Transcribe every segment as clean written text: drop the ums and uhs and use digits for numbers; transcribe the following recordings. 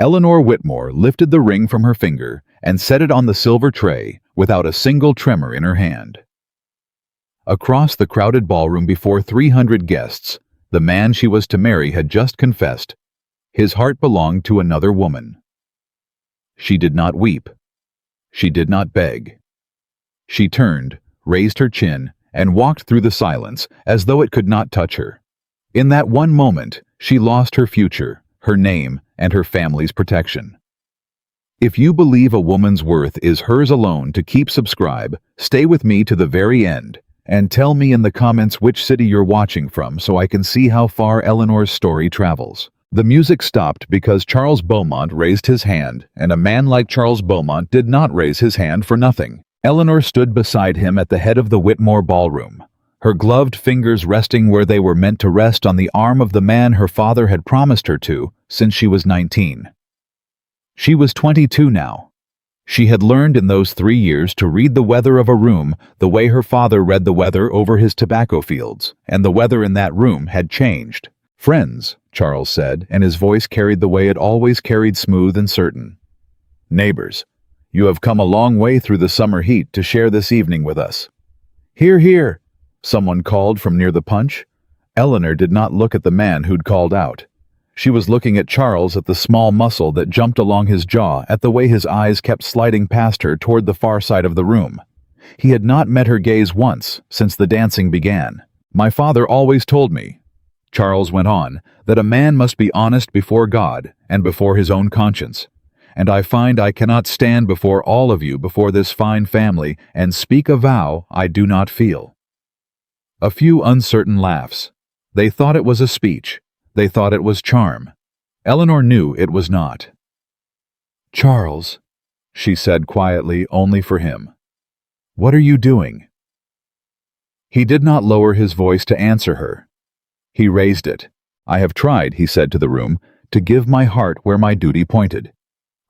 Eleanor Whitmore lifted the ring from her finger and set it on the silver tray without a single tremor in her hand. Across the crowded ballroom before 300 guests, the man she was to marry had just confessed. His heart belonged to another woman. She did not weep. She did not beg. She turned, raised her chin, and walked through the silence as though it could not touch her. In that one moment, she lost her future, her name, and her family's protection. If you believe a woman's worth is hers alone to keep, subscribe, stay with me to the very end, and tell me in the comments which city you're watching from so I can see how far Eleanor's story travels. The music stopped because Charles Beaumont raised his hand, and a man like Charles Beaumont did not raise his hand for nothing. Eleanor stood beside him at the head of the Whitmore ballroom, her gloved fingers resting where they were meant to rest, on the arm of the man her father had promised her to since she was 19. She was 22 now. She had learned in those 3 years to read the weather of a room the way her father read the weather over his tobacco fields, and the weather in that room had changed. "Friends," Charles said, and his voice carried the way it always carried, smooth and certain. "Neighbors, you have come a long way through the summer heat to share this evening with us." "Hear, hear," someone called from near the punch. Eleanor did not look at the man who'd called out. She was looking at Charles, at the small muscle that jumped along his jaw, at the way his eyes kept sliding past her toward the far side of the room. He had not met her gaze once since the dancing began. "My father always told me," Charles went on, "that a man must be honest before God and before his own conscience. And I find I cannot stand before all of you, before this fine family, and speak a vow I do not feel." A few uncertain laughs. They thought it was a speech. They thought it was charm. Eleanor knew it was not. "Charles," she said quietly, only for him, "what are you doing?" He did not lower his voice to answer her. He raised it. "I have tried," he said to the room, "to give my heart where my duty pointed.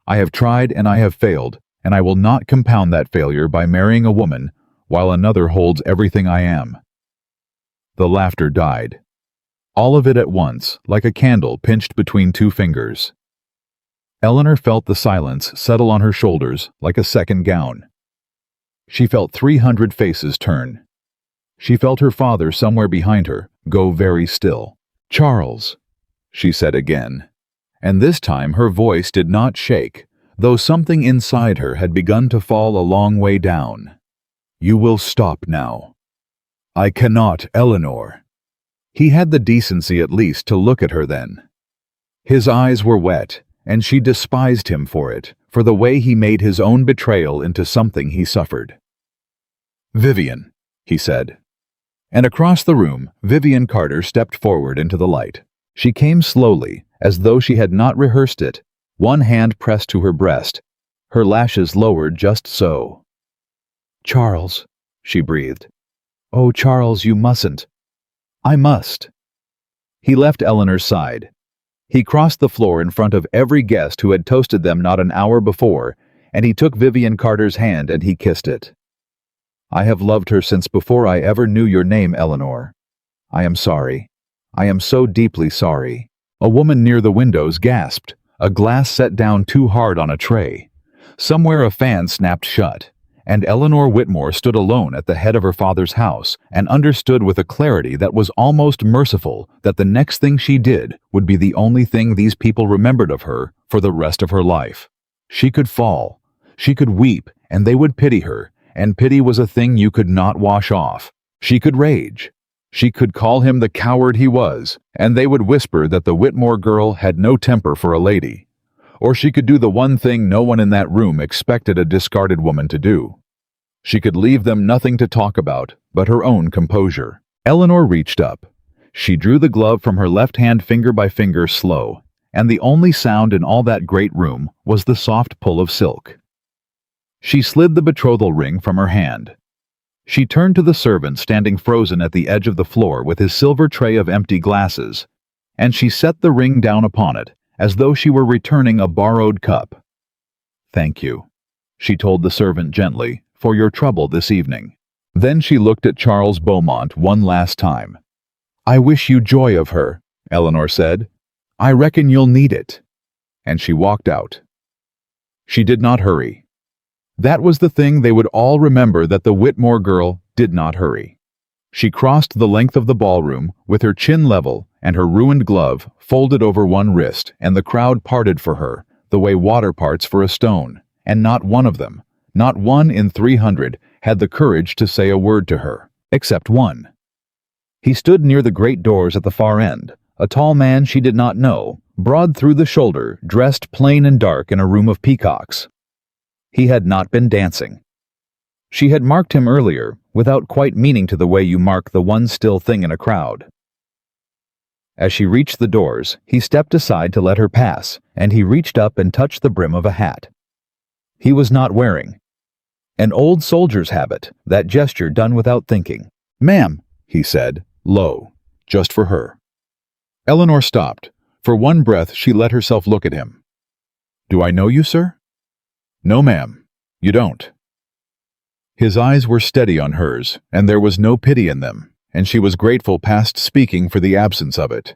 I have tried and I have failed, and I will not compound that failure by marrying a woman while another holds everything I am." The laughter died. All of it at once, like a candle pinched between two fingers. Eleanor felt the silence settle on her shoulders like a second gown. She felt 300 faces turn. She felt her father somewhere behind her go very still. "Charles," she said again, and this time her voice did not shake, though something inside her had begun to fall a long way down. "You will stop now." "I cannot, Eleanor." He had the decency at least to look at her then. His eyes were wet, and she despised him for it, for the way he made his own betrayal into something he suffered. "Vivian," he said. And across the room, Vivian Carter stepped forward into the light. She came slowly, as though she had not rehearsed it, one hand pressed to her breast, her lashes lowered just so. "Charles," she breathed. "Oh, Charles, you mustn't." "I must." He left Eleanor's side. He crossed the floor in front of every guest who had toasted them not an hour before, and he took Vivian Carter's hand and he kissed it. "I have loved her since before I ever knew your name, Eleanor. I am sorry. I am so deeply sorry." A woman near the windows gasped, a glass set down too hard on a tray. Somewhere a fan snapped shut, and Eleanor Whitmore stood alone at the head of her father's house and understood with a clarity that was almost merciful that the next thing she did would be the only thing these people remembered of her for the rest of her life. She could fall, she could weep, and they would pity her, and pity was a thing you could not wash off. She could rage. She could call him the coward he was, and they would whisper that the Whitmore girl had no temper for a lady. Or she could do the one thing no one in that room expected a discarded woman to do. She could leave them nothing to talk about but her own composure. Eleanor reached up. She drew the glove from her left hand finger by finger, slow, and the only sound in all that great room was the soft pull of silk. She slid the betrothal ring from her hand. She turned to the servant standing frozen at the edge of the floor with his silver tray of empty glasses, and she set the ring down upon it, as though she were returning a borrowed cup. "Thank you," she told the servant gently, "for your trouble this evening." Then she looked at Charles Beaumont one last time. "I wish you joy of her," Eleanor said. "I reckon you'll need it." and she walked out. She did not hurry. That was the thing they would all remember, that the Whitmore girl did not hurry. She crossed the length of the ballroom with her chin level and her ruined glove folded over one wrist, and the crowd parted for her the way water parts for a stone, and not one of them, not one in 300, had the courage to say a word to her, except one. He stood near the great doors at the far end, a tall man she did not know, broad through the shoulder, dressed plain and dark in a room of peacocks. He had not been dancing. She had marked him earlier, without quite meaning to the way you mark the one still thing in a crowd. As she reached the doors, he stepped aside to let her pass, and he reached up and touched the brim of a hat. He was not wearing. An old soldier's habit, that gesture done without thinking. "Ma'am," he said, low, just for her. Eleanor stopped. For one breath she let herself look at him. "Do I know you, sir?" "No, ma'am, you don't." His eyes were steady on hers, and there was no pity in them, and she was grateful past speaking for the absence of it.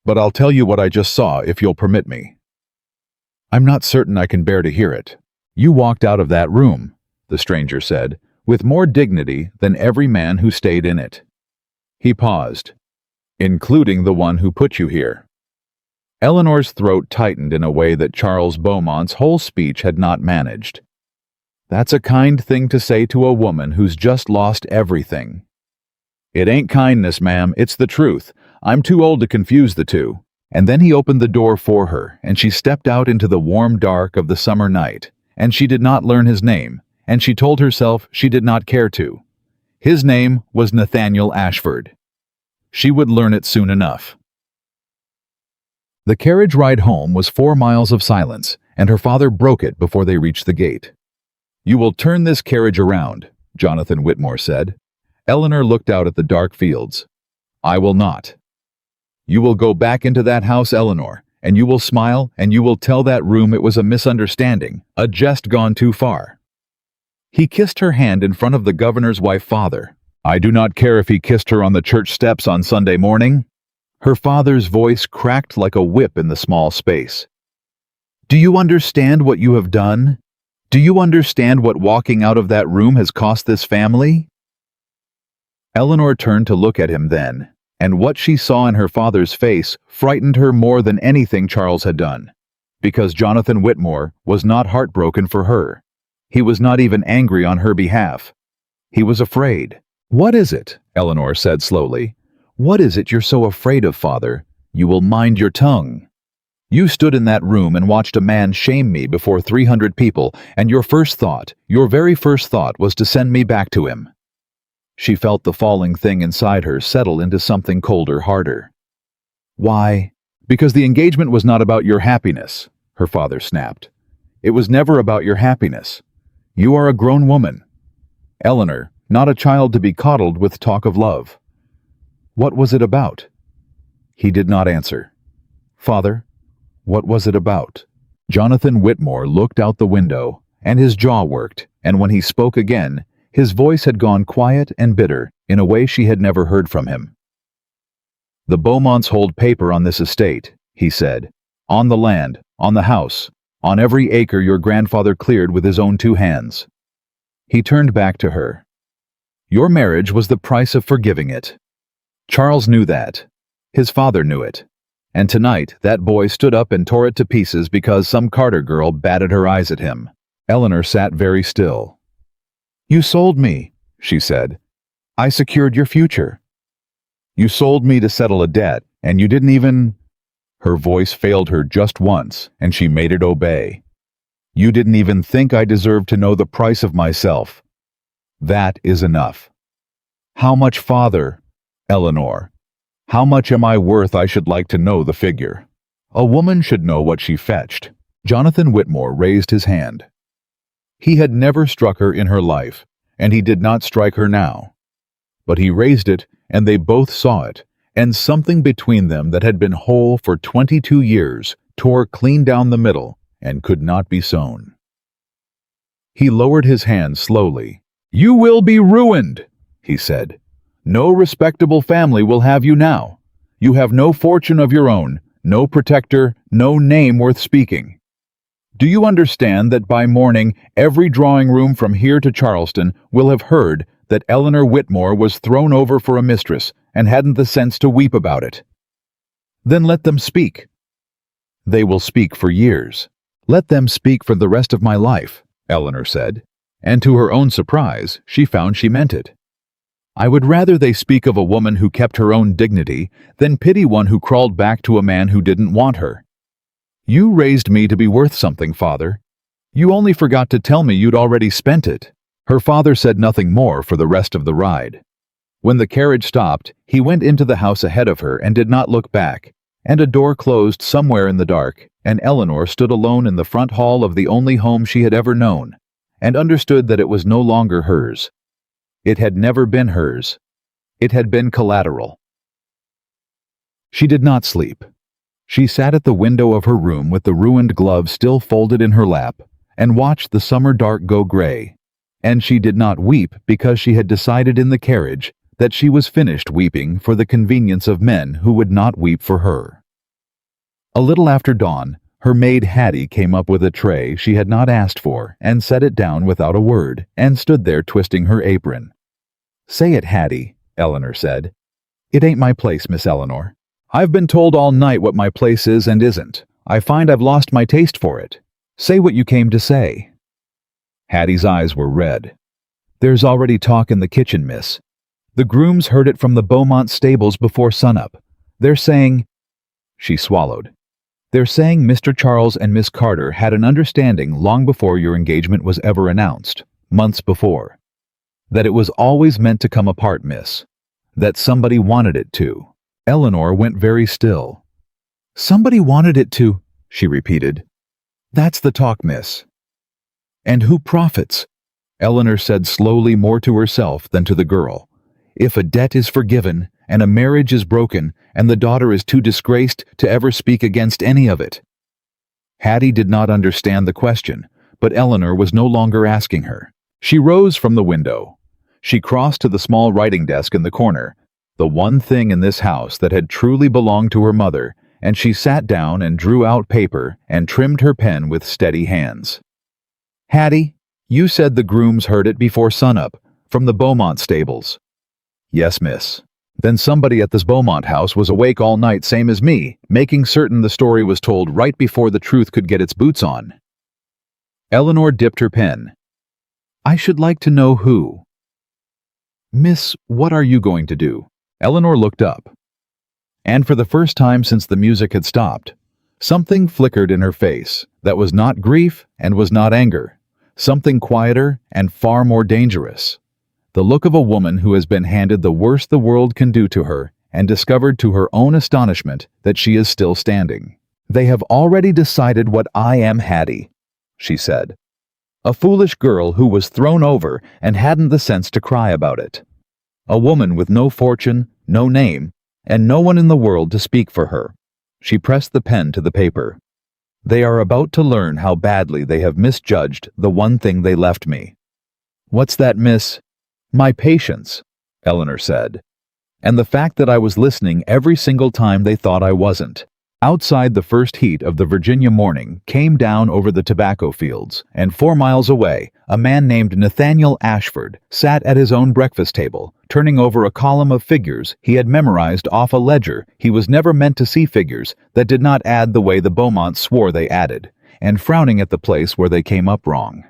"But I'll tell you what I just saw, if you'll permit me." "I'm not certain I can bear to hear it." "You walked out of that room," the stranger said, with more dignity than every man who stayed in it. He paused. "Including the one who put you here." Eleanor's throat tightened in a way that Charles Beaumont's whole speech had not managed. "That's a kind thing to say to a woman who's just lost everything." "It ain't kindness, ma'am, it's the truth. I'm too old to confuse the two." And then he opened the door for her, and she stepped out into the warm dark of the summer night, and she did not learn his name, and she told herself she did not care to. His name was Nathaniel Ashford. She would learn it soon enough. The carriage ride home was 4 miles of silence, and her father broke it before they reached the gate. "You will turn this carriage around," Jonathan Whitmore said. Eleanor looked out at the dark fields. "I will not." "You will go back into that house, Eleanor, and you will smile, and you will tell that room it was a misunderstanding, a jest gone too far." He kissed her hand in front of the governor's wife, father. "I do not care if he kissed her on the church steps on Sunday morning." Her father's voice cracked like a whip in the small space. "Do you understand what you have done? Do you understand what walking out of that room has cost this family?" Eleanor turned to look at him then, and what she saw in her father's face frightened her more than anything Charles had done, because Jonathan Whitmore was not heartbroken for her. He was not even angry on her behalf. He was afraid. "What is it?" Eleanor said slowly. "What is it you're so afraid of, father? You will mind your tongue. You stood in that room and watched a man shame me before 300 people, and your very first thought was to send me back to him." She felt the falling thing inside her settle into something colder, harder. "Why?" "Because the engagement was not about your happiness," her father snapped. "It was never about your happiness. You are a grown woman, Eleanor, not a child to be coddled with talk of love." "What was it about?" He did not answer. "Father, what was it about?" Jonathan Whitmore looked out the window, and his jaw worked, and when he spoke again, his voice had gone quiet and bitter in a way she had never heard from him. "The Beaumonts hold paper on this estate," he said. "On the land, on the house, on every acre your grandfather cleared with his own 2 hands." He turned back to her. "Your marriage was the price of forgiving it. Charles knew that. His father knew it. And tonight that boy stood up and tore it to pieces because some Carter girl batted her eyes at him." Eleanor sat very still. "You sold me," she said. "I secured your future. You sold me to settle a debt, and you didn't even—" Her voice failed her just once, and she made it obey. "You didn't even think I deserved to know the price of myself. That is enough. How much, father? Eleanor, how much am I worth? I should like to know the figure. A woman should know what she fetched." Jonathan Whitmore raised his hand. He had never struck her in her life, and he did not strike her now. But he raised it, and they both saw it, and something between them that had been whole for 22 years tore clean down the middle and could not be sewn. He lowered his hand slowly. "You will be ruined," he said. "No respectable family will have you now. You have no fortune of your own, no protector, no name worth speaking. Do you understand that by morning every drawing room from here to Charleston will have heard that Eleanor Whitmore was thrown over for a mistress and hadn't the sense to weep about it? Then let them speak. They will speak for years. Let them speak for the rest of my life, Eleanor said, and to her own surprise, she found she meant it. I would rather they speak of a woman who kept her own dignity than pity one who crawled back to a man who didn't want her. You raised me to be worth something, Father. You only forgot to tell me you'd already spent it. Her father said nothing more for the rest of the ride. When the carriage stopped, he went into the house ahead of her and did not look back, and a door closed somewhere in the dark, and Eleanor stood alone in the front hall of the only home she had ever known, and understood that it was no longer hers. It had never been hers. It had been collateral. She did not sleep. She sat at the window of her room with the ruined glove still folded in her lap, and watched the summer dark go gray. And she did not weep because she had decided in the carriage that she was finished weeping for the convenience of men who would not weep for her. A little after dawn, her maid Hattie came up with a tray she had not asked for and set it down without a word and stood there twisting her apron. "Say it, Hattie," Eleanor said. "It ain't my place, Miss Eleanor. I've been told all night what my place is and isn't. I find I've lost my taste for it. Say what you came to say." Hattie's eyes were red. "There's already talk in the kitchen, miss. The grooms heard it from the Beaumont stables before sunup. They're saying—" She swallowed. "They're saying Mr. Charles and Miss Carter had an understanding long before your engagement was ever announced, months before. That it was always meant to come apart, miss. That somebody wanted it to." Eleanor went very still. "Somebody wanted it to," she repeated. "That's the talk, miss." "And who profits?" Eleanor said slowly, more to herself than to the girl. "If a debt is forgiven, and a marriage is broken, and the daughter is too disgraced to ever speak against any of it." Hattie did not understand the question, but Eleanor was no longer asking her. She rose from the window. She crossed to the small writing desk in the corner, the one thing in this house that had truly belonged to her mother, and she sat down and drew out paper and trimmed her pen with steady hands. "Hattie, you said the grooms heard it before sunup, from the Beaumont stables." "Yes, miss. Then somebody at this Beaumont house was awake all night same as me, making certain the story was told right before the truth could get its boots on." Eleanor dipped her pen. "I should like to know who." "Miss, what are you going to do?" Eleanor looked up. And for the first time since the music had stopped, something flickered in her face that was not grief and was not anger, something quieter and far more dangerous. The look of a woman who has been handed the worst the world can do to her and discovered to her own astonishment that she is still standing. "They have already decided what I am, Hattie," she said. "A foolish girl who was thrown over and hadn't the sense to cry about it. A woman with no fortune, no name, and no one in the world to speak for her." She pressed the pen to the paper. "They are about to learn how badly they have misjudged the one thing they left me." "What's that, miss?" "My patience," Eleanor said. "And the fact that I was listening every single time they thought I wasn't." Outside, the first heat of the Virginia morning came down over the tobacco fields, and 4 miles away, a man named Nathaniel Ashford sat at his own breakfast table, turning over a column of figures he had memorized off a ledger. He was never meant to see figures that did not add the way the Beaumonts swore they added, and frowning at the place where they came up wrong.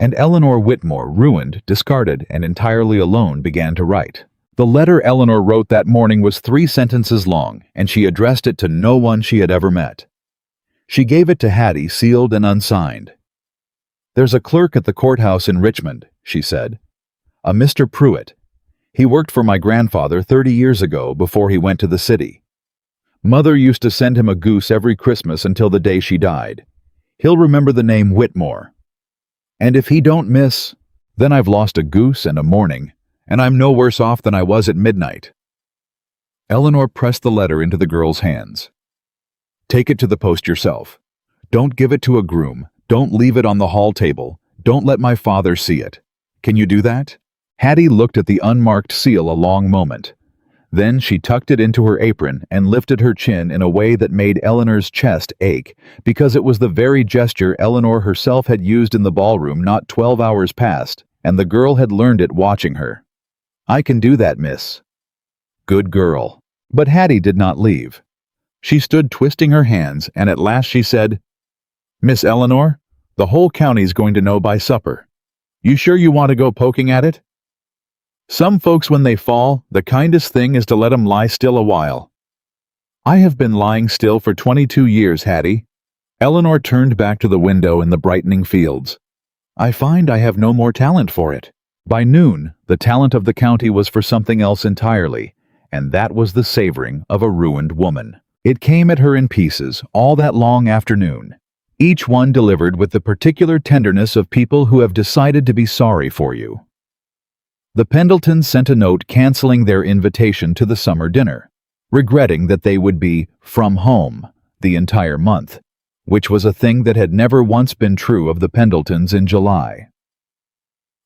And Eleanor Whitmore, ruined, discarded, and entirely alone, began to write. The letter Eleanor wrote that morning was 3 sentences long, and she addressed it to no one she had ever met. She gave it to Hattie, sealed and unsigned. "There's a clerk at the courthouse in Richmond," she said. "A Mr. Pruitt. He worked for my grandfather 30 years ago before he went to the city. Mother used to send him a goose every Christmas until the day she died. He'll remember the name Whitmore. And if he don't miss, then I've lost a goose and a morning, and I'm no worse off than I was at midnight." Eleanor pressed the letter into the girl's hands. "Take it to the post yourself. Don't give it to a groom. Don't leave it on the hall table. Don't let my father see it. Can you do that?" Hattie looked at the unmarked seal a long moment. Then she tucked it into her apron and lifted her chin in a way that made Eleanor's chest ache, because it was the very gesture Eleanor herself had used in the ballroom not 12 hours past, and the girl had learned it watching her. "I can do that, miss." "Good girl." But Hattie did not leave. She stood twisting her hands, and at last she said, "Miss Eleanor, the whole county's going to know by supper. You sure you want to go poking at it? Some folks, when they fall, the kindest thing is to let 'em lie still a while." "I have been lying still for 22 years, Hattie." Eleanor turned back to the window in the brightening fields. "I find I have no more talent for it." By noon, the talent of the county was for something else entirely, and that was the savoring of a ruined woman. It came at her in pieces all that long afternoon, each one delivered with the particular tenderness of people who have decided to be sorry for you. The Pendletons sent a note canceling their invitation to the summer dinner, regretting that they would be from home the entire month, which was a thing that had never once been true of the Pendletons in July.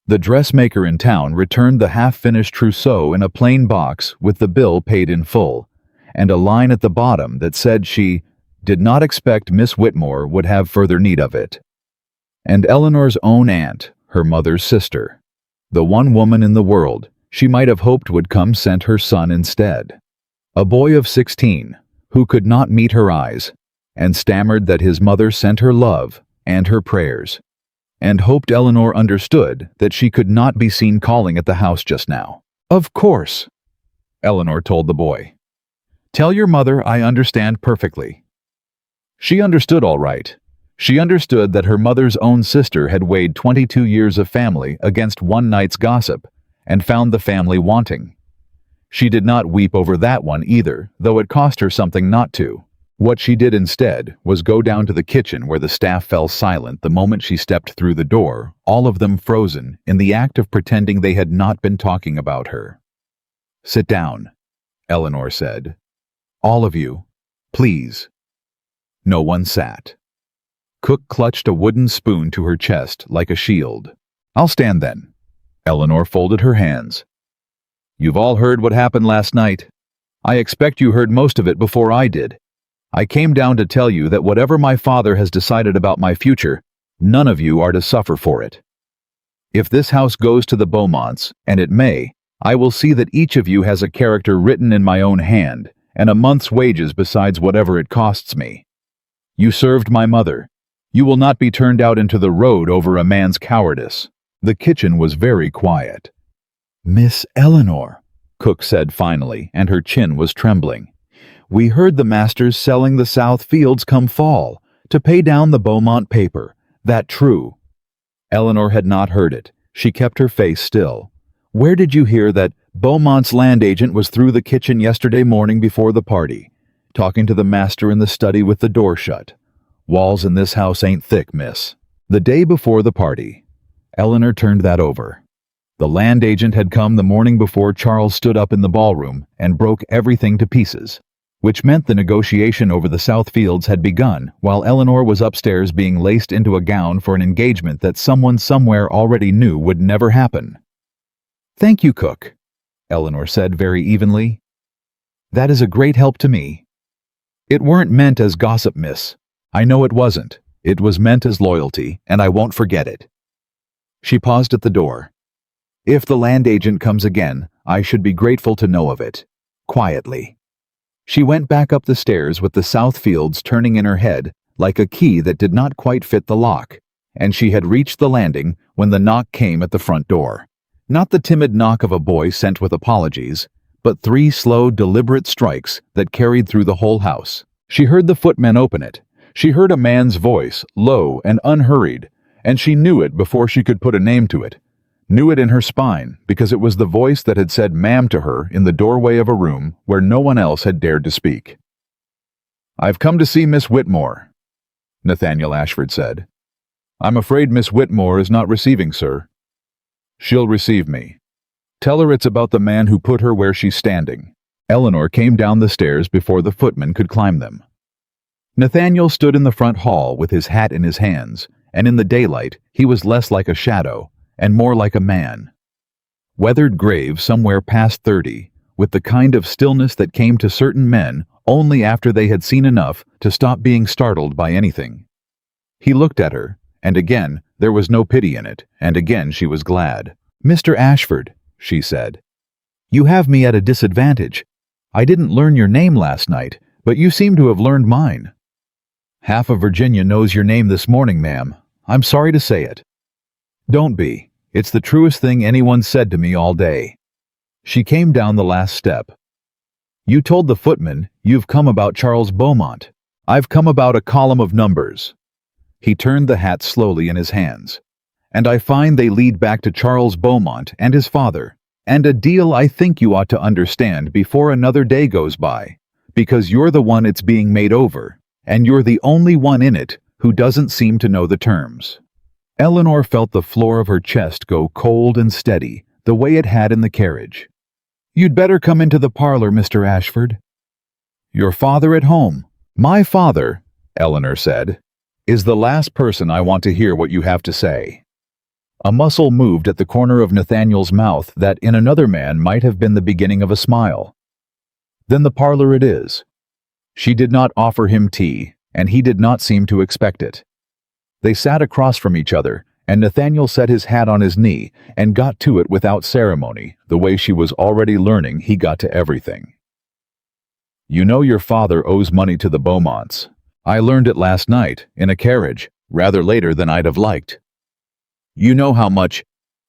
The dressmaker in town returned the half-finished trousseau in a plain box with the bill paid in full, and a line at the bottom that said she did not expect Miss Whitmore would have further need of it. And Eleanor's own aunt, her mother's sister, the one woman in the world she might have hoped would come, sent her son instead. A boy of 16, who could not meet her eyes, and stammered that his mother sent her love and her prayers, and hoped Eleanor understood that she could not be seen calling at the house just now. "Of course," Eleanor told the boy. "Tell your mother I understand perfectly." She understood all right. She understood that her mother's own sister had weighed 22 years of family against one night's gossip, and found the family wanting. She did not weep over that one either, though it cost her something not to. What she did instead was go down to the kitchen, where the staff fell silent the moment she stepped through the door, all of them frozen in the act of pretending they had not been talking about her. "Sit down," Eleanor said. "All of you, please." No one sat. Cook clutched a wooden spoon to her chest like a shield. "I'll stand then." Eleanor folded her hands. "You've all heard what happened last night. I expect you heard most of it before I did. I came down to tell you that whatever my father has decided about my future, none of you are to suffer for it. If this house goes to the Beaumonts, and it may, I will see that each of you has a character written in my own hand, and a month's wages besides whatever it costs me. You served my mother. You will not be turned out into the road over a man's cowardice." The kitchen was very quiet. "Miss Eleanor," Cook said finally, and her chin was trembling, "we heard the masters selling the South Fields come fall, to pay down the Beaumont paper. That true?" Eleanor had not heard it. She kept her face still. "Where did you hear that Beaumont's land agent was through the kitchen yesterday morning before the party, talking to the master in the study with the door shut? Walls in this house ain't thick, miss." The day before the party, Eleanor turned that over. The land agent had come the morning before Charles stood up in the ballroom and broke everything to pieces, which meant the negotiation over the South Fields had begun while Eleanor was upstairs being laced into a gown for an engagement that someone somewhere already knew would never happen. "Thank you, Cook," Eleanor said very evenly. "That is a great help to me. It weren't meant as gossip, miss. I know it wasn't. It was meant as loyalty, and I won't forget it." She paused at the door. "If the land agent comes again, I should be grateful to know of it." Quietly. She went back up the stairs with the South Fields turning in her head like a key that did not quite fit the lock, and she had reached the landing when the knock came at the front door. Not the timid knock of a boy sent with apologies, but 3 slow, deliberate strikes that carried through the whole house. She heard the footman open it. She heard a man's voice, low and unhurried, and she knew it before she could put a name to it. Knew it in her spine, because it was the voice that had said ma'am to her in the doorway of a room where no one else had dared to speak. "I've come to see Miss Whitmore," Nathaniel Ashford said. "I'm afraid Miss Whitmore is not receiving, sir." "She'll receive me. Tell her it's about the man who put her where she's standing." Eleanor came down the stairs before the footman could climb them. Nathaniel stood in the front hall with his hat in his hands, and in the daylight he was less like a shadow and more like a man. Weathered grave somewhere past 30, with the kind of stillness that came to certain men only after they had seen enough to stop being startled by anything. He looked at her, and again there was no pity in it, and again she was glad. "Mr. Ashford," she said, "you have me at a disadvantage. I didn't learn your name last night, but you seem to have learned mine." "Half of Virginia knows your name this morning, ma'am. I'm sorry to say it." "Don't be. It's the truest thing anyone said to me all day." She came down the last step. "You told the footman you've come about Charles Beaumont. I've come about a column of numbers." He turned the hat slowly in his hands. "And I find they lead back to Charles Beaumont and his father, and a deal I think you ought to understand before another day goes by, because you're the one it's being made over, and you're the only one in it who doesn't seem to know the terms." Eleanor felt the floor of her chest go cold and steady, the way it had in the carriage. "You'd better come into the parlor, Mr. Ashford." "Your father at home?" "My father," Eleanor said, "is the last person I want to hear what you have to say." A muscle moved at the corner of Nathaniel's mouth that in another man might have been the beginning of a smile. "Then the parlor it is." She did not offer him tea, and he did not seem to expect it. They sat across from each other, and Nathaniel set his hat on his knee and got to it without ceremony, the way she was already learning he got to everything. "You know your father owes money to the Beaumonts. I learned it last night, in a carriage, rather later than I'd have liked." "You know how much?"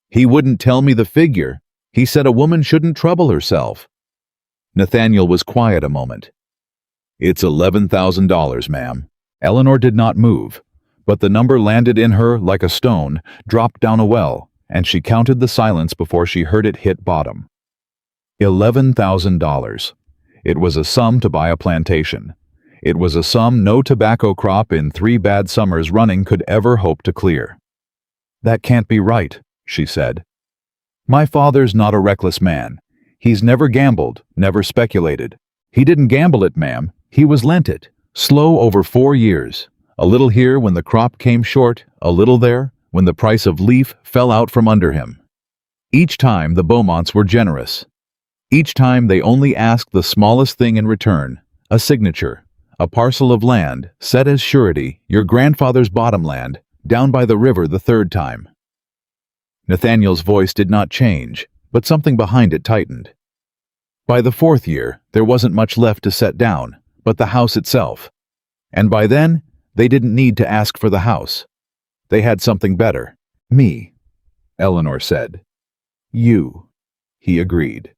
"He wouldn't tell me the figure. He said a woman shouldn't trouble herself." Nathaniel was quiet a moment. "It's $11,000, ma'am." Eleanor did not move, but the number landed in her like a stone, dropped down a well, and she counted the silence before she heard it hit bottom. $11,000. It was a sum to buy a plantation. It was a sum no tobacco crop in 3 bad summers running could ever hope to clear. "That can't be right," she said. "My father's not a reckless man. He's never gambled, never speculated. He didn't gamble it, ma'am. He was lent it, slow over 4 years. A little here when the crop came short, a little there when the price of leaf fell out from under him. Each time the Beaumonts were generous. Each time they only asked the smallest thing in return, a signature, a parcel of land, set as surety, your grandfather's bottom land, down by the river the 3rd time." Nathaniel's voice did not change, but something behind it tightened. "By the 4th year, there wasn't much left to set down, but the house itself. And by then, they didn't need to ask for the house. They had something better. Me," Eleanor said. "You," he agreed.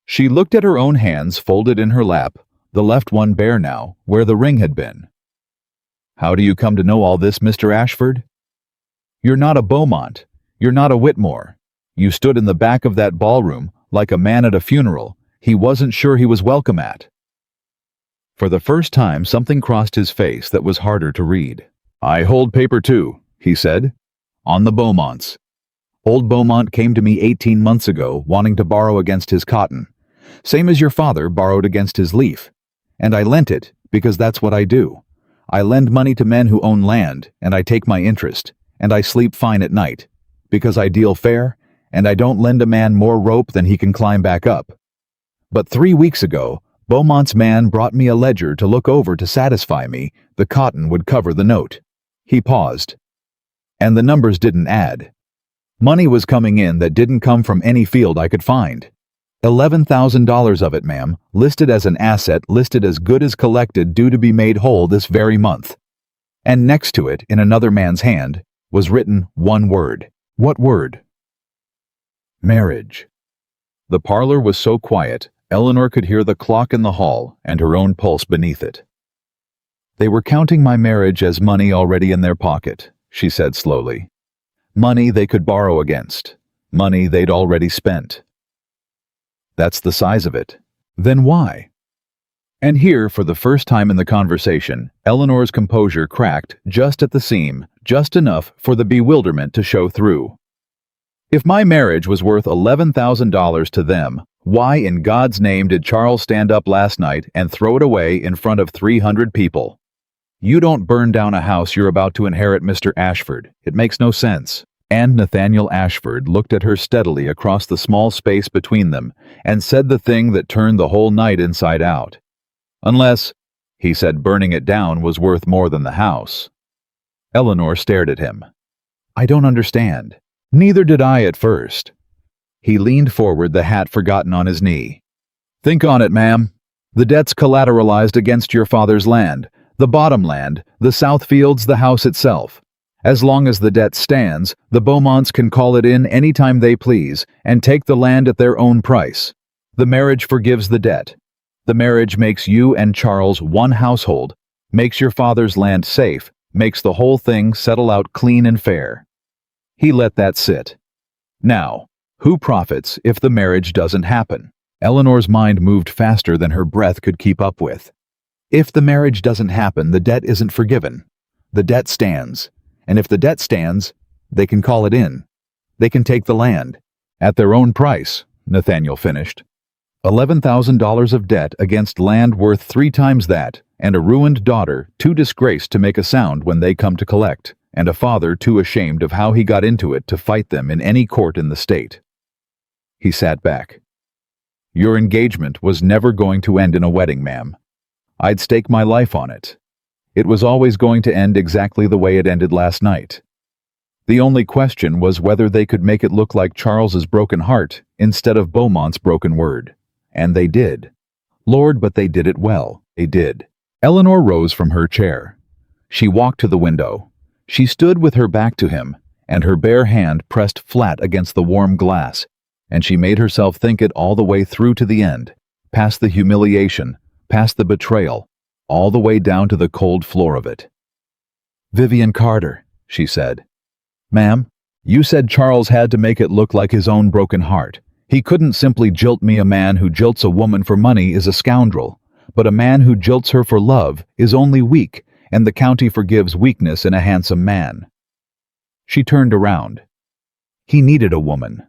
She looked at her own hands folded in her lap, the left one bare now, where the ring had been. "How do you come to know all this, Mr. Ashford?" "You're not a Beaumont. You're not a Whitmore. You stood in the back of that ballroom, like a man at a funeral he wasn't sure he was welcome at." For the first time something crossed his face that was harder to read. "I hold paper too," he said. "On the Beaumonts. Old Beaumont came to me 18 months ago wanting to borrow against his cotton, same as your father borrowed against his leaf. And I lent it, because that's what I do. I lend money to men who own land, and I take my interest, and I sleep fine at night, because I deal fair, and I don't lend a man more rope than he can climb back up. But 3 weeks ago, Beaumont's man brought me a ledger to look over to satisfy me the cotton would cover the note." He paused. "And the numbers didn't add. Money was coming in that didn't come from any field I could find. $11,000 of it, ma'am, listed as an asset, listed as good as collected, due to be made whole this very month. And next to it, in another man's hand, was written one word." "What word?" "Marriage." The parlor was so quiet, Eleanor could hear the clock in the hall and her own pulse beneath it. "They were counting my marriage as money already in their pocket," she said slowly. "Money they could borrow against. Money they'd already spent." "That's the size of it. Then why?" And here, for the first time in the conversation, Eleanor's composure cracked just at the seam, just enough for the bewilderment to show through. "If my marriage was worth $11,000 to them, why in God's name did Charles stand up last night and throw it away in front of 300 people? You don't burn down a house you're about to inherit, Mr. Ashford. It makes no sense. And Nathaniel Ashford looked at her steadily across the small space between them and said the thing that turned the whole night inside out. Unless, he said, burning it down was worth more than the house. Eleanor stared at him. I don't understand. Neither did I at first. He leaned forward, the hat forgotten on his knee. Think on it, ma'am. The debt's collateralized against your father's land, the bottom land, the south fields, the house itself. As long as the debt stands, the Beaumonts can call it in any time they please and take the land at their own price. The marriage forgives the debt. The marriage makes you and Charles one household, makes your father's land safe, makes the whole thing settle out clean and fair. He let that sit. Now, who profits if the marriage doesn't happen? Eleanor's mind moved faster than her breath could keep up with. If the marriage doesn't happen, the debt isn't forgiven. The debt stands. And if the debt stands, they can call it in. They can take the land. At their own price, Nathaniel finished. $11,000 of debt against land worth 3 times that, and a ruined daughter too disgraced to make a sound when they come to collect, and a father too ashamed of how he got into it to fight them in any court in the state. He sat back. Your engagement was never going to end in a wedding, ma'am. I'd stake my life on it. It was always going to end exactly the way it ended last night. The only question was whether they could make it look like Charles's broken heart instead of Beaumont's broken word. And they did. Lord, but they did it well. They did. Eleanor rose from her chair. She walked to the window. She stood with her back to him, and her bare hand pressed flat against the warm glass, and she made herself think it all the way through to the end, past the humiliation, past the betrayal, all the way down to the cold floor of it. Vivian Carter, she said. Ma'am, you said Charles had to make it look like his own broken heart. He couldn't simply jilt me. A man who jilts a woman for money is a scoundrel, but a man who jilts her for love is only weak, and the county forgives weakness in a handsome man. She turned around. He needed a woman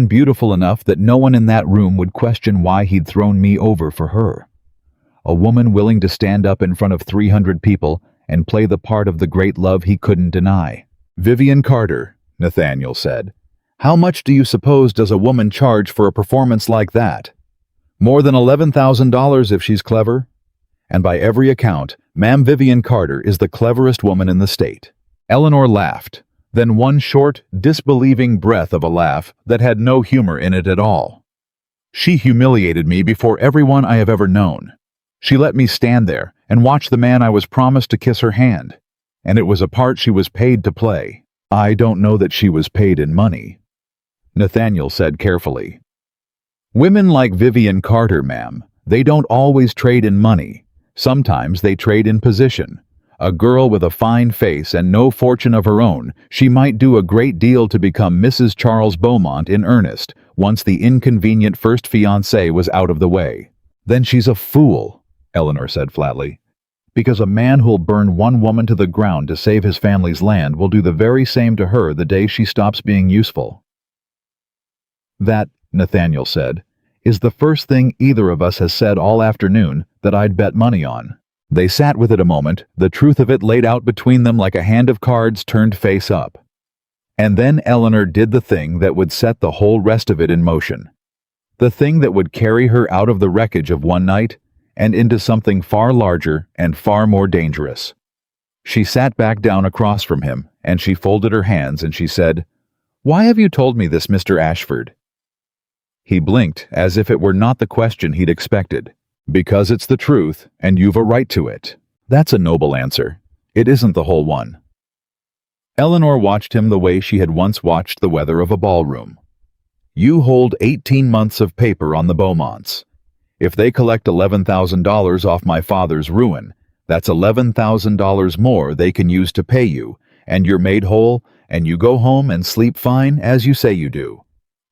beautiful enough that no one in that room would question why he'd thrown me over for her. A woman willing to stand up in front of 300 people and play the part of the great love he couldn't deny. Vivian Carter, Nathaniel said. How much do you suppose does a woman charge for a performance like that? More than $11,000 if she's clever. And by every account, Ma'am Vivian Carter is the cleverest woman in the state. Eleanor laughed, then one short, disbelieving breath of a laugh that had no humor in it at all. She humiliated me before everyone I have ever known. She let me stand there and watch the man I was promised to kiss her hand, and it was a part she was paid to play. I don't know that she was paid in money, Nathaniel said carefully. Women like Vivian Carter, ma'am, they don't always trade in money. Sometimes they trade in position. A girl with a fine face and no fortune of her own, she might do a great deal to become Mrs. Charles Beaumont in earnest, once the inconvenient first fiancé was out of the way. Then she's a fool, Eleanor said flatly, because a man who'll burn one woman to the ground to save his family's land will do the very same to her the day she stops being useful. That, Nathaniel said, is the first thing either of us has said all afternoon that I'd bet money on. They sat with it a moment, the truth of it laid out between them like a hand of cards turned face up. And then Eleanor did the thing that would set the whole rest of it in motion. The thing that would carry her out of the wreckage of one night and into something far larger and far more dangerous. She sat back down across from him, and she folded her hands and she said, "Why have you told me this, Mr. Ashford?" He blinked as if it were not the question he'd expected. Because it's the truth, and you've a right to it. That's a noble answer. It isn't the whole one. Eleanor watched him the way she had once watched the weather of a ballroom. You hold 18 months of paper on the Beaumonts. If they collect $11,000 off my father's ruin, that's $11,000 more they can use to pay you, and you're made whole, and you go home and sleep fine as you say you do.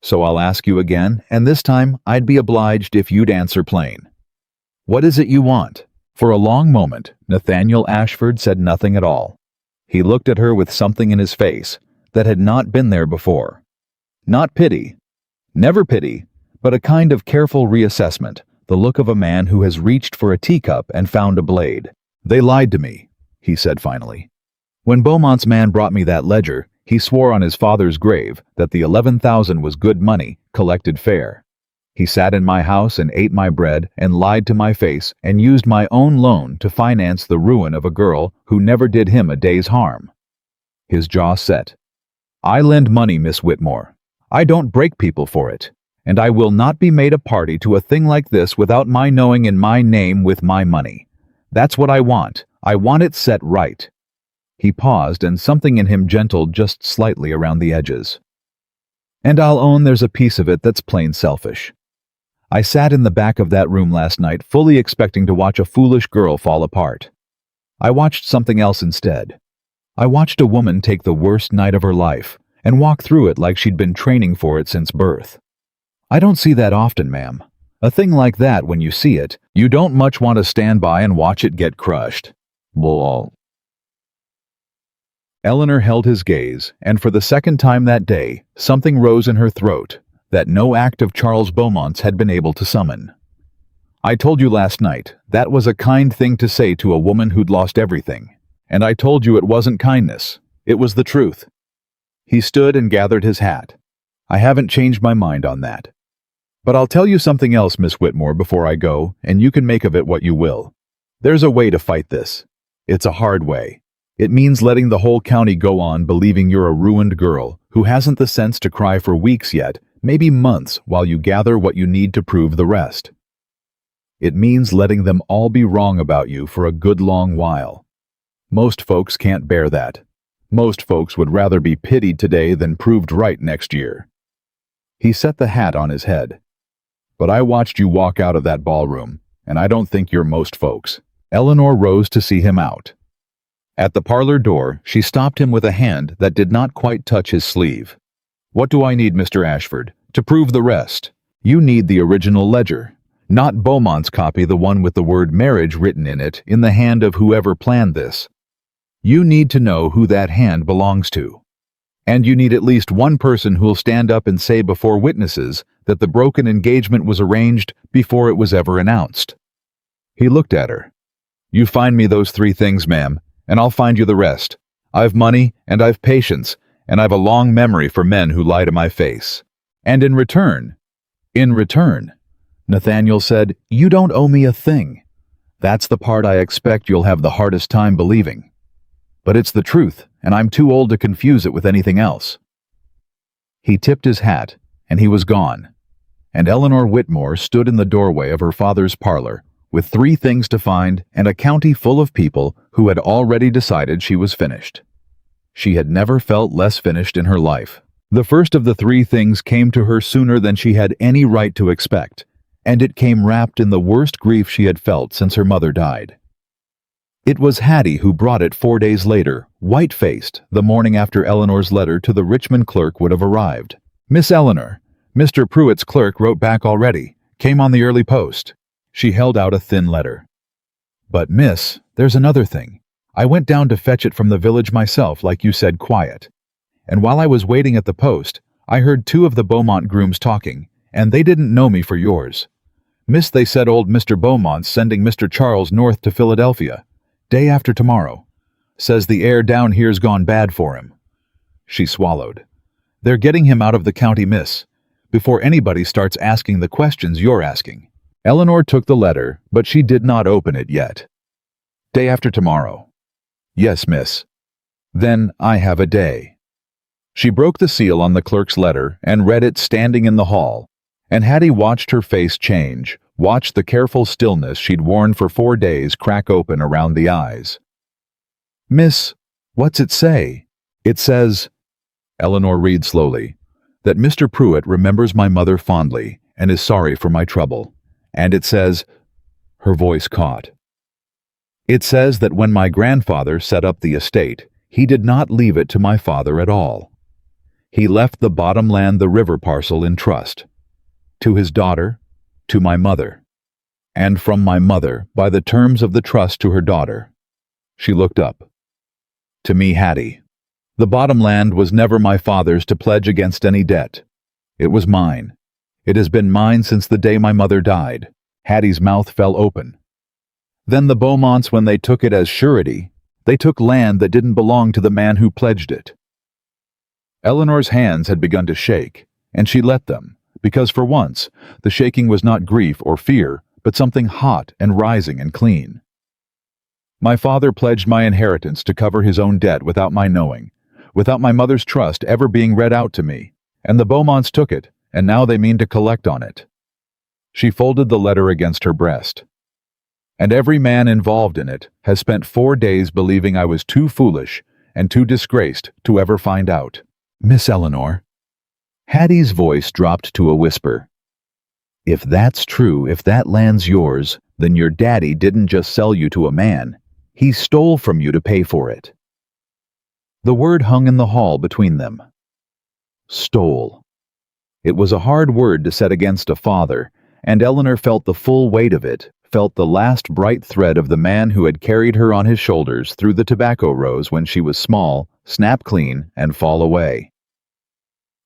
So I'll ask you again, and this time I'd be obliged if you'd answer plain. What is it you want? For a long moment, Nathaniel Ashford said nothing at all. He looked at her with something in his face that had not been there before. Not pity. Never pity, but a kind of careful reassessment, the look of a man who has reached for a teacup and found a blade. They lied to me, he said finally. When Beaumont's man brought me that ledger, He swore on his father's grave that the 11,000 was good money, collected fair. He sat in my house and ate my bread and lied to my face and used my own loan to finance the ruin of a girl who never did him a day's harm. His jaw set. I lend money, Miss Whitmore. I don't break people for it. And I will not be made a party to a thing like this without my knowing in my name with my money. That's what I want. I want it set right. He paused, and something in him gentled just slightly around the edges. And I'll own there's a piece of it that's plain selfish. I sat in the back of that room last night, fully expecting to watch a foolish girl fall apart. I watched something else instead. I watched a woman take the worst night of her life and walk through it like she'd been training for it since birth. I don't see that often, ma'am. A thing like that, when you see it, you don't much want to stand by and watch it get crushed. Bull. Eleanor held his gaze, and for the second time that day, something rose in her throat that no act of Charles Beaumont's had been able to summon. I told you last night that was a kind thing to say to a woman who'd lost everything, and I told you it wasn't kindness, it was the truth. He stood and gathered his hat. I haven't changed my mind on that. But I'll tell you something else, Miss Whitmore, before I go, and you can make of it what you will. There's a way to fight this. It's a hard way. It means letting the whole county go on believing you're a ruined girl who hasn't the sense to cry for weeks yet, maybe months, while you gather what you need to prove the rest. It means letting them all be wrong about you for a good long while. Most folks can't bear that. Most folks would rather be pitied today than proved right next year. He set the hat on his head. But I watched you walk out of that ballroom, and I don't think you're most folks. Eleanor rose to see him out. At the parlor door, she stopped him with a hand that did not quite touch his sleeve. What do I need, Mr. Ashford, to prove the rest? You need the original ledger, not Beaumont's copy, the one with the word marriage written in it in the hand of whoever planned this. You need to know who that hand belongs to. And you need at least one person who'll stand up and say before witnesses that the broken engagement was arranged before it was ever announced. He looked at her. You find me those 3 things, ma'am, and I'll find you the rest. I've money, and I've patience, and I've a long memory for men who lie to my face. And in return, Nathaniel said, you don't owe me a thing. That's the part I expect you'll have the hardest time believing. But it's the truth, and I'm too old to confuse it with anything else. He tipped his hat, and he was gone, and Eleanor Whitmore stood in the doorway of her father's parlor, with 3 things to find and a county full of people who had already decided she was finished. She had never felt less finished in her life. The first of the 3 things came to her sooner than she had any right to expect, and it came wrapped in the worst grief she had felt since her mother died. It was Hattie who brought it 4 days later, white-faced, the morning after Eleanor's letter to the Richmond clerk would have arrived. Miss Eleanor, Mr. Pruitt's clerk wrote back already, came on the early post. She held out a thin letter. But miss, there's another thing. I went down to fetch it from the village myself, like you said, quiet. And while I was waiting at the post, I heard 2 of the Beaumont grooms talking, and they didn't know me for yours. Miss, they said old Mr. Beaumont's sending Mr. Charles north to Philadelphia, day after tomorrow. Says the air down here's gone bad for him. She swallowed. They're getting him out of the county, miss, before anybody starts asking the questions you're asking. Eleanor took the letter, but she did not open it yet. Day after tomorrow. Yes, miss. Then I have a day. She broke the seal on the clerk's letter and read it standing in the hall, and Hattie watched her face change, watched the careful stillness she'd worn for 4 days crack open around the eyes. Miss, what's it say? It says, Eleanor read slowly, that Mr. Pruitt remembers my mother fondly and is sorry for my trouble. And it says, her voice caught. It says that when my grandfather set up the estate, he did not leave it to my father at all. He left the bottom land, the river parcel, in trust. To his daughter, to my mother. And from my mother, by the terms of the trust, to her daughter. She looked up. To me, Hattie. The bottom land was never my father's to pledge against any debt. It was mine. It has been mine since the day my mother died. Hattie's mouth fell open. Then the Beaumonts, when they took it as surety, they took land that didn't belong to the man who pledged it. Eleanor's hands had begun to shake, and she let them, because for once, the shaking was not grief or fear, but something hot and rising and clean. My father pledged my inheritance to cover his own debt without my knowing, without my mother's trust ever being read out to me, and the Beaumonts took it, and now they mean to collect on it. She folded the letter against her breast. And every man involved in it has spent 4 days believing I was too foolish and too disgraced to ever find out. Miss Eleanor. Hattie's voice dropped to a whisper. If that's true, if that land's yours, then your daddy didn't just sell you to a man. He stole from you to pay for it. The word hung in the hall between them. Stole. It was a hard word to set against a father, and Eleanor felt the full weight of it, felt the last bright thread of the man who had carried her on his shoulders through the tobacco rows when she was small, snap clean, and fall away.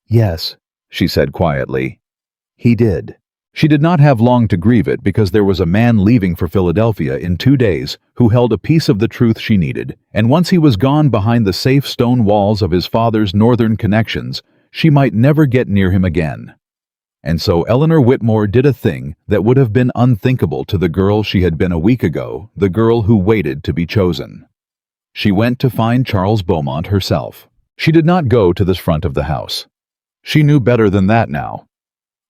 Yes, she said quietly. He did. She did not have long to grieve it because there was a man leaving for Philadelphia in 2 days who held a piece of the truth she needed, and once he was gone behind the safe stone walls of his father's northern connections, she might never get near him again. And so Eleanor Whitmore did a thing that would have been unthinkable to the girl she had been a week ago, the girl who waited to be chosen. She went to find Charles Beaumont herself. She did not go to the front of the house. She knew better than that now.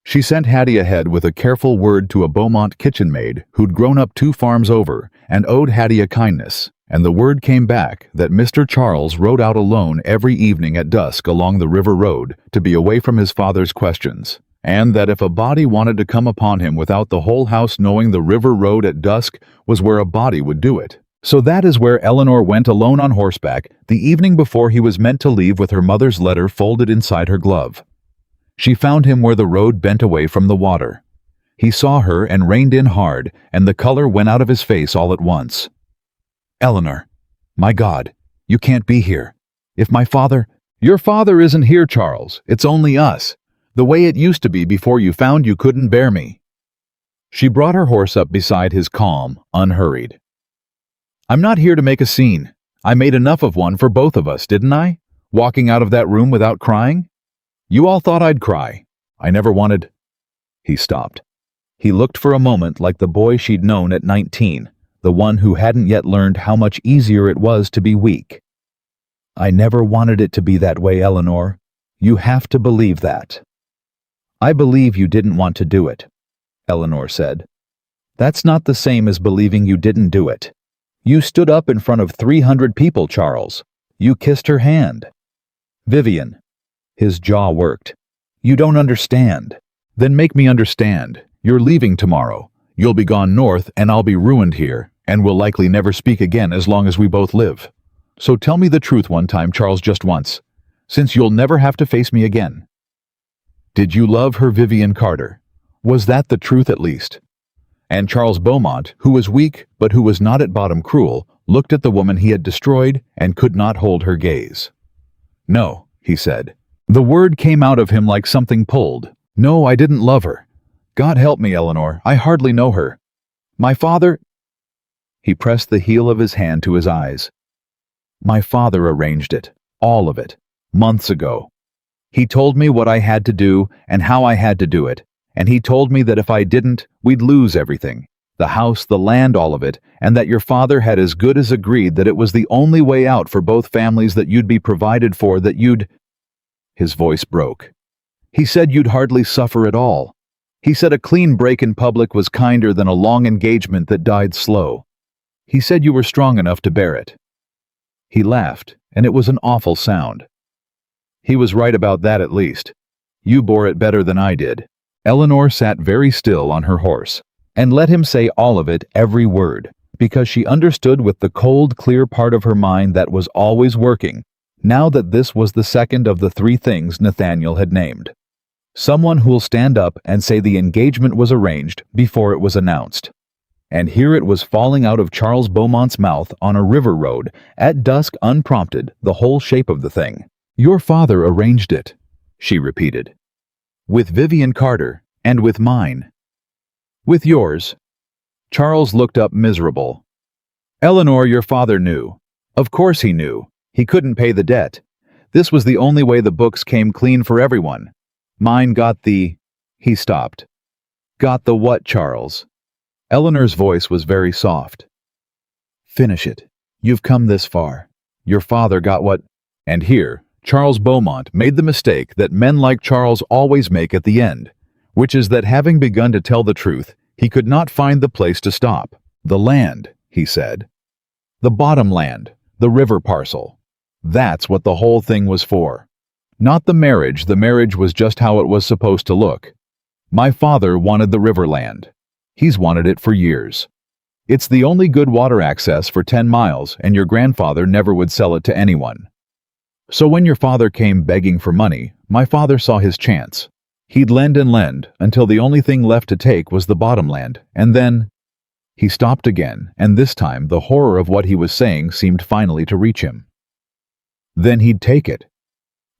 She sent Hattie ahead with a careful word to a Beaumont kitchen maid who'd grown up 2 farms over and owed Hattie a kindness, and the word came back that Mr. Charles rode out alone every evening at dusk along the river road to be away from his father's questions, and that if a body wanted to come upon him without the whole house knowing the river road at dusk was where a body would do it. So that is where Eleanor went alone on horseback the evening before he was meant to leave with her mother's letter folded inside her glove. She found him where the road bent away from the water. He saw her and reined in hard, and the color went out of his face all at once. Eleanor, my God, you can't be here. If my father— Your father isn't here, Charles. It's only us. The way it used to be before you found you couldn't bear me. She brought her horse up beside his calm, unhurried. I'm not here to make a scene. I made enough of one for both of us, didn't I? Walking out of that room without crying? You all thought I'd cry. I never wanted— He stopped. He looked for a moment like the boy she'd known at 19, the one who hadn't yet learned how much easier it was to be weak. I never wanted it to be that way, Eleanor. You have to believe that. I believe you didn't want to do it, Eleanor said. That's not the same as believing you didn't do it. You stood up in front of 300 people, Charles. You kissed her hand. Vivian. His jaw worked. You don't understand. Then make me understand. You're leaving tomorrow. You'll be gone north and I'll be ruined here, and we'll likely never speak again as long as we both live. So tell me the truth one time, Charles, just once, since you'll never have to face me again. Did you love her, Vivian Carter? Was that the truth at least? And Charles Beaumont, who was weak but who was not at bottom cruel, looked at the woman he had destroyed and could not hold her gaze. No, he said. The word came out of him like something pulled. No, I didn't love her. God help me, Eleanor, I hardly know her. My father— He pressed the heel of his hand to his eyes. My father arranged it, all of it, months ago. He told me what I had to do and how I had to do it, and he told me that if I didn't, we'd lose everything, the house, the land, all of it, and that your father had as good as agreed that it was the only way out for both families, that you'd be provided for, that you'd— His voice broke. He said you'd hardly suffer at all. He said a clean break in public was kinder than a long engagement that died slow. He said you were strong enough to bear it. He laughed, and it was an awful sound. He was right about that at least. You bore it better than I did. Eleanor sat very still on her horse, and let him say all of it, every word, because she understood with the cold, clear part of her mind that was always working, now that this was the second of the 3 things Nathaniel had named. Someone who'll stand up and say the engagement was arranged before it was announced. And here it was falling out of Charles Beaumont's mouth on a river road, at dusk, unprompted, the whole shape of the thing. Your father arranged it, she repeated. With Vivian Carter, and with mine. With yours. Charles looked up miserable. Eleanor, your father knew. Of course he knew. He couldn't pay the debt. This was the only way the books came clean for everyone. Mine got the... He stopped. Got the what, Charles? Eleanor's voice was very soft. Finish it. You've come this far. Your father got what... And here, Charles Beaumont made the mistake that men like Charles always make at the end, which is that having begun to tell the truth, he could not find the place to stop. The land, he said. The bottom land, the river parcel. That's what the whole thing was for. Not the marriage was just how it was supposed to look. My father wanted the river land. He's wanted it for years. It's the only good water access for 10 miles, and your grandfather never would sell it to anyone. So when your father came begging for money, my father saw his chance. He'd lend and lend until the only thing left to take was the bottom land, and then... He stopped again, and this time the horror of what he was saying seemed finally to reach him. Then he'd take it.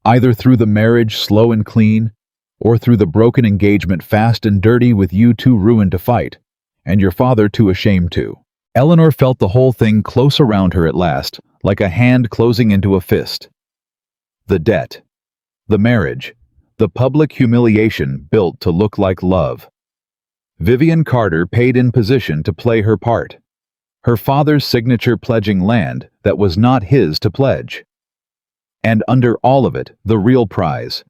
Either through the marriage slow and clean, or through the broken engagement fast and dirty with you too ruined to fight, and your father too ashamed to. Eleanor felt the whole thing close around her at last, like a hand closing into a fist. The debt, the marriage, the public humiliation built to look like love. Vivian Carter paid in position to play her part. Her father's signature pledging land that was not his to pledge. And under all of it, the real prize.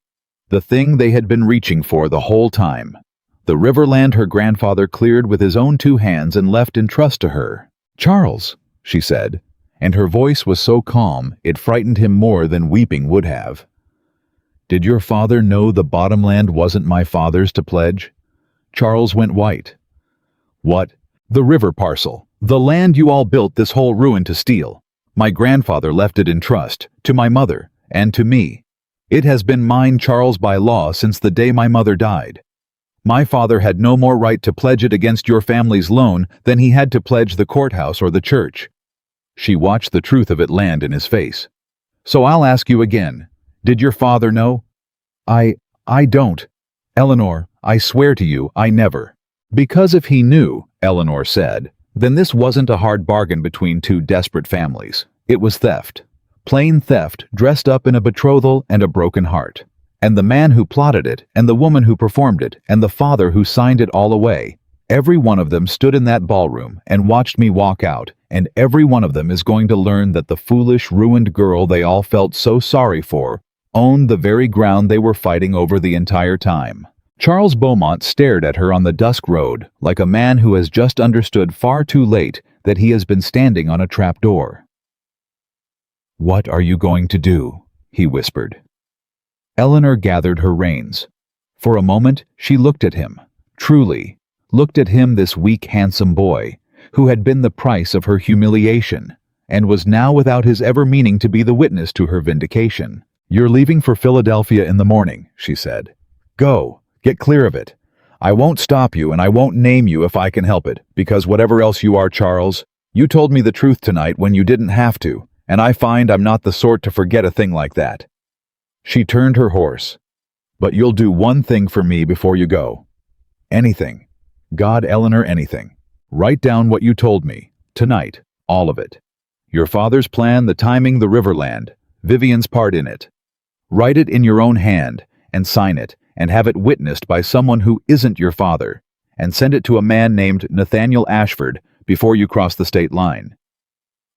The thing they had been reaching for the whole time. The riverland her grandfather cleared with his own 2 hands and left in trust to her. Charles, she said, and her voice was so calm it frightened him more than weeping would have. Did your father know the bottom land wasn't my father's to pledge? Charles went white. What? The river parcel. The land you all built this whole ruin to steal. My grandfather left it in trust, to my mother, and to me. It has been mine, Charles, by law since the day my mother died. My father had no more right to pledge it against your family's loan than he had to pledge the courthouse or the church. She watched the truth of it land in his face. So I'll ask you again, did your father know? I don't. Eleanor, I swear to you, I never. Because if he knew, Eleanor said, then this wasn't a hard bargain between 2 desperate families. It was theft. Plain theft dressed up in a betrothal and a broken heart. And the man who plotted it, and the woman who performed it, and the father who signed it all away. Every one of them stood in that ballroom and watched me walk out, and every one of them is going to learn that the foolish, ruined girl they all felt so sorry for owned the very ground they were fighting over the entire time. Charles Beaumont stared at her on the dusk road like a man who has just understood far too late that he has been standing on a trapdoor. "What are you going to do?" he whispered. Eleanor gathered her reins. For a moment she looked at him, truly, looked at him, this weak, handsome boy, who had been the price of her humiliation, and was now without his ever meaning to be the witness to her vindication. "You're leaving for Philadelphia in the morning," she said. "Go. Get clear of it. I won't stop you, and I won't name you if I can help it, because whatever else you are, Charles, you told me the truth tonight when you didn't have to, and I find I'm not the sort to forget a thing like that." She turned her horse. "But you'll do one thing for me before you go. Anything. God, Eleanor, anything. Write down what you told me, tonight, all of it. Your father's plan, the timing, the riverland, Vivian's part in it. Write it in your own hand, and sign it, and have it witnessed by someone who isn't your father, and send it to a man named Nathaniel Ashford before you cross the state line."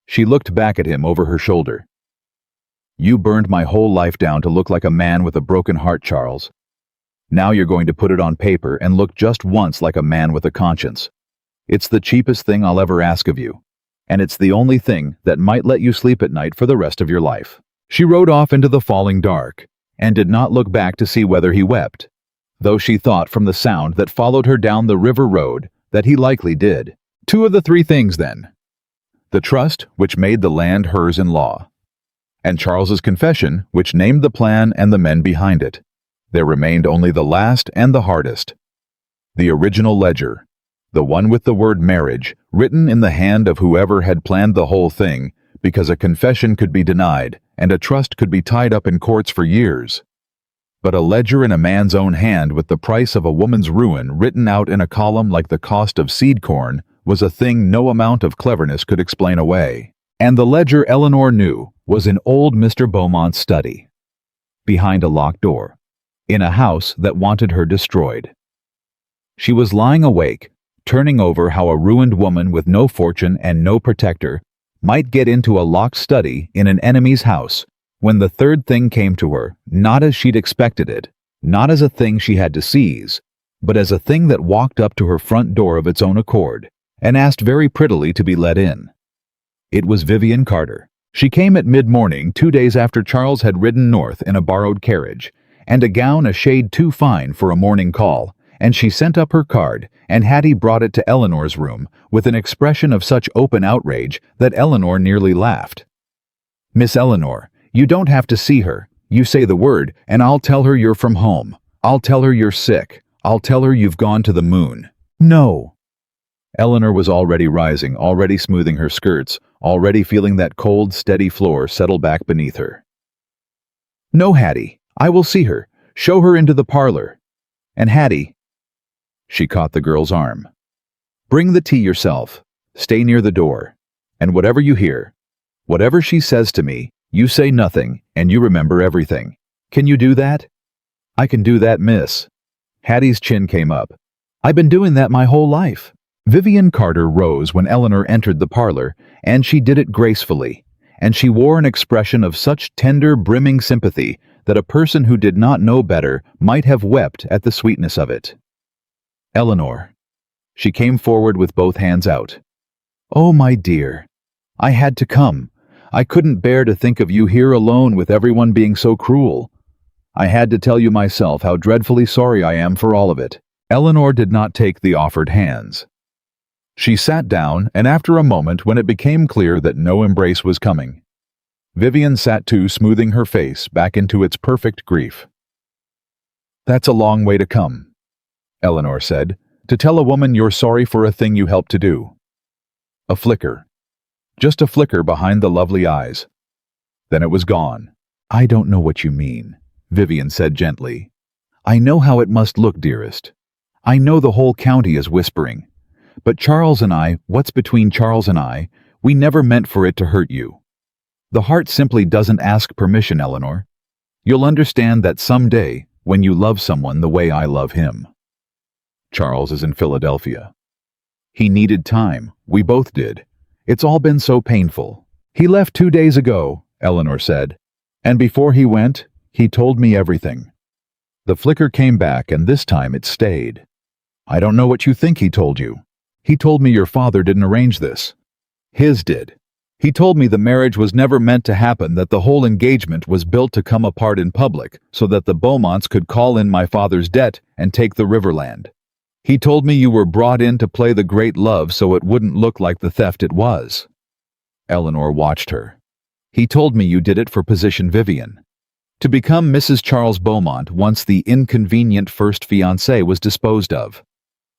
She looked back at him over her shoulder. "You burned my whole life down to look like a man with a broken heart, Charles. Now you're going to put it on paper and look just once like a man with a conscience. It's the cheapest thing I'll ever ask of you, and it's the only thing that might let you sleep at night for the rest of your life." She rode off into the falling dark, and did not look back to see whether he wept, though she thought from the sound that followed her down the river road that he likely did. 2 of the 3 things, then. The trust, which made the land hers in law, and Charles's confession, which named the plan and the men behind it. There remained only the last and the hardest. The original ledger, the one with the word marriage, written in the hand of whoever had planned the whole thing, because a confession could be denied, and a trust could be tied up in courts for years. But a ledger in a man's own hand with the price of a woman's ruin written out in a column like the cost of seed corn was a thing no amount of cleverness could explain away. And the ledger, Eleanor knew, was in old Mr. Beaumont's study. behind a locked door, in a house that wanted her destroyed. She was lying awake, turning over how a ruined woman with no fortune and no protector might get into a locked study in an enemy's house, when the third thing came to her, not as she'd expected it, not as a thing she had to seize, but as a thing that walked up to her front door of its own accord and asked very prettily to be let in. It was Vivian Carter. She came at mid-morning 2 days after Charles had ridden north in a borrowed carriage, and a gown a shade too fine for a morning call, and she sent up her card, and Hattie brought it to Eleanor's room with an expression of such open outrage that Eleanor nearly laughed. "Miss Eleanor, you don't have to see her. You say the word, and I'll tell her you're from home. I'll tell her you're sick. I'll tell her you've gone to the moon." "No." Eleanor was already rising, already smoothing her skirts, already feeling that cold, steady floor settle back beneath her. "No, Hattie. I will see her. Show her into the parlor. And Hattie—" She caught the girl's arm. "Bring the tea yourself. Stay near the door. And whatever you hear, whatever she says to me, you say nothing, and you remember everything. Can you do that?" "I can do that, miss." Hattie's chin came up. "I've been doing that my whole life." Vivian Carter rose when Eleanor entered the parlor, and she did it gracefully, and she wore an expression of such tender, brimming sympathy that a person who did not know better might have wept at the sweetness of it. "Eleanor." She came forward with both hands out. "Oh, my dear. I had to come. I couldn't bear to think of you here alone with everyone being so cruel. I had to tell you myself how dreadfully sorry I am for all of it." Eleanor did not take the offered hands. She sat down, and after a moment, when it became clear that no embrace was coming, Vivian sat too, smoothing her face back into its perfect grief. "That's a long way to come," Eleanor said, "to tell a woman you're sorry for a thing you helped to do." A flicker. Just a flicker behind the lovely eyes. Then it was gone. "I don't know what you mean," Vivian said gently. "I know how it must look, dearest. I know the whole county is whispering. But Charles and I, what's between Charles and I, we never meant for it to hurt you. The heart simply doesn't ask permission, Eleanor. You'll understand that someday, when you love someone the way I love him." Charles is in Philadelphia. "He needed time. We both did. It's all been so painful. He left 2 days ago," Eleanor said. "And before he went, he told me everything." The flicker came back, and this time it stayed. "I don't know what you think he told you. He told me your father didn't arrange this. His did. He told me the marriage was never meant to happen, that the whole engagement was built to come apart in public so that the Beaumonts could call in my father's debt and take the Riverland. He told me you were brought in to play the great love so it wouldn't look like the theft it was." Eleanor watched her. "He told me you did it for position, Vivian. To become Mrs. Charles Beaumont once the inconvenient first fiancé was disposed of.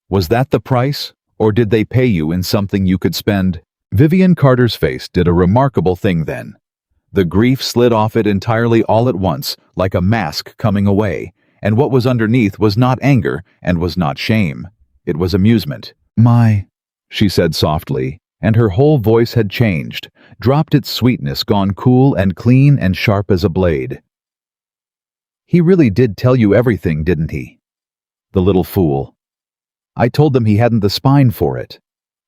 Was that the price? Or did they pay you in something you could spend?" Vivian Carter's face did a remarkable thing then. The grief slid off it entirely all at once, like a mask coming away, and what was underneath was not anger and was not shame. It was amusement. "My," she said softly, and her whole voice had changed, dropped its sweetness, gone cool and clean and sharp as a blade. "He really did tell you everything, didn't he? The little fool. I told them he hadn't the spine for it.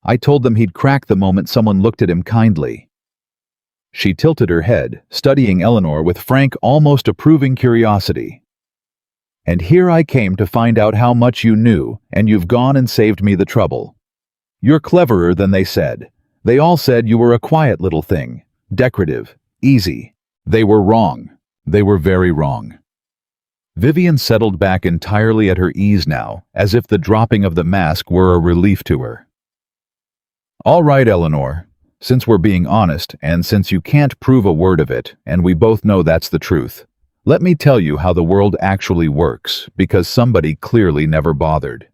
I told them he'd crack the moment someone looked at him kindly." She tilted her head, studying Eleanor with frank, almost approving curiosity. "And here I came to find out how much you knew, and you've gone and saved me the trouble. You're cleverer than they said. They all said you were a quiet little thing, decorative, easy. They were wrong. They were very wrong." Vivian settled back entirely at her ease now, as if the dropping of the mask were a relief to her. "All right, Eleanor. Since we're being honest, and since you can't prove a word of it, and we both know that's the truth, let me tell you how the world actually works, because somebody clearly never bothered.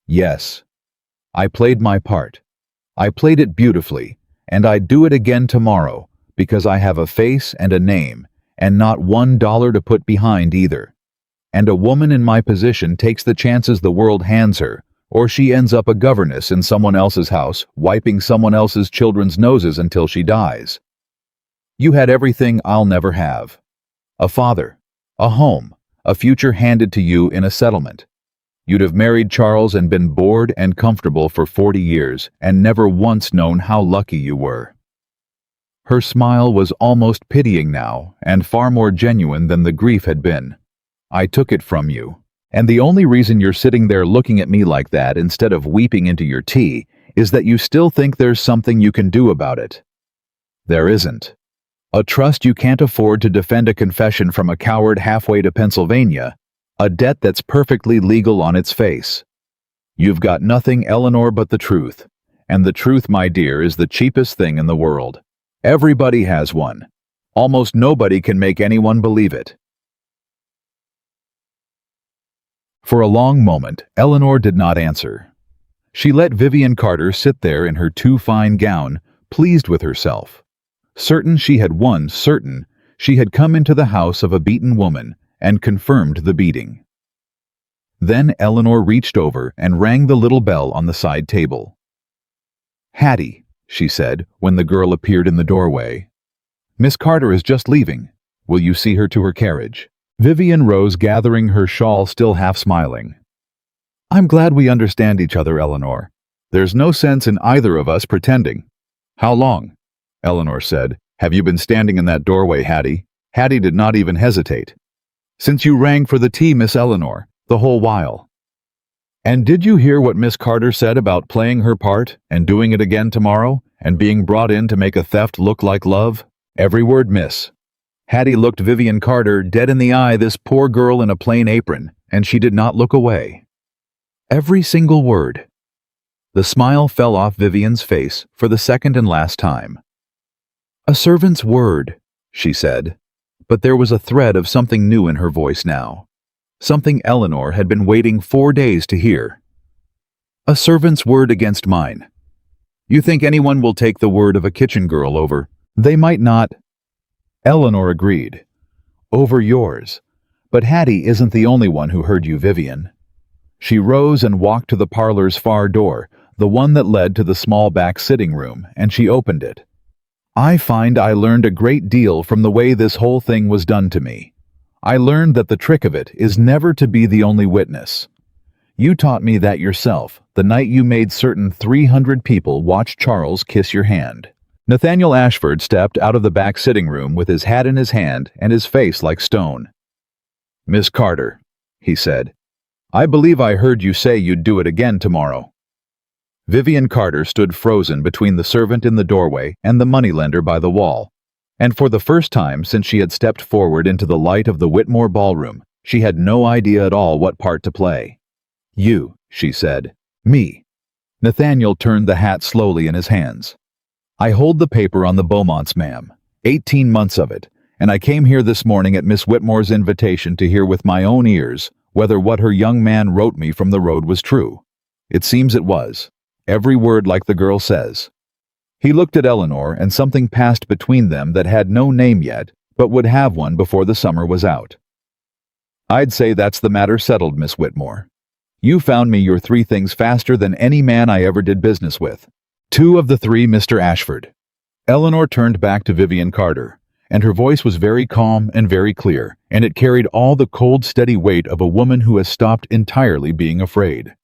Yes, I played my part. I played it beautifully, and I'd do it again tomorrow, because I have a face and a name, and not $1 to put behind either. And a woman in my position takes the chances the world hands her, or she ends up a governess in someone else's house, wiping someone else's children's noses until she dies. You had everything I'll never have. A father, A home, a future handed to you in a settlement. You'd have married Charles and been bored and comfortable for 40 years and never once known how lucky you were. Her smile was almost pitying now, and far more genuine than the grief had been. I took it from you. And the only reason you're sitting there looking at me like that instead of weeping into your tea is that you still think there's something you can do about it. There isn't. A trust you can't afford to defend a confession from a coward halfway to Pennsylvania, a debt that's perfectly legal on its face. You've got nothing, Eleanor, but the truth. And the truth, my dear, is the cheapest thing in the world. Everybody has one. Almost nobody can make anyone believe it. For a long moment, Eleanor did not answer. She let Vivian Carter sit there in her too fine gown, pleased with herself. Certain she had won, certain she had come into the house of a beaten woman and confirmed the beating. Then Eleanor reached over and rang the little bell on the side table. "Hattie," she said when the girl appeared in the doorway. "Miss Carter is just leaving. Will you see her to her carriage?" Vivian rose, gathering her shawl, still half smiling. "I'm glad we understand each other, Eleanor. There's no sense in either of us pretending." "How long?" Eleanor said. "Have you been standing in that doorway, Hattie?" Hattie did not even hesitate. "Since you rang for the tea, Miss Eleanor, the whole while." "And did you hear what Miss Carter said about playing her part and doing it again tomorrow and being brought in to make a theft look like love?" "Every word, miss." Hattie looked Vivian Carter dead in the eye, this poor girl in a plain apron, and she did not look away. "Every single word." The smile fell off Vivian's face for the second and last time. "A servant's word," she said, but there was a thread of something new in her voice now. Something Eleanor had been waiting 4 days to hear. "A servant's word against mine. You think anyone will take the word of a kitchen girl over? They might not." Eleanor agreed. "Over yours. But Hattie isn't the only one who heard you, Vivian." She rose and walked to the parlor's far door, the one that led to the small back sitting room, and she opened it. "I find I learned a great deal from the way this whole thing was done to me. I learned that the trick of it is never to be the only witness. You taught me that yourself, the night you made certain 300 people watch Charles kiss your hand." Nathaniel Ashford stepped out of the back sitting room with his hat in his hand and his face like stone. "Miss Carter," he said, "I believe I heard you say you'd do it again tomorrow." Vivian Carter stood frozen between the servant in the doorway and the moneylender by the wall, and for the first time since she had stepped forward into the light of the Whitmore ballroom, she had no idea at all what part to play. "You," she said. "Me." Nathaniel turned the hat slowly in his hands. "I hold the paper on the Beaumonts, ma'am. 18 months of it, and I came here this morning at Miss Whitmore's invitation to hear with my own ears whether what her young man wrote me from the road was true. It seems it was. Every word like the girl says." He looked at Eleanor, and something passed between them that had no name yet, but would have one before the summer was out. "I'd say that's the matter settled, Miss Whitmore. You found me your 3 things faster than any man I ever did business with. 2 of the 3, Mr. Ashford." Eleanor turned back to Vivian Carter, and her voice was very calm and very clear, and it carried all the cold, steady weight of a woman who has stopped entirely being afraid.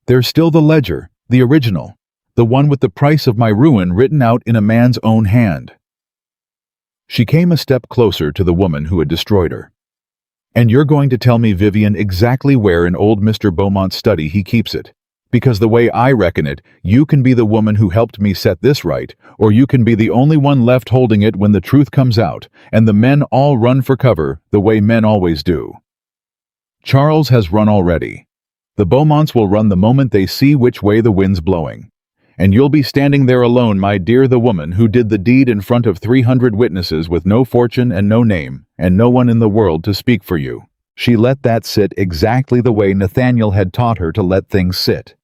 "There's still the ledger, the original, the one with the price of my ruin written out in a man's own hand." She came a step closer to the woman who had destroyed her. "And you're going to tell me, Vivian, exactly where in old Mr. Beaumont's study he keeps it. Because the way I reckon it, you can be the woman who helped me set this right, or you can be the only one left holding it when the truth comes out, and the men all run for cover, the way men always do. Charles has run already. The Beaumonts will run the moment they see which way the wind's blowing. And you'll be standing there alone, my dear, the woman who did the deed in front of 300 witnesses with no fortune and no name, and no one in the world to speak for you." She let that sit exactly the way Nathaniel had taught her to let things sit.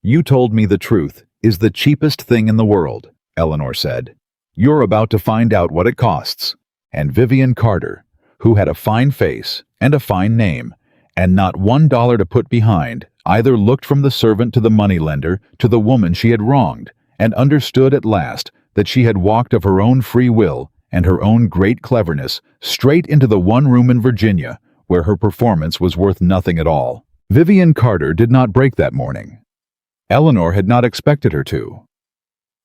"You told me the truth is the cheapest thing in the world," Eleanor said. "You're about to find out what it costs." And Vivian Carter, who had a fine face and a fine name, and not $1 to put behind, either looked from the servant to the moneylender to the woman she had wronged, and understood at last that she had walked of her own free will and her own great cleverness straight into the one room in Virginia where her performance was worth nothing at all. Vivian Carter did not break that morning. Eleanor had not expected her to.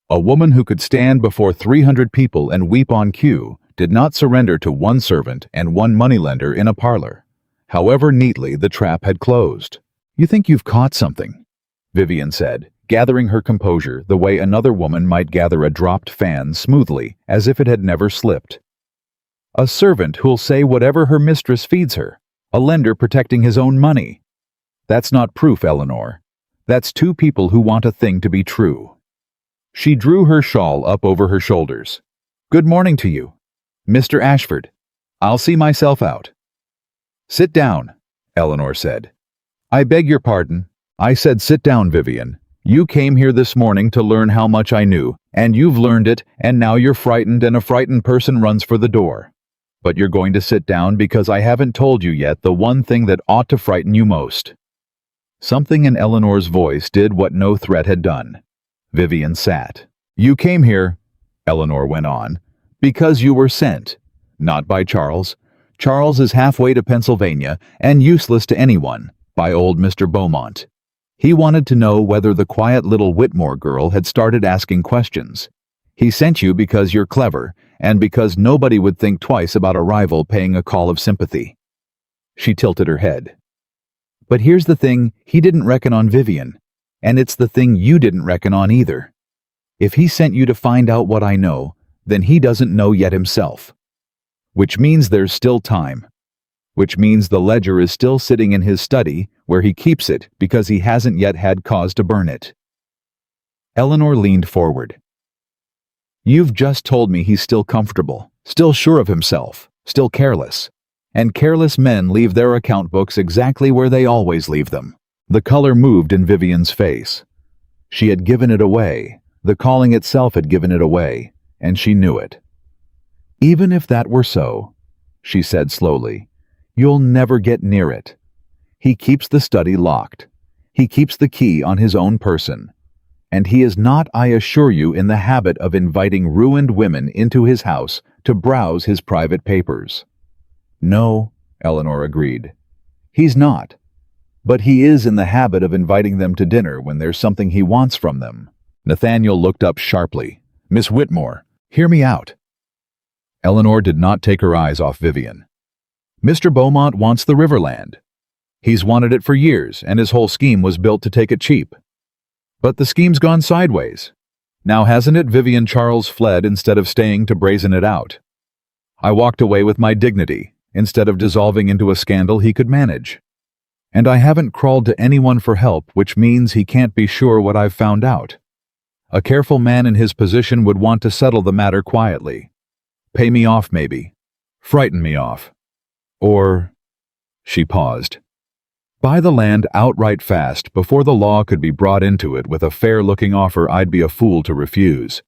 A woman who could stand before 300 people and weep on cue did not surrender to one servant and one moneylender in a parlor, however neatly the trap had closed. "You think you've caught something," Vivian said, gathering her composure the way another woman might gather a dropped fan smoothly as if it had never slipped. "A servant who'll say whatever her mistress feeds her, a lender protecting his own money. That's not proof, Eleanor. That's two people who want a thing to be true." She drew her shawl up over her shoulders. "Good morning to you, Mr. Ashford. I'll see myself out." "Sit down," Eleanor said. "I beg your pardon. I said sit down, Vivian. You came here this morning to learn how much I knew, and you've learned it, and now you're frightened and a frightened person runs for the door. But you're going to sit down because I haven't told you yet the one thing that ought to frighten you most." Something in Eleanor's voice did what no threat had done. Vivian sat. "You came here," Eleanor went on, "because you were sent. Not by Charles. Charles is halfway to Pennsylvania and useless to anyone, by old Mr. Beaumont. He wanted to know whether the quiet little Whitmore girl had started asking questions. He sent you because you're clever and because nobody would think twice about a rival paying a call of sympathy." She tilted her head. "But here's the thing, he didn't reckon on Vivian, and it's the thing you didn't reckon on either. If he sent you to find out what I know, then he doesn't know yet himself. Which means there's still time. Which means the ledger is still sitting in his study, where he keeps it because he hasn't yet had cause to burn it." Eleanor leaned forward. "You've just told me he's still comfortable, still sure of himself, still careless. And careless men leave their account books exactly where they always leave them." The color moved in Vivian's face. She had given it away. The calling itself had given it away, and she knew it. "Even if that were so," she said slowly, "you'll never get near it. He keeps the study locked. He keeps the key on his own person. And he is not, I assure you, in the habit of inviting ruined women into his house to browse his private papers." "No," Eleanor agreed. "He's not. But he is in the habit of inviting them to dinner when there's something he wants from them." Nathaniel looked up sharply. "Miss Whitmore, hear me out." Eleanor did not take her eyes off Vivian. "Mr. Beaumont wants the Riverland. He's wanted it for years, and his whole scheme was built to take it cheap. But the scheme's gone sideways. Now hasn't it? Vivian Charles fled instead of staying to brazen it out. I walked away with my dignity, instead of dissolving into a scandal he could manage. And I haven't crawled to anyone for help, which means he can't be sure what I've found out. A careful man in his position would want to settle the matter quietly. Pay me off, maybe. Frighten me off. Or—" She paused. "Buy the land outright fast before the law could be brought into it with a fair-looking offer I'd be a fool to refuse.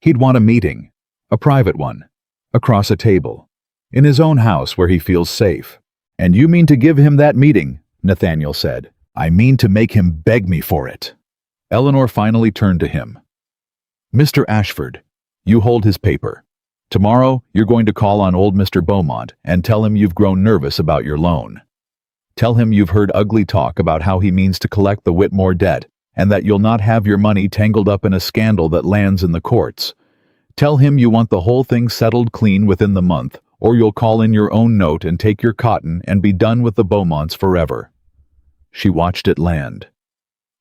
He'd want a meeting, a private one, across a table, in his own house where he feels safe." "And you mean to give him that meeting?" Nathaniel said. "I mean to make him beg me for it." Eleanor finally turned to him. "Mr. Ashford, you hold his paper. Tomorrow, you're going to call on old Mr. Beaumont and tell him you've grown nervous about your loan. Tell him you've heard ugly talk about how he means to collect the Whitmore debt and that you'll not have your money tangled up in a scandal that lands in the courts. Tell him you want the whole thing settled clean within the month, or you'll call in your own note and take your cotton and be done with the Beaumonts forever." She watched it land.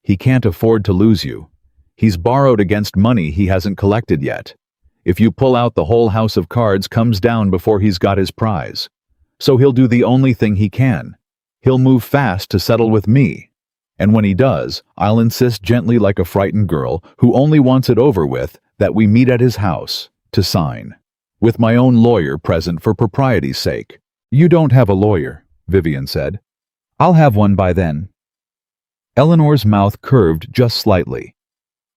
"He can't afford to lose you. He's borrowed against money he hasn't collected yet. If you pull out, the whole house of cards comes down before he's got his prize. So he'll do the only thing he can. He'll move fast to settle with me. And when he does, I'll insist gently like a frightened girl who only wants it over with that we meet at his house to sign, with my own lawyer present for propriety's sake." "You don't have a lawyer," Vivian said. "I'll have one by then." Eleanor's mouth curved just slightly.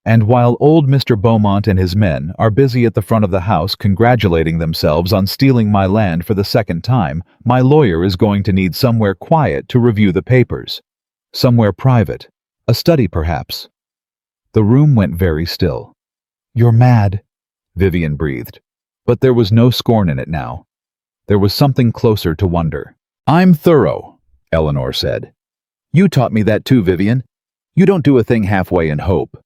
"And while old Mr. Beaumont and his men are busy at the front of the house congratulating themselves on stealing my land for the second time, my lawyer is going to need somewhere quiet to review the papers. Somewhere private. A study, perhaps." The room went very still. "You're mad," Vivian breathed. But there was no scorn in it now. There was something closer to wonder. "I'm thorough," Eleanor said. "You taught me that too, Vivian. You don't do a thing halfway and hope.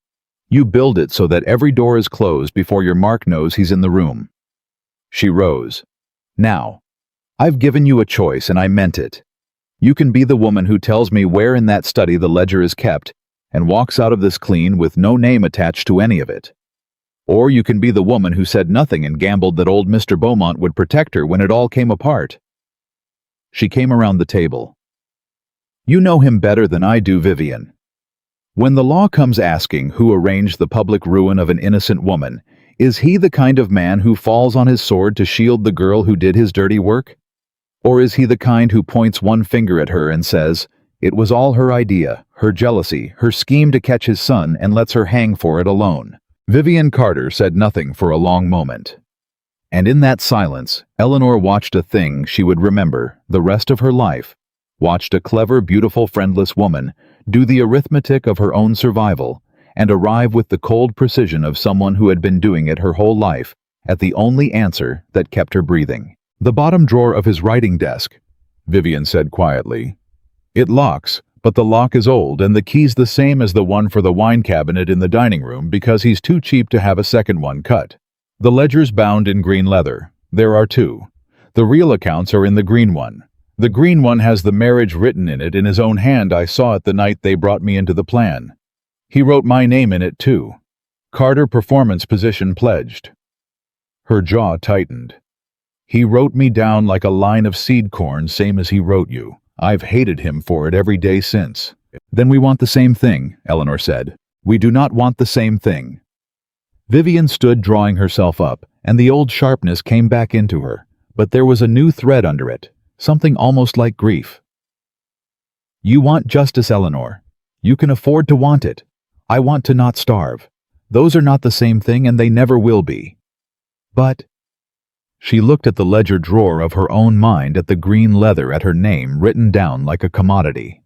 You build it so that every door is closed before your mark knows he's in the room." She rose. "Now, I've given you a choice and I meant it. You can be the woman who tells me where in that study the ledger is kept and walks out of this clean with no name attached to any of it. Or you can be the woman who said nothing and gambled that old Mr. Beaumont would protect her when it all came apart." She came around the table. "You know him better than I do, Vivian. When the law comes asking who arranged the public ruin of an innocent woman, is he the kind of man who falls on his sword to shield the girl who did his dirty work? Or is he the kind who points one finger at her and says, it was all her idea, her jealousy, her scheme to catch his son, and lets her hang for it alone?" Vivian Carter said nothing for a long moment. And in that silence, Eleanor watched a thing she would remember the rest of her life, watched a clever, beautiful, friendless woman do the arithmetic of her own survival and arrive with the cold precision of someone who had been doing it her whole life at the only answer that kept her breathing. "The bottom drawer of his writing desk," Vivian said quietly. "It locks, but the lock is old and the key's the same as the one for the wine cabinet in the dining room because he's too cheap to have a second one cut. The ledger's bound in green leather. There are two. The real accounts are in the green one. The green one has the marriage written in it in his own hand. I saw it the night they brought me into the plan. He wrote my name in it too. Carter performance position pledged." Her jaw tightened. "He wrote me down like a line of seed corn, same as he wrote you. I've hated him for it every day since." "Then we want the same thing," Eleanor said. "We do not want the same thing." Vivian stood drawing herself up, and the old sharpness came back into her, but there was a new thread under it, something almost like grief. "You want justice, Eleanor. You can afford to want it. I want to not starve. Those are not the same thing, and they never will be." "But—" She looked at the ledger drawer of her own mind, at the green leather, at her name written down like a commodity.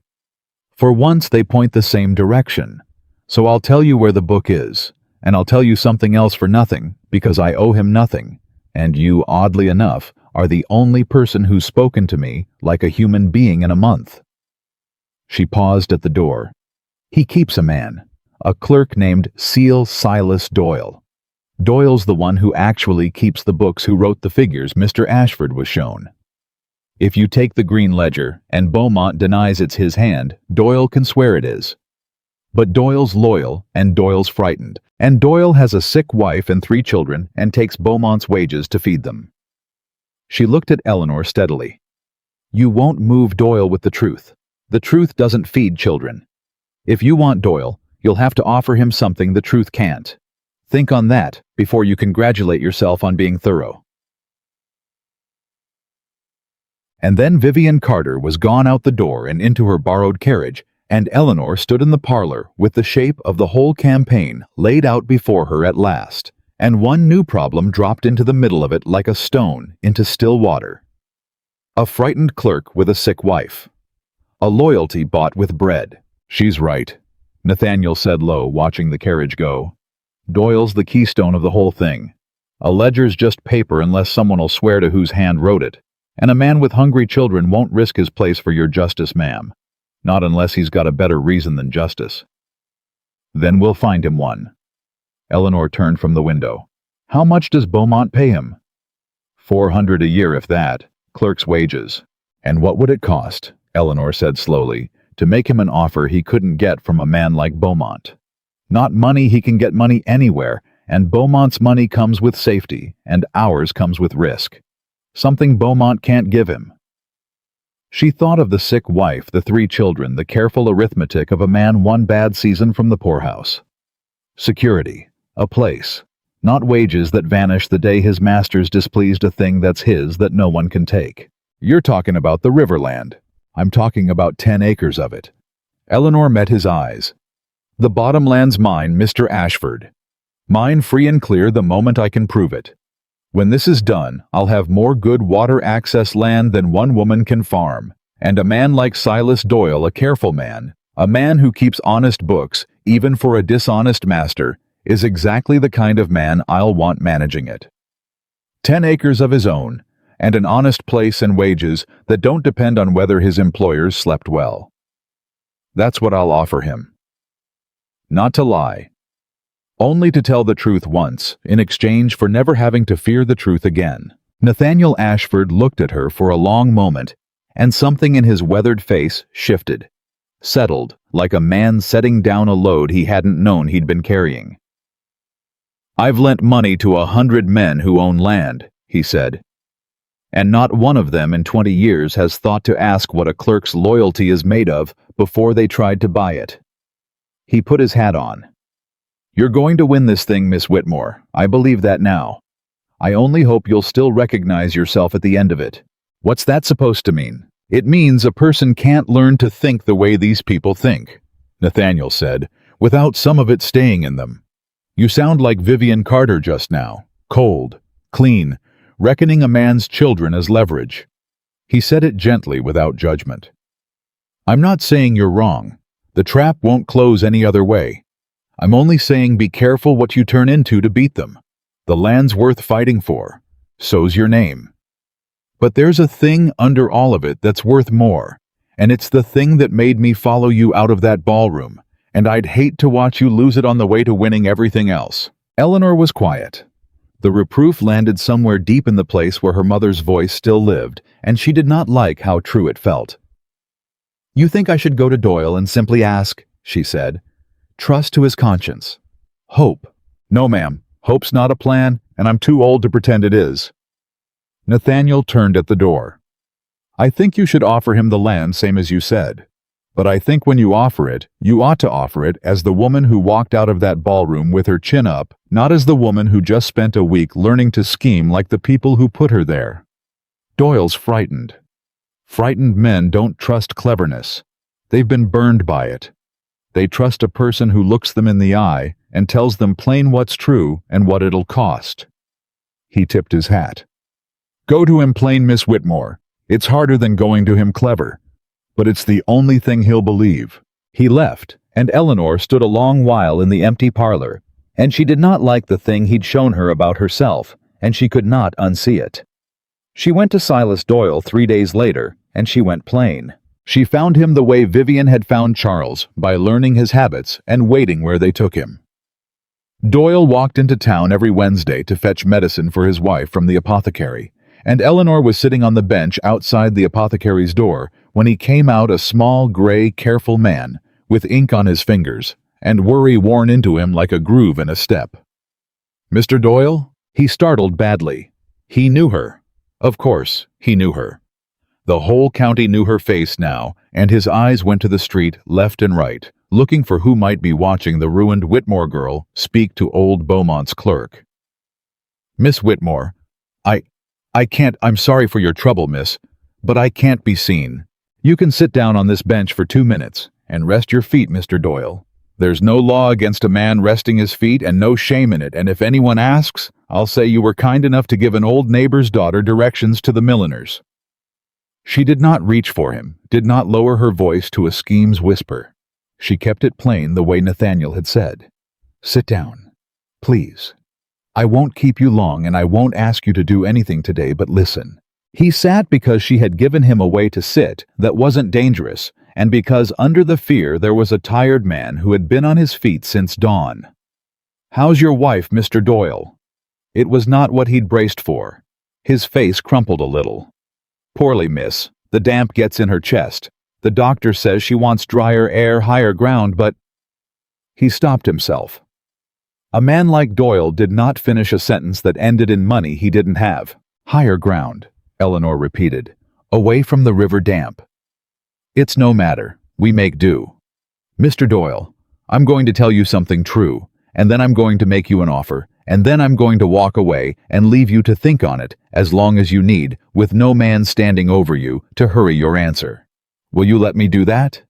"For once they point the same direction. So I'll tell you where the book is, and I'll tell you something else for nothing, because I owe him nothing, and you, oddly enough, are the only person who's spoken to me like a human being in a month." She paused at the door. "He keeps a man, a clerk named Seal Silas Doyle. Doyle's the one who actually keeps the books who wrote the figures Mr. Ashford was shown. If you take the green ledger and Beaumont denies it's his hand, Doyle can swear it is. But Doyle's loyal and Doyle's frightened, and Doyle has a sick wife and 3 children and takes Beaumont's wages to feed them." She looked at Eleanor steadily. "You won't move Doyle with the truth. The truth doesn't feed children. If you want Doyle, you'll have to offer him something the truth can't. Think on that before you congratulate yourself on being thorough." And then Vivian Carter was gone out the door and into her borrowed carriage, and Eleanor stood in the parlor with the shape of the whole campaign laid out before her at last, and one new problem dropped into the middle of it like a stone into still water. A frightened clerk with a sick wife. A loyalty bought with bread. "She's right," Nathaniel said low, watching the carriage go. "Doyle's the keystone of the whole thing. A ledger's just paper unless someone'll swear to whose hand wrote it, and a man with hungry children won't risk his place for your justice, ma'am. Not unless he's got a better reason than justice." "Then we'll find him one." Eleanor turned from the window. "How much does Beaumont pay him?" $400 a year, if that. Clerk's wages." "And what would it cost," Eleanor said slowly, "to make him an offer he couldn't get from a man like Beaumont? Not money, he can get money anywhere, and Beaumont's money comes with safety, and ours comes with risk. Something Beaumont can't give him." She thought of the sick wife, the 3 children, the careful arithmetic of a man one bad season from the poorhouse. Security, a place, not wages that vanish the day his master's displeased, a thing that's his that no one can take. "You're talking about the Riverland. I'm talking about 10 acres of it." Eleanor met his eyes. "The bottomland's mine, Mr. Ashford. Mine free and clear the moment I can prove it. When this is done, I'll have more good water access land than one woman can farm, and a man like Silas Doyle, a careful man, a man who keeps honest books, even for a dishonest master, is exactly the kind of man I'll want managing it." 10 acres of his own, and an honest place and wages that don't depend on whether his employers slept well. That's what I'll offer him. Not to lie. Only to tell the truth once, in exchange for never having to fear the truth again. Nathaniel Ashford looked at her for a long moment, and something in his weathered face shifted, settled like a man setting down a load he hadn't known he'd been carrying. "I've lent money to 100 men who own land," he said, "and not one of them in 20 years has thought to ask what a clerk's loyalty is made of before they tried to buy it." He put his hat on. "You're going to win this thing, Miss Whitmore. I believe that now. I only hope you'll still recognize yourself at the end of it." "What's that supposed to mean?" "It means a person can't learn to think the way these people think," Nathaniel said, "without some of it staying in them. You sound like Vivian Carter just now, cold, clean, reckoning a man's children as leverage." He said it gently without judgment. "I'm not saying you're wrong. The trap won't close any other way. I'm only saying be careful what you turn into to beat them. The land's worth fighting for. So's your name. But there's a thing under all of it that's worth more, and it's the thing that made me follow you out of that ballroom, and I'd hate to watch you lose it on the way to winning everything else." Eleanor was quiet. The reproof landed somewhere deep in the place where her mother's voice still lived, and she did not like how true it felt. "You think I should go to Doyle and simply ask," she said. "Trust to his conscience. Hope." "No, ma'am. Hope's not a plan, and I'm too old to pretend it is." Nathaniel turned at the door. "I think you should offer him the land same as you said. But I think when you offer it, you ought to offer it as the woman who walked out of that ballroom with her chin up, not as the woman who just spent a week learning to scheme like the people who put her there. Doyle's frightened. Frightened men don't trust cleverness. They've been burned by it. They trust a person who looks them in the eye and tells them plain what's true and what it'll cost." He tipped his hat. "Go to him plain, Miss Whitmore. It's harder than going to him clever. But it's the only thing he'll believe." He left, and Eleanor stood a long while in the empty parlor, and she did not like the thing he'd shown her about herself, and she could not unsee it. She went to Silas Doyle 3 days later, and she went plain. She found him the way Vivian had found Charles, by learning his habits and waiting where they took him. Doyle walked into town every Wednesday to fetch medicine for his wife from the apothecary, and Eleanor was sitting on the bench outside the apothecary's door when he came out, a small, gray, careful man, with ink on his fingers, and worry worn into him like a groove in a step. "Mr. Doyle?" He startled badly. He knew her. Of course, he knew her. The whole county knew her face now, and his eyes went to the street left and right, looking for who might be watching the ruined Whitmore girl speak to old Beaumont's clerk. "Miss Whitmore, I can't. I'm sorry for your trouble, miss, but I can't be seen. You can sit down on this bench for 2 minutes, and rest your feet, Mr. Doyle. There's no law against a man resting his feet and no shame in it, and if anyone asks, I'll say you were kind enough to give an old neighbor's daughter directions to the milliners." She did not reach for him, did not lower her voice to a scheme's whisper. She kept it plain the way Nathaniel had said. "Sit down, please. I won't keep you long, and I won't ask you to do anything today but listen." He sat because she had given him a way to sit that wasn't dangerous, and because under the fear there was a tired man who had been on his feet since dawn. "How's your wife, Mr. Doyle?" It was not what he'd braced for. His face crumpled a little. "Poorly, miss. The damp gets in her chest. The doctor says she wants drier air, higher ground, but—" He stopped himself. A man like Doyle did not finish a sentence that ended in money he didn't have. "Higher ground," Eleanor repeated. "Away from the river damp." "It's no matter. We make do. Mr. Doyle, I'm going to tell you something true, and then I'm going to make you an offer, and then I'm going to walk away and leave you to think on it as long as you need, with no man standing over you to hurry your answer. Will you let me do that?"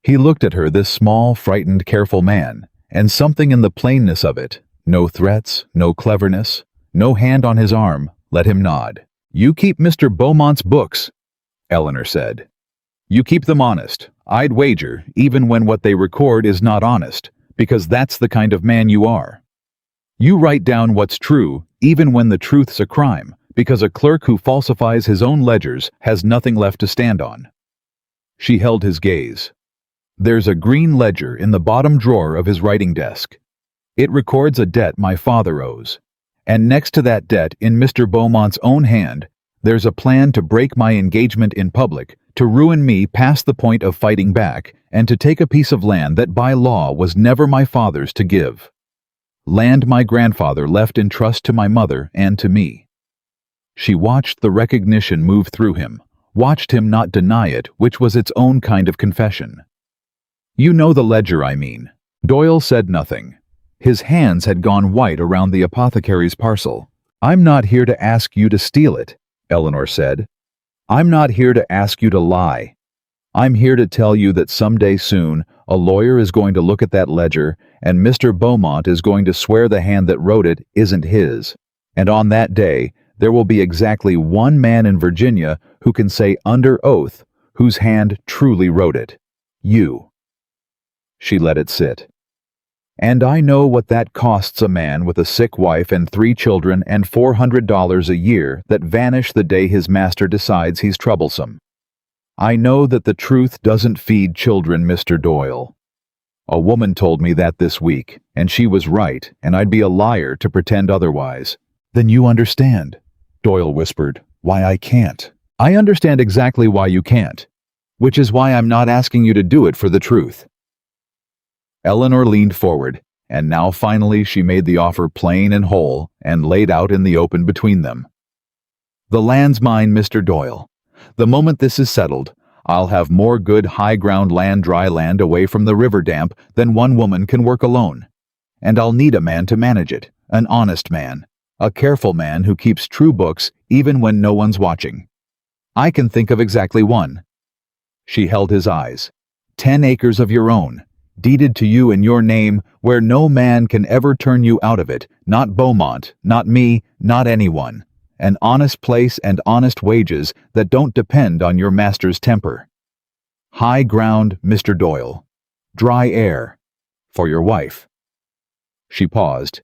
He looked at her, this small, frightened, careful man, and something in the plainness of it, no threats, no cleverness, no hand on his arm, let him nod. "You keep Mr. Beaumont's books," Eleanor said. "You keep them honest, I'd wager, even when what they record is not honest, because that's the kind of man you are. You write down what's true, even when the truth's a crime, because a clerk who falsifies his own ledgers has nothing left to stand on." She held his gaze. "There's a green ledger in the bottom drawer of his writing desk. It records a debt my father owes. And next to that debt, in Mr. Beaumont's own hand, there's a plan to break my engagement in public, to ruin me past the point of fighting back, and to take a piece of land that by law was never my father's to give. Land my grandfather left in trust to my mother and to me." She watched the recognition move through him, watched him not deny it, which was its own kind of confession. "You know the ledger, I mean." Doyle said nothing. His hands had gone white around the apothecary's parcel. "I'm not here to ask you to steal it," Eleanor said. "I'm not here to ask you to lie. I'm here to tell you that someday soon, a lawyer is going to look at that ledger, and Mr. Beaumont is going to swear the hand that wrote it isn't his. And on that day, there will be exactly one man in Virginia who can say under oath whose hand truly wrote it. You." She let it sit. "And I know what that costs a man with a sick wife and 3 children and $400 a year that vanish the day his master decides he's troublesome. I know that the truth doesn't feed children, Mr. Doyle. A woman told me that this week, and she was right, and I'd be a liar to pretend otherwise." "Then you understand," Doyle whispered, "why I can't." "I understand exactly why you can't, which is why I'm not asking you to do it for the truth." Eleanor leaned forward, and now finally she made the offer plain and whole and laid out in the open between them. "The land's mine, Mr. Doyle. The moment this is settled, I'll have more good high-ground land, dry land away from the river damp than one woman can work alone. And I'll need a man to manage it, an honest man, a careful man who keeps true books even when no one's watching. I can think of exactly one." She held his eyes. 10 acres of your own, deeded to you in your name, where no man can ever turn you out of it, not Beaumont, not me, not anyone. An honest place and honest wages that don't depend on your master's temper. High ground, Mr. Doyle. Dry air. For your wife." She paused.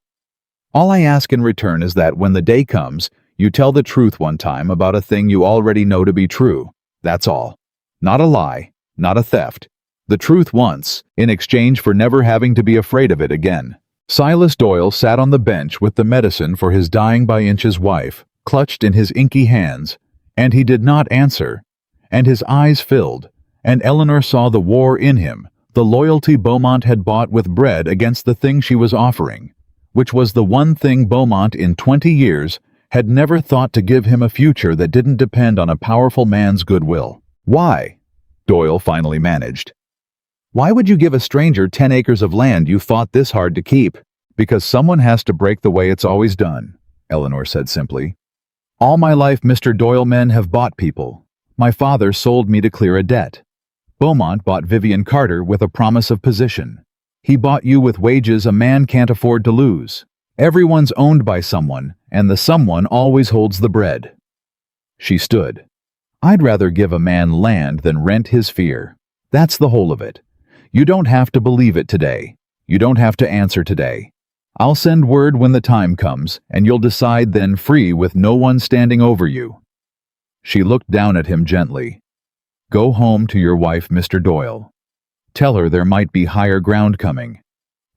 "All I ask in return is that when the day comes, you tell the truth one time about a thing you already know to be true. That's all. Not a lie, not a theft. The truth once, in exchange for never having to be afraid of it again." Silas Doyle sat on the bench with the medicine for his dying-by-inches wife clutched in his inky hands, and he did not answer, and his eyes filled, and Eleanor saw the war in him, the loyalty Beaumont had bought with bread against the thing she was offering, which was the one thing Beaumont in 20 years had never thought to give him a future that didn't depend on a powerful man's goodwill. "Why?" Doyle finally managed. "Why would you give a stranger 10 acres of land you fought this hard to keep?" "Because someone has to break the way it's always done," Eleanor said simply. "All my life, Mr. Doyle, men have bought people. My father sold me to clear a debt. Beaumont bought Vivian Carter with a promise of position. He bought you with wages a man can't afford to lose. Everyone's owned by someone, and the someone always holds the bread." She stood. "I'd rather give a man land than rent his fear. That's the whole of it. You don't have to believe it today. You don't have to answer today. I'll send word when the time comes, and you'll decide then free with no one standing over you." She looked down at him gently. "Go home to your wife, Mr. Doyle. Tell her there might be higher ground coming.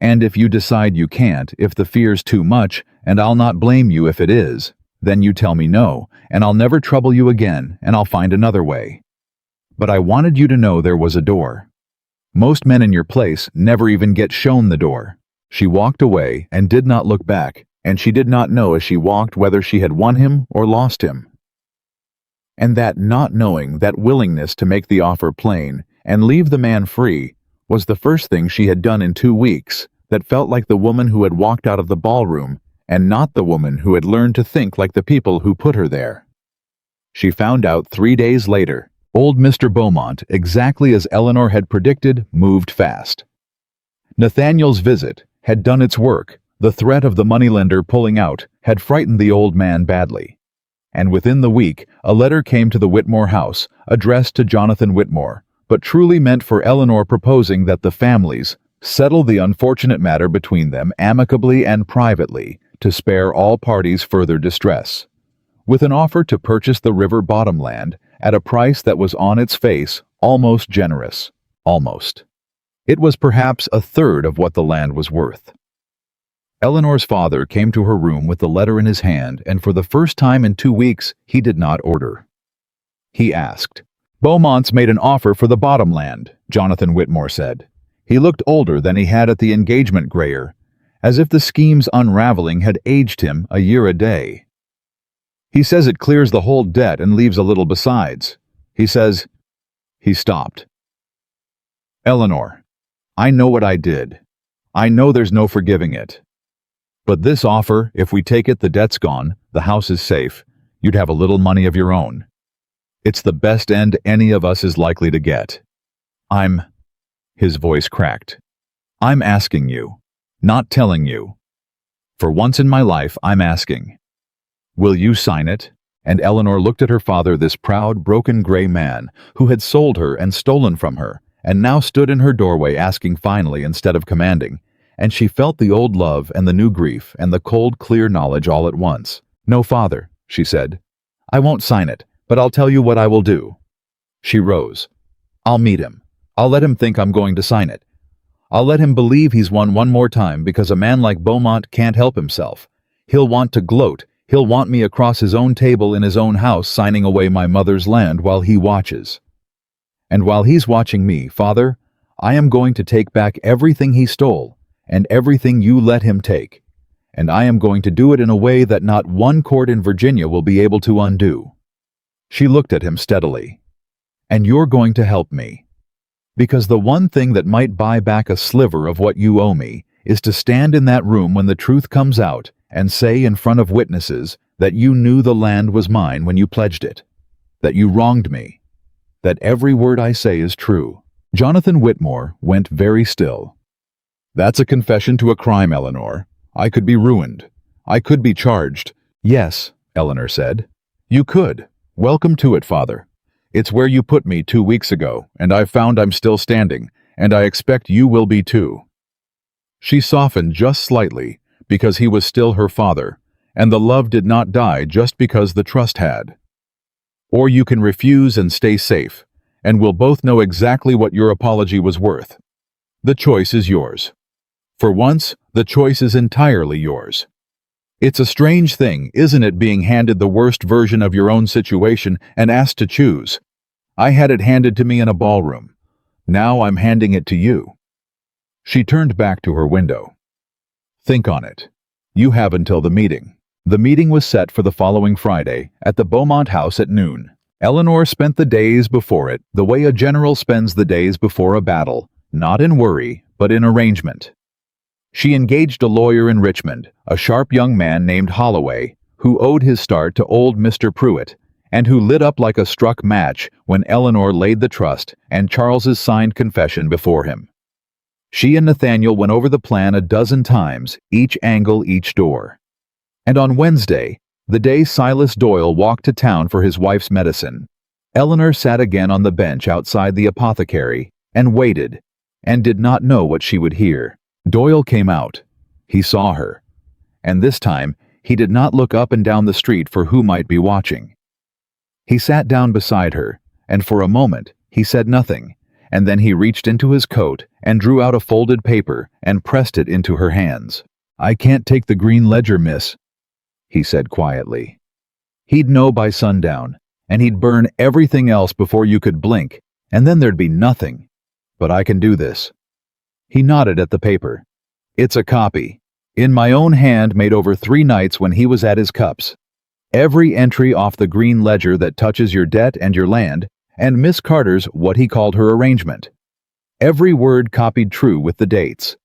And if you decide you can't, if the fear's too much, and I'll not blame you if it is, then you tell me no, and I'll never trouble you again, and I'll find another way. But I wanted you to know there was a door. Most men in your place never even get shown the door." She walked away and did not look back, and she did not know as she walked whether she had won him or lost him. And that not knowing, that willingness to make the offer plain and leave the man free, was the first thing she had done in 2 weeks that felt like the woman who had walked out of the ballroom and not the woman who had learned to think like the people who put her there. She found out 3 days later, old Mr. Beaumont, exactly as Eleanor had predicted, moved fast. Nathaniel's visit had done its work. The threat of the moneylender pulling out had frightened the old man badly. And within the week, a letter came to the Whitmore house, addressed to Jonathan Whitmore, but truly meant for Eleanor, proposing that the families, settle the unfortunate matter between them amicably and privately to spare all parties further distress, with an offer to purchase the river bottom land at a price that was on its face almost generous. Almost. It was perhaps a third of what the land was worth. Eleanor's father came to her room with the letter in his hand, and for the first time in 2 weeks he did not order. He asked. "Beaumont's made an offer for the bottom land," Jonathan Whitmore said. He looked older than he had at the engagement grayer, as if the scheme's unraveling had aged him a year a day. "He says it clears the whole debt and leaves a little besides. He says—" He stopped. "Eleanor, I know what I did. I know there's no forgiving it. But this offer, if we take it, the debt's gone, the house is safe, you'd have a little money of your own. It's the best end any of us is likely to get. His voice cracked. "I'm asking you, not telling you. For once in my life, I'm asking. Will you sign it?" And Eleanor looked at her father, this proud, broken gray man who had sold her and stolen from her, and now stood in her doorway asking finally instead of commanding, and she felt the old love and the new grief and the cold, clear knowledge all at once. "No, father," she said. "I won't sign it, but I'll tell you what I will do." She rose. "I'll meet him. I'll let him think I'm going to sign it. I'll let him believe he's won one more time, because a man like Beaumont can't help himself. He'll want to gloat. He'll want me across his own table in his own house signing away my mother's land while he watches. And while he's watching me, father, I am going to take back everything he stole and everything you let him take. And I am going to do it in a way that not one court in Virginia will be able to undo." She looked at him steadily. "And you're going to help me. Because the one thing that might buy back a sliver of what you owe me is to stand in that room when the truth comes out and say in front of witnesses that you knew the land was mine when you pledged it, that you wronged me, that every word I say is true." Jonathan Whitmore went very still. "That's a confession to a crime, Eleanor. I could be ruined. I could be charged." "Yes," Eleanor said. "You could. Welcome to it, father. It's where you put me 2 weeks ago, and I've found I'm still standing, and I expect you will be too." She softened just slightly, because he was still her father, and the love did not die just because the trust had. "Or you can refuse and stay safe, and we'll both know exactly what your apology was worth. The choice is yours. For once, the choice is entirely yours. It's a strange thing, isn't it, being handed the worst version of your own situation and asked to choose? I had it handed to me in a ballroom. Now I'm handing it to you." She turned back to her window. "Think on it. You have until the meeting." The meeting was set for the following Friday at the Beaumont house at noon. Eleanor spent the days before it the way a general spends the days before a battle, not in worry, but in arrangement. She engaged a lawyer in Richmond, a sharp young man named Holloway, who owed his start to old Mr. Pruitt, and who lit up like a struck match when Eleanor laid the trust and Charles's signed confession before him. She and Nathaniel went over the plan a dozen times, each angle, each door. And on Wednesday, the day Silas Doyle walked to town for his wife's medicine, Eleanor sat again on the bench outside the apothecary and waited, and did not know what she would hear. Doyle came out. He saw her. And this time, he did not look up and down the street for who might be watching. He sat down beside her, and for a moment, he said nothing, and then he reached into his coat and drew out a folded paper and pressed it into her hands. "I can't take the green ledger, miss," he said quietly. He'd know by sundown, and he'd burn everything else before you could blink, and then there'd be nothing. But I can do this. He nodded at the paper. "It's a copy, in my own hand, made over 3 nights when he was at his cups. Every entry off the green ledger that touches your debt and your land, and Miss Carter's what he called her arrangement. Every word copied true with the dates.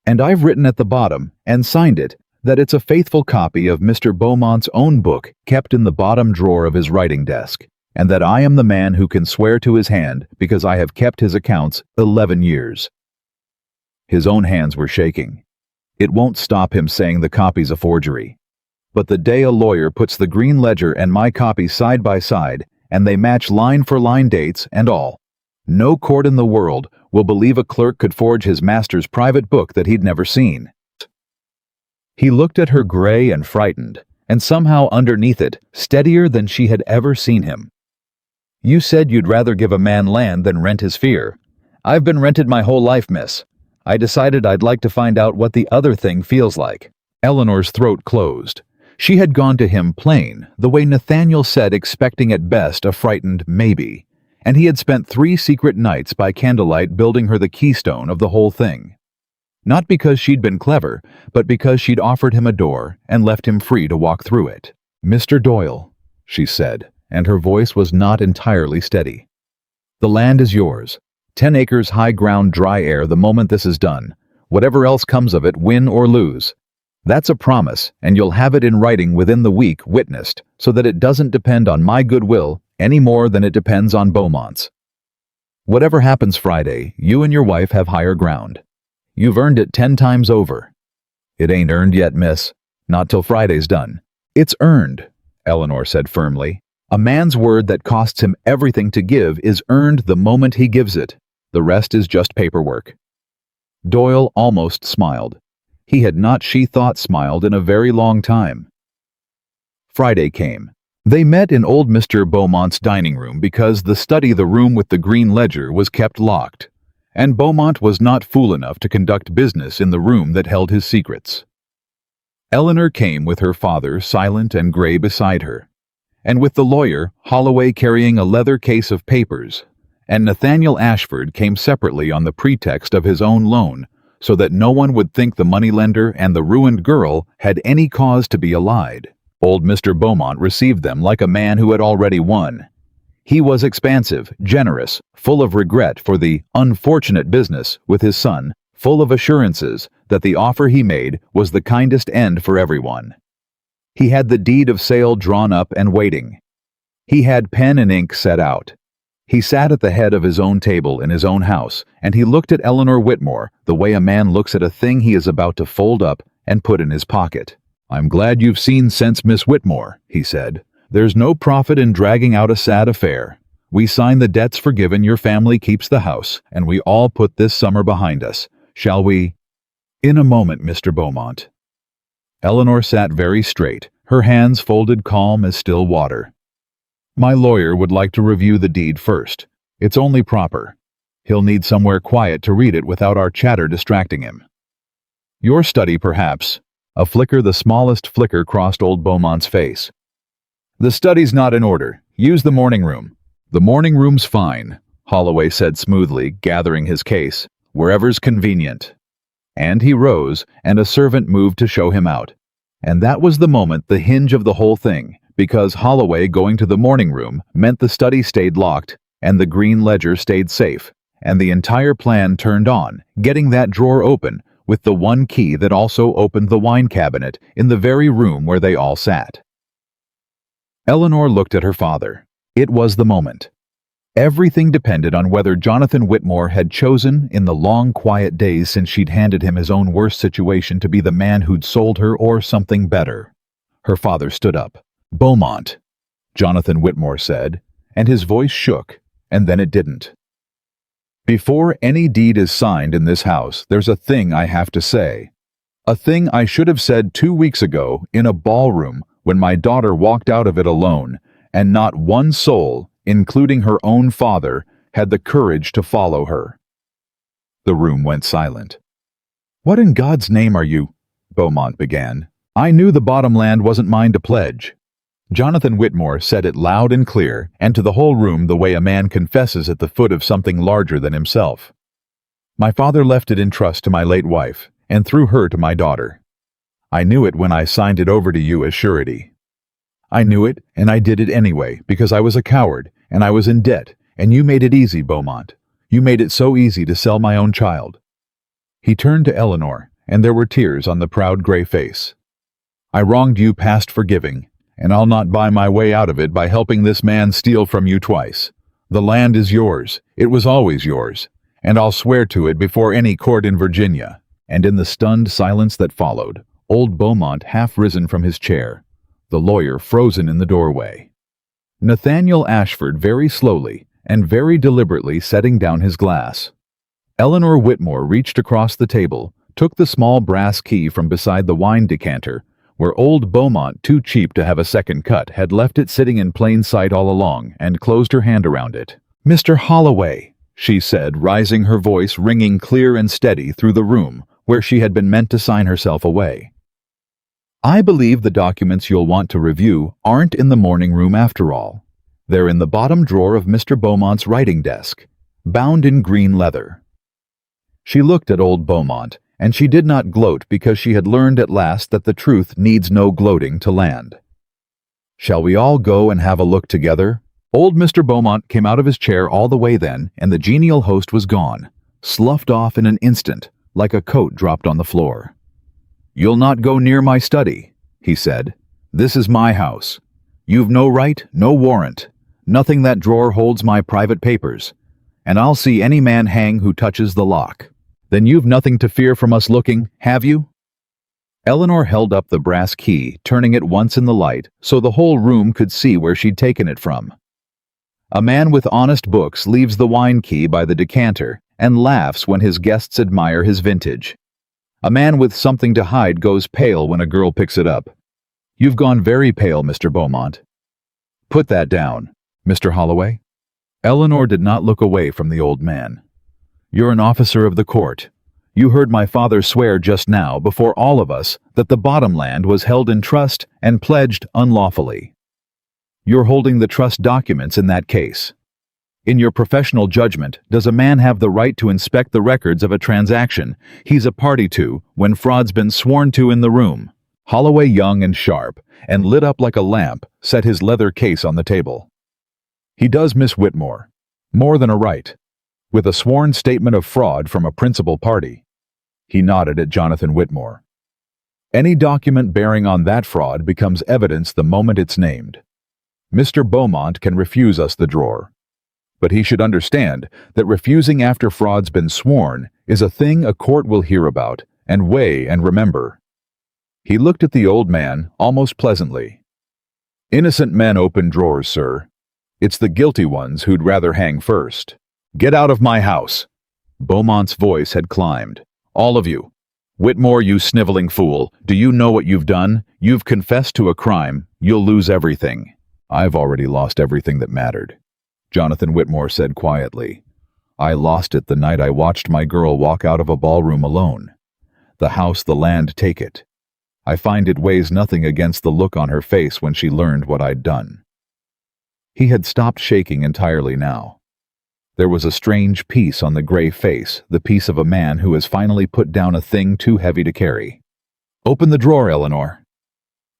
And I've written at the bottom, and signed it, that it's a faithful copy of Mr. Beaumont's own book kept in the bottom drawer of his writing desk, and that I am the man who can swear to his hand because I have kept his accounts 11 years. His own hands were shaking. It won't stop him saying the copy's a forgery. But the day a lawyer puts the green ledger and my copy side by side, and they match line for line dates and all, No court in the world will believe a clerk could forge his master's private book that he'd never seen. He looked at her gray and frightened, and somehow underneath it, steadier than she had ever seen him. You said you'd rather give a man land than rent his fear. I've been rented my whole life, miss. I decided I'd like to find out what the other thing feels like. Eleanor's throat closed. She had gone to him plain, the way Nathaniel said, expecting at best a frightened maybe, and he had spent 3 secret nights by candlelight building her the keystone of the whole thing. Not because she'd been clever, but because she'd offered him a door and left him free to walk through it. "Mr. Doyle," she said, and her voice was not entirely steady. "The land is yours. 10 acres high ground, dry air the moment this is done. Whatever else comes of it, win or lose. That's a promise, and you'll have it in writing within the week, witnessed, so that it doesn't depend on my goodwill any more than it depends on Beaumont's. Whatever happens Friday, you and your wife have higher ground. You've earned it 10 times over." "It ain't earned yet, miss. Not till Friday's done." "It's earned," Eleanor said firmly. "A man's word that costs him everything to give is earned the moment he gives it. The rest is just paperwork." Doyle almost smiled. He had not, she thought, smiled in a very long time. Friday came. They met in old Mr. Beaumont's dining room because the study, the room with the green ledger, was kept locked, and Beaumont was not fool enough to conduct business in the room that held his secrets. Eleanor came with her father, silent and gray, beside her, and with the lawyer, Holloway, carrying a leather case of papers, and Nathaniel Ashford came separately on the pretext of his own loan, so that no one would think the moneylender and the ruined girl had any cause to be allied. Old Mr. Beaumont received them like a man who had already won. He was expansive, generous, full of regret for the unfortunate business with his son, full of assurances that the offer he made was the kindest end for everyone. He had the deed of sale drawn up and waiting. He had pen and ink set out. He sat at the head of his own table in his own house, and he looked at Eleanor Whitmore the way a man looks at a thing he is about to fold up and put in his pocket. "I'm glad you've seen sense, Miss Whitmore," he said. "There's no profit in dragging out a sad affair. We sign the debts forgiven, your family keeps the house, and we all put this summer behind us. Shall we?" "In a moment, Mr. Beaumont." Eleanor sat very straight, her hands folded, calm as still water. "My lawyer would like to review the deed first. It's only proper. He'll need somewhere quiet to read it without our chatter distracting him." "Your study, perhaps." A flicker, the smallest flicker, crossed old Beaumont's face. "The study's not in order. Use the morning room." "The morning room's fine," Holloway said smoothly, gathering his case. "Wherever's convenient." And he rose, and a servant moved to show him out. And that was the moment, the hinge of the whole thing, because Holloway going to the morning room meant the study stayed locked, and the green ledger stayed safe, and the entire plan turned on, getting that drawer open, with the one key that also opened the wine cabinet in the very room where they all sat. Eleanor looked at her father. It was the moment. Everything depended on whether Jonathan Whitmore had chosen, in the long quiet days since she'd handed him his own worst situation, to be the man who'd sold her, or something better. Her father stood up. "Beaumont," Jonathan Whitmore said, and his voice shook, and then it didn't. "Before any deed is signed in this house, there's a thing I have to say. A thing I should have said 2 weeks ago in a ballroom when my daughter walked out of it alone, and not one soul, including her own father, had the courage to follow her." The room went silent. "What in God's name are you?" Beaumont began. "I knew the bottom land wasn't mine to pledge." Jonathan Whitmore said it loud and clear, and to the whole room the way a man confesses at the foot of something larger than himself. "My father left it in trust to my late wife, and through her to my daughter. I knew it when I signed it over to you as surety. I knew it, and I did it anyway, because I was a coward, and I was in debt, and you made it easy, Beaumont. You made it so easy to sell my own child." He turned to Eleanor, and there were tears on the proud gray face. "I wronged you past forgiving, and I'll not buy my way out of it by helping this man steal from you twice. The land is yours. It was always yours, and I'll swear to it before any court in Virginia." And in the stunned silence that followed, old Beaumont half risen from his chair, the lawyer frozen in the doorway. Nathaniel Ashford very slowly, and very deliberately setting down his glass. Eleanor Whitmore reached across the table, took the small brass key from beside the wine decanter, where old Beaumont, too cheap to have a second cut, had left it sitting in plain sight all along, and closed her hand around it. "Mr. Holloway," she said, rising, her voice ringing clear and steady through the room where she had been meant to sign herself away. "I believe the documents you'll want to review aren't in the morning room after all. They're in the bottom drawer of Mr. Beaumont's writing desk, bound in green leather." She looked at old Beaumont, and she did not gloat because she had learned at last that the truth needs no gloating to land. "Shall we all go and have a look together?" Old Mr. Beaumont came out of his chair all the way then, and the genial host was gone, sloughed off in an instant, like a coat dropped on the floor. "You'll not go near my study," he said. "This is my house. You've no right, no warrant. Nothing that drawer holds my private papers. And I'll see any man hang who touches the lock." "Then you've nothing to fear from us looking, have you?" Eleanor held up the brass key, turning it once in the light so the whole room could see where she'd taken it from. A man with honest books leaves the wine key by the decanter and laughs when his guests admire his vintage. A man with something to hide goes pale when a girl picks it up. "You've gone very pale, Mr. Beaumont." "Put that down, Mr. Holloway." Eleanor did not look away from the old man. "You're an officer of the court. You heard my father swear just now before all of us that the bottom land was held in trust and pledged unlawfully. You're holding the trust documents in that case. In your professional judgment, does a man have the right to inspect the records of a transaction he's a party to when fraud's been sworn to in the room?" Holloway, young and sharp, and lit up like a lamp, set his leather case on the table. "He does, Miss Whitmore. More than a right. With a sworn statement of fraud from a principal party." He nodded at Jonathan Whitmore. "Any document bearing on that fraud becomes evidence the moment it's named. Mr. Beaumont can refuse us the drawer. But he should understand that refusing after fraud's been sworn is a thing a court will hear about and weigh and remember." He looked at the old man almost pleasantly. "Innocent men open drawers, sir. It's the guilty ones who'd rather hang first. Get out of my house." Beaumont's voice had climbed. "All of you. Whitmore, you sniveling fool, do you know what you've done? You've confessed to a crime. You'll lose everything." "I've already lost everything that mattered," Jonathan Whitmore said quietly. "I lost it the night I watched my girl walk out of a ballroom alone. The house, the land, take it. I find it weighs nothing against the look on her face when she learned what I'd done." He had stopped shaking entirely now. There was a strange peace on the gray face, the peace of a man who has finally put down a thing too heavy to carry. "Open the drawer, Eleanor."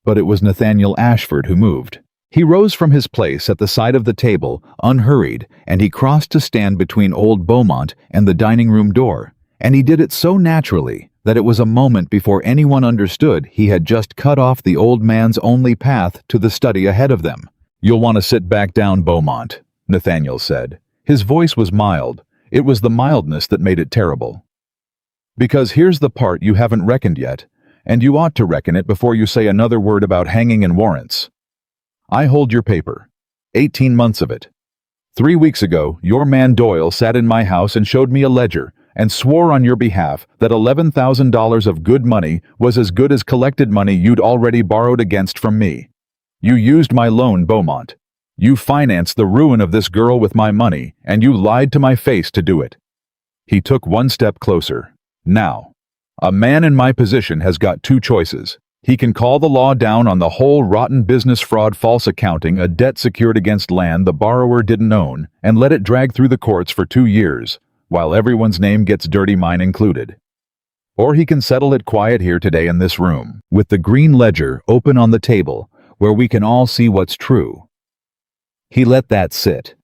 But it was Nathaniel Ashford who moved. He rose from his place at the side of the table, unhurried, and he crossed to stand between old Beaumont and the dining room door, and he did it so naturally that it was a moment before anyone understood he had just cut off the old man's only path to the study ahead of them. "You'll want to sit back down, Beaumont," Nathaniel said. His voice was mild. It was the mildness that made it terrible. "Because here's the part you haven't reckoned yet, and you ought to reckon it before you say another word about hanging and warrants. I hold your paper. 18 months of it. 3 weeks ago, your man Doyle sat in my house and showed me a ledger and swore on your behalf that $11,000 of good money was as good as collected money you'd already borrowed against from me. You used my loan, Beaumont. You financed the ruin of this girl with my money, and you lied to my face to do it." He took one step closer. "Now, a man in my position has got two choices. He can call the law down on the whole rotten business fraud, false accounting, a debt secured against land the borrower didn't own, and let it drag through the courts for 2 years, while everyone's name gets dirty, mine included. Or he can settle it quiet here today in this room, with the green ledger open on the table, where we can all see what's true." He let that sit.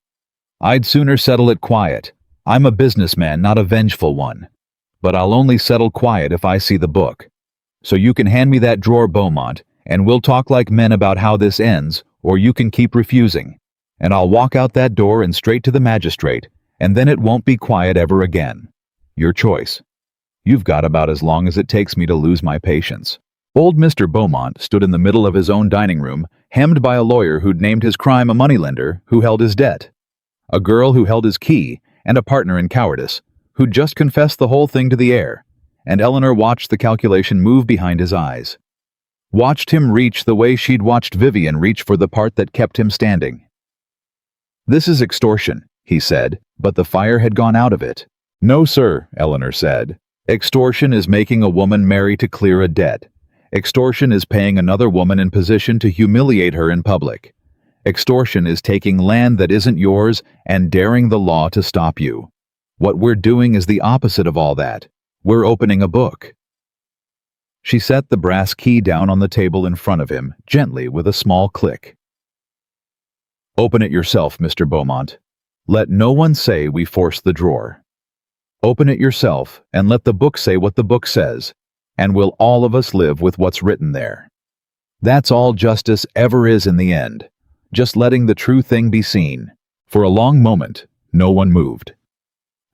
"I'd sooner settle it quiet. I'm a businessman, not a vengeful one. But I'll only settle quiet if I see the book. So you can hand me that drawer, Beaumont, and we'll talk like men about how this ends, or you can keep refusing. And I'll walk out that door and straight to the magistrate, and then it won't be quiet ever again. Your choice. You've got about as long as it takes me to lose my patience." Old Mr. Beaumont stood in the middle of his own dining room, hemmed by a lawyer who'd named his crime a moneylender who held his debt. a girl who held his key, and a partner in cowardice, who'd just confessed the whole thing to the heir, and Eleanor watched the calculation move behind his eyes. Watched him reach the way she'd watched Vivian reach for the part that kept him standing. "This is extortion," he said, but the fire had gone out of it. "No, sir," Eleanor said. "Extortion is making a woman marry to clear a debt. Extortion is paying another woman in position to humiliate her in public. Extortion is taking land that isn't yours and daring the law to stop you. What we're doing is the opposite of all that. We're opening a book." She set the brass key down on the table in front of him, gently with a small click. "Open it yourself, Mr. Beaumont. Let no one say we forced the drawer. Open it yourself and let the book say what the book says, and we'll all of us live with what's written there. That's all justice ever is in the end, just letting the true thing be seen." For a long moment, no one moved.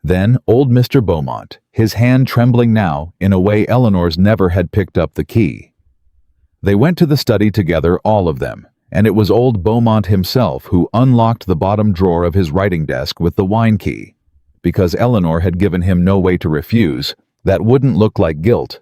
Then old Mr. Beaumont, his hand trembling now in a way Eleanor's never had, picked up the key. They went to the study together, all of them, and it was old Beaumont himself who unlocked the bottom drawer of his writing desk with the wine key, because Eleanor had given him no way to refuse that wouldn't look like guilt,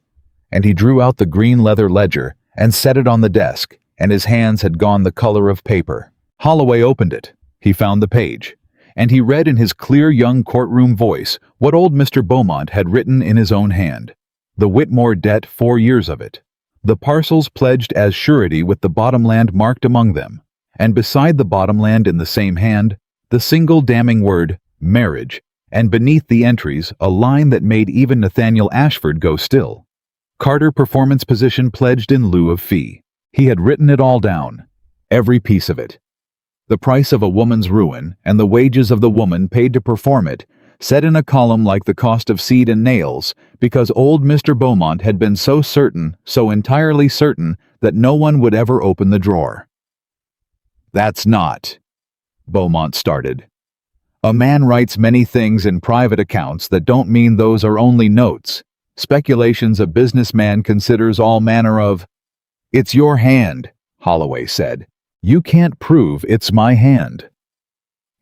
and he drew out the green leather ledger and set it on the desk, and his hands had gone the color of paper. Holloway opened it. He found the page, and he read in his clear young courtroom voice what old Mr. Beaumont had written in his own hand. The Whitmore debt, 4 years of it. The parcels pledged as surety with the bottomland marked among them, and beside the bottomland in the same hand, the single damning word, marriage, and beneath the entries, a line that made even Nathaniel Ashford go still. Carter performance position pledged in lieu of fee. He had written it all down, every piece of it. The price of a woman's ruin and the wages of the woman paid to perform it, set in a column like the cost of seed and nails, because old Mr. Beaumont had been so certain, so entirely certain, that no one would ever open the drawer. "That's not," Beaumont started. "A man writes many things in private accounts that don't mean those are only notes. Speculations a businessman considers all manner of—" "It's your hand," Holloway said. "You can't prove it's my hand."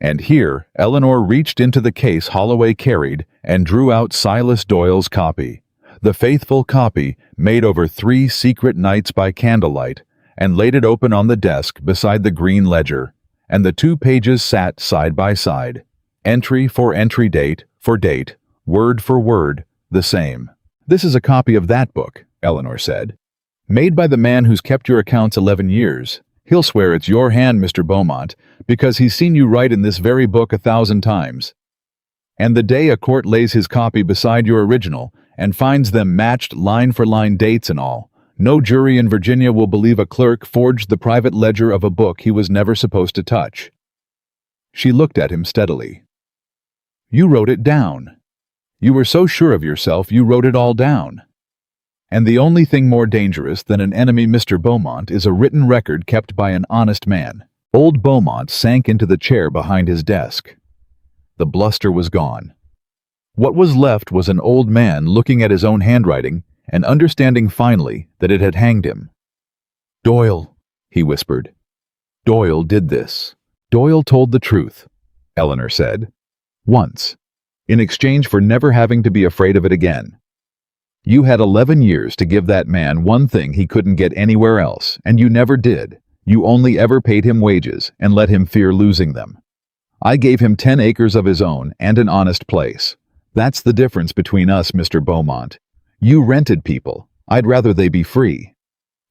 And here, Eleanor reached into the case Holloway carried and drew out Silas Doyle's copy, the faithful copy made over 3 secret nights by candlelight, and laid it open on the desk beside the green ledger, and the 2 pages sat side by side, entry for entry, date for date, word for word, the same. "This is a copy of that book," Eleanor said. "Made by the man who's kept your accounts 11 years. He'll swear it's your hand, Mr. Beaumont, because he's seen you write in this very book 1,000 times. And the day a court lays his copy beside your original and finds them matched line for line, dates and all, no jury in Virginia will believe a clerk forged the private ledger of a book he was never supposed to touch." She looked at him steadily. "You wrote it down. You were so sure of yourself you wrote it all down. And the only thing more dangerous than an enemy, Mr. Beaumont, is a written record kept by an honest man." Old Beaumont sank into the chair behind his desk. The bluster was gone. What was left was an old man looking at his own handwriting and understanding finally that it had hanged him. "Doyle," he whispered. "Doyle did this. Doyle told the truth," Eleanor said. "Once, in exchange for never having to be afraid of it again. You had 11 years to give that man one thing he couldn't get anywhere else, and you never did. You only ever paid him wages and let him fear losing them. I gave him 10 acres of his own and an honest place. That's the difference between us, Mr. Beaumont. You rented people. I'd rather they be free."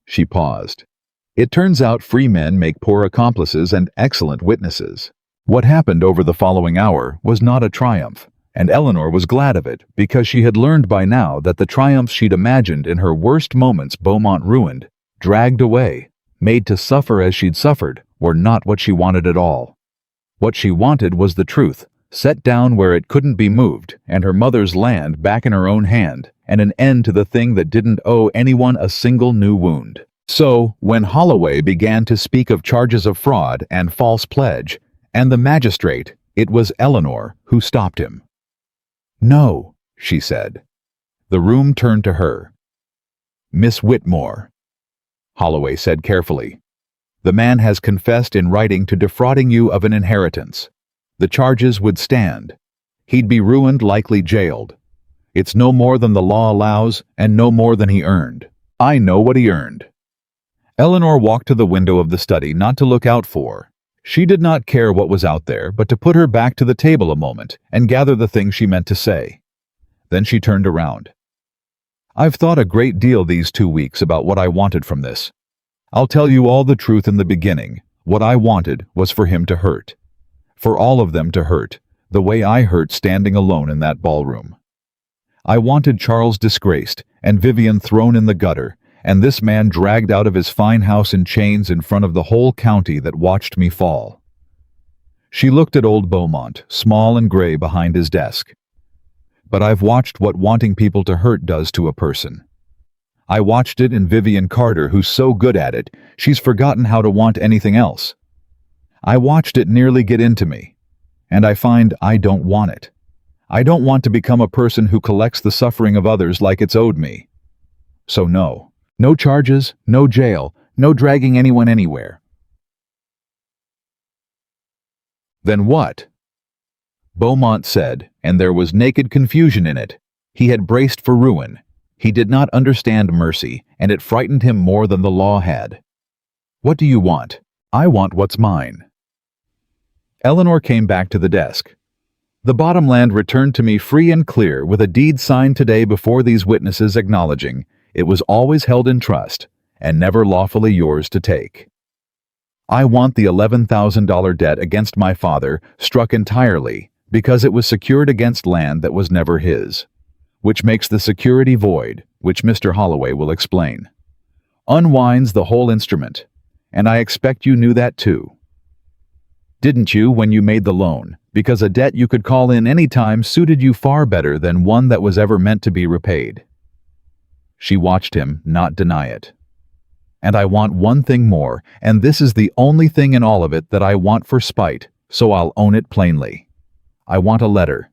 She paused. "It turns out free men make poor accomplices and excellent witnesses." What happened over the following hour was not a triumph, and Eleanor was glad of it because she had learned by now that the triumphs she'd imagined in her worst moments Beaumont ruined, dragged away, made to suffer as she'd suffered, were not what she wanted at all. What she wanted was the truth, set down where it couldn't be moved, and her mother's land back in her own hand, and an end to the thing that didn't owe anyone a single new wound. So, when Holloway began to speak of charges of fraud and false pledge, and the magistrate, it was Eleanor who stopped him. "No," she said. The room turned to her. "Miss Whitmore," Holloway said carefully, "the man has confessed in writing to defrauding you of an inheritance. The charges would stand. He'd be ruined, likely jailed. It's no more than the law allows, and no more than he earned. I know what he earned. Eleanor walked to the window of the study, not to look out for. She did not care what was out there, but to put her back to the table a moment and gather the things she meant to say. Then she turned around. I've thought a great deal these 2 weeks about what I wanted from this. I'll tell you all the truth in the beginning. What I wanted was for him to hurt. For all of them to hurt, the way I hurt standing alone in that ballroom. I wanted Charles disgraced and Vivian thrown in the gutter, and this man dragged out of his fine house in chains in front of the whole county that watched me fall. She looked at old Beaumont, small and gray behind his desk. But I've watched what wanting people to hurt does to a person. I watched it in Vivian Carter, who's so good at it, she's forgotten how to want anything else. I watched it nearly get into me, and I find I don't want it. I don't want to become a person who collects the suffering of others like it's owed me. So no. No charges, no jail, no dragging anyone anywhere. Then what? Beaumont said, and there was naked confusion in it. He had braced for ruin. He did not understand mercy, and it frightened him more than the law had. What do you want? I want what's mine. Eleanor came back to the desk. The bottomland returned to me free and clear, with a deed signed today before these witnesses acknowledging it was always held in trust and never lawfully yours to take. I want the $11,000 debt against my father struck entirely because it was secured against land that was never his, which makes the security void, which Mr. Holloway will explain. Unwinds the whole instrument, and I expect you knew that too. Didn't you when you made the loan, because a debt you could call in any time suited you far better than one that was ever meant to be repaid? She watched him not deny it. And I want one thing more, and this is the only thing in all of it that I want for spite, so I'll own it plainly. I want a letter,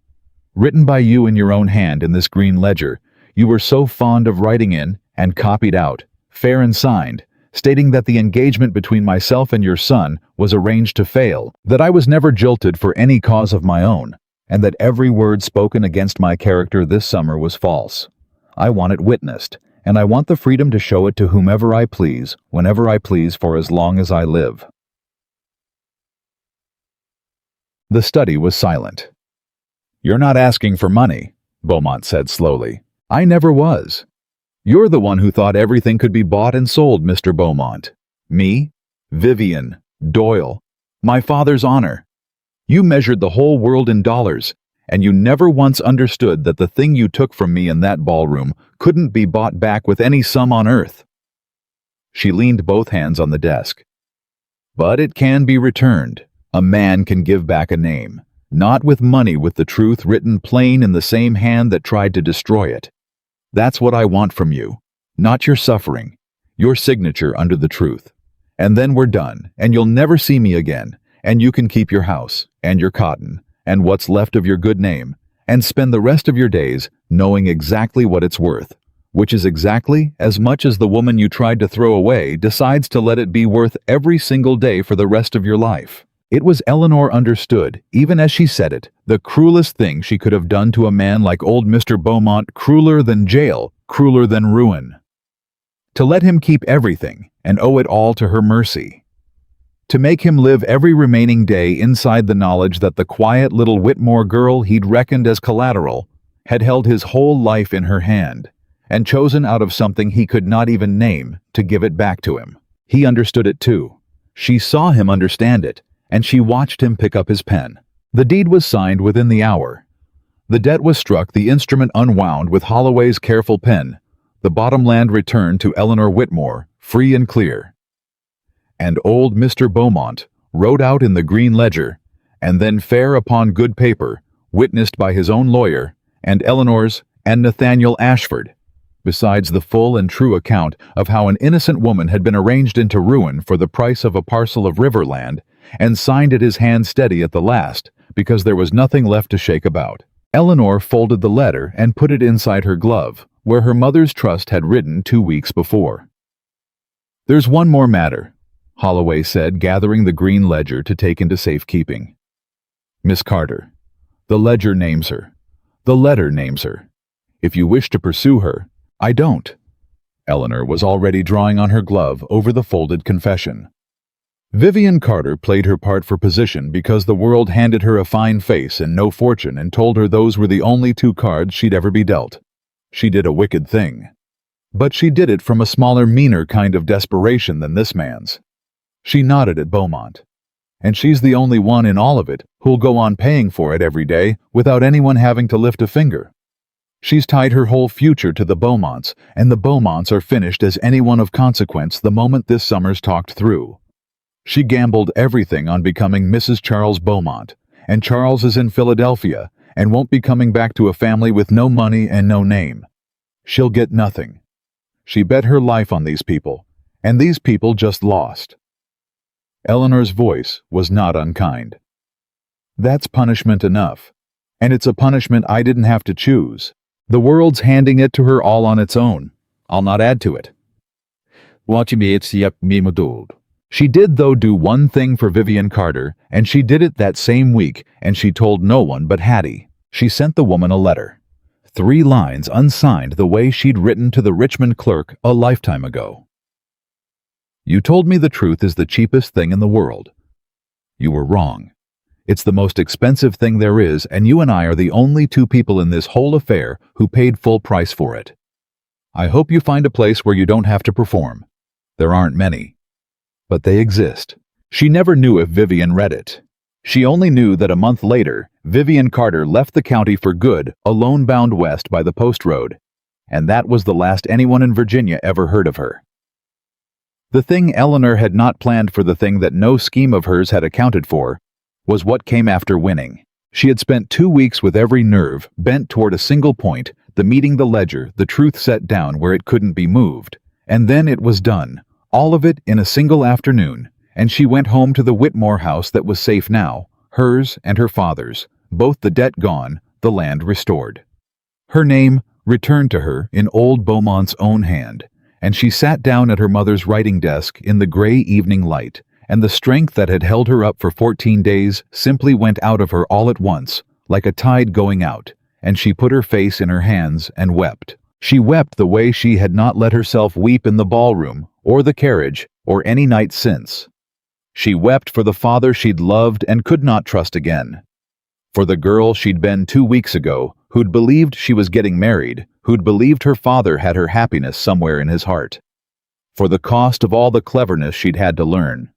written by you in your own hand in this green ledger you were so fond of writing in and copied out, fair and signed, stating that the engagement between myself and your son was arranged to fail, that I was never jilted for any cause of my own, and that every word spoken against my character this summer was false. I want it witnessed, and I want the freedom to show it to whomever I please, whenever I please, for as long as I live. The study was silent. You're not asking for money, Beaumont said slowly. I never was. You're the one who thought everything could be bought and sold, Mr. Beaumont. Me, Vivian, Doyle, my father's honor. You measured the whole world in dollars, and you never once understood that the thing you took from me in that ballroom couldn't be bought back with any sum on earth. She leaned both hands on the desk. But it can be returned. A man can give back a name, not with money, with the truth written plain in the same hand that tried to destroy it. That's what I want from you, not your suffering, your signature under the truth. And then we're done, and you'll never see me again, and you can keep your house, and your cotton, and what's left of your good name, and spend the rest of your days knowing exactly what it's worth, which is exactly as much as the woman you tried to throw away decides to let it be worth every single day for the rest of your life. It was, Eleanor understood, even as she said it, the cruelest thing she could have done to a man like old Mr. Beaumont, crueler than jail, crueler than ruin. To let him keep everything and owe it all to her mercy. To make him live every remaining day inside the knowledge that the quiet little Whitmore girl he'd reckoned as collateral had held his whole life in her hand, and chosen out of something he could not even name to give it back to him. He understood it too. She saw him understand it, and she watched him pick up his pen. The deed was signed within the hour. The debt was struck, the instrument unwound with Holloway's careful pen. The bottomland returned to Eleanor Whitmore, free and clear. And old Mr. Beaumont wrote out in the green ledger, and then fair upon good paper, witnessed by his own lawyer, and Eleanor's, and Nathaniel Ashford, besides the full and true account of how an innocent woman had been arranged into ruin for the price of a parcel of river land, and signed it his hand steady at the last, because there was nothing left to shake about. Eleanor folded the letter and put it inside her glove, where her mother's trust had written 2 weeks before. There's one more matter, Holloway said, gathering the green ledger to take into safekeeping. Miss Carter. The ledger names her. The letter names her. If you wish to pursue her, I don't." Eleanor was already drawing on her glove over the folded confession. Vivian Carter played her part for position because the world handed her a fine face and no fortune and told her those were the only two cards she'd ever be dealt. She did a wicked thing. But she did it from a smaller, meaner kind of desperation than this man's. She nodded at Beaumont. And she's the only one in all of it who'll go on paying for it every day without anyone having to lift a finger. She's tied her whole future to the Beaumonts, and the Beaumonts are finished as anyone of consequence the moment this summer's talked through. She gambled everything on becoming Mrs. Charles Beaumont, and Charles is in Philadelphia and won't be coming back to a family with no money and no name. She'll get nothing. She bet her life on these people, and these people just lost. Eleanor's voice was not unkind. That's punishment enough, and it's a punishment I didn't have to choose. The world's handing it to her all on its own. I'll not add to it. She did, though, do one thing for Vivian Carter, and she did it that same week, and she told no one but Hattie. She sent the woman a letter. 3 lines unsigned the way she'd written to the Richmond clerk a lifetime ago. "You told me the truth is the cheapest thing in the world. You were wrong. It's the most expensive thing there is, and you and I are the only 2 people in this whole affair who paid full price for it. I hope you find a place where you don't have to perform. There aren't many. But they exist." She never knew if Vivian read it. She only knew that a month later, Vivian Carter left the county for good, alone bound west by the post road. And that was the last anyone in Virginia ever heard of her. The thing Eleanor had not planned for, the thing that no scheme of hers had accounted for, was what came after winning. She had spent 2 weeks with every nerve bent toward a single point, the meeting, the ledger, the truth set down where it couldn't be moved. And then it was done. All of it in a single afternoon, and she went home to the Whitmore house that was safe now, hers and her father's, both the debt gone, the land restored. Her name returned to her in old Beaumont's own hand, and she sat down at her mother's writing desk in the gray evening light, and the strength that had held her up for 14 days simply went out of her all at once, like a tide going out, and she put her face in her hands and wept. She wept the way she had not let herself weep in the ballroom, or the carriage, or any night since. She wept for the father she'd loved and could not trust again. For the girl she'd been 2 weeks ago, who'd believed she was getting married, who'd believed her father had her happiness somewhere in his heart. For the cost of all the cleverness she'd had to learn.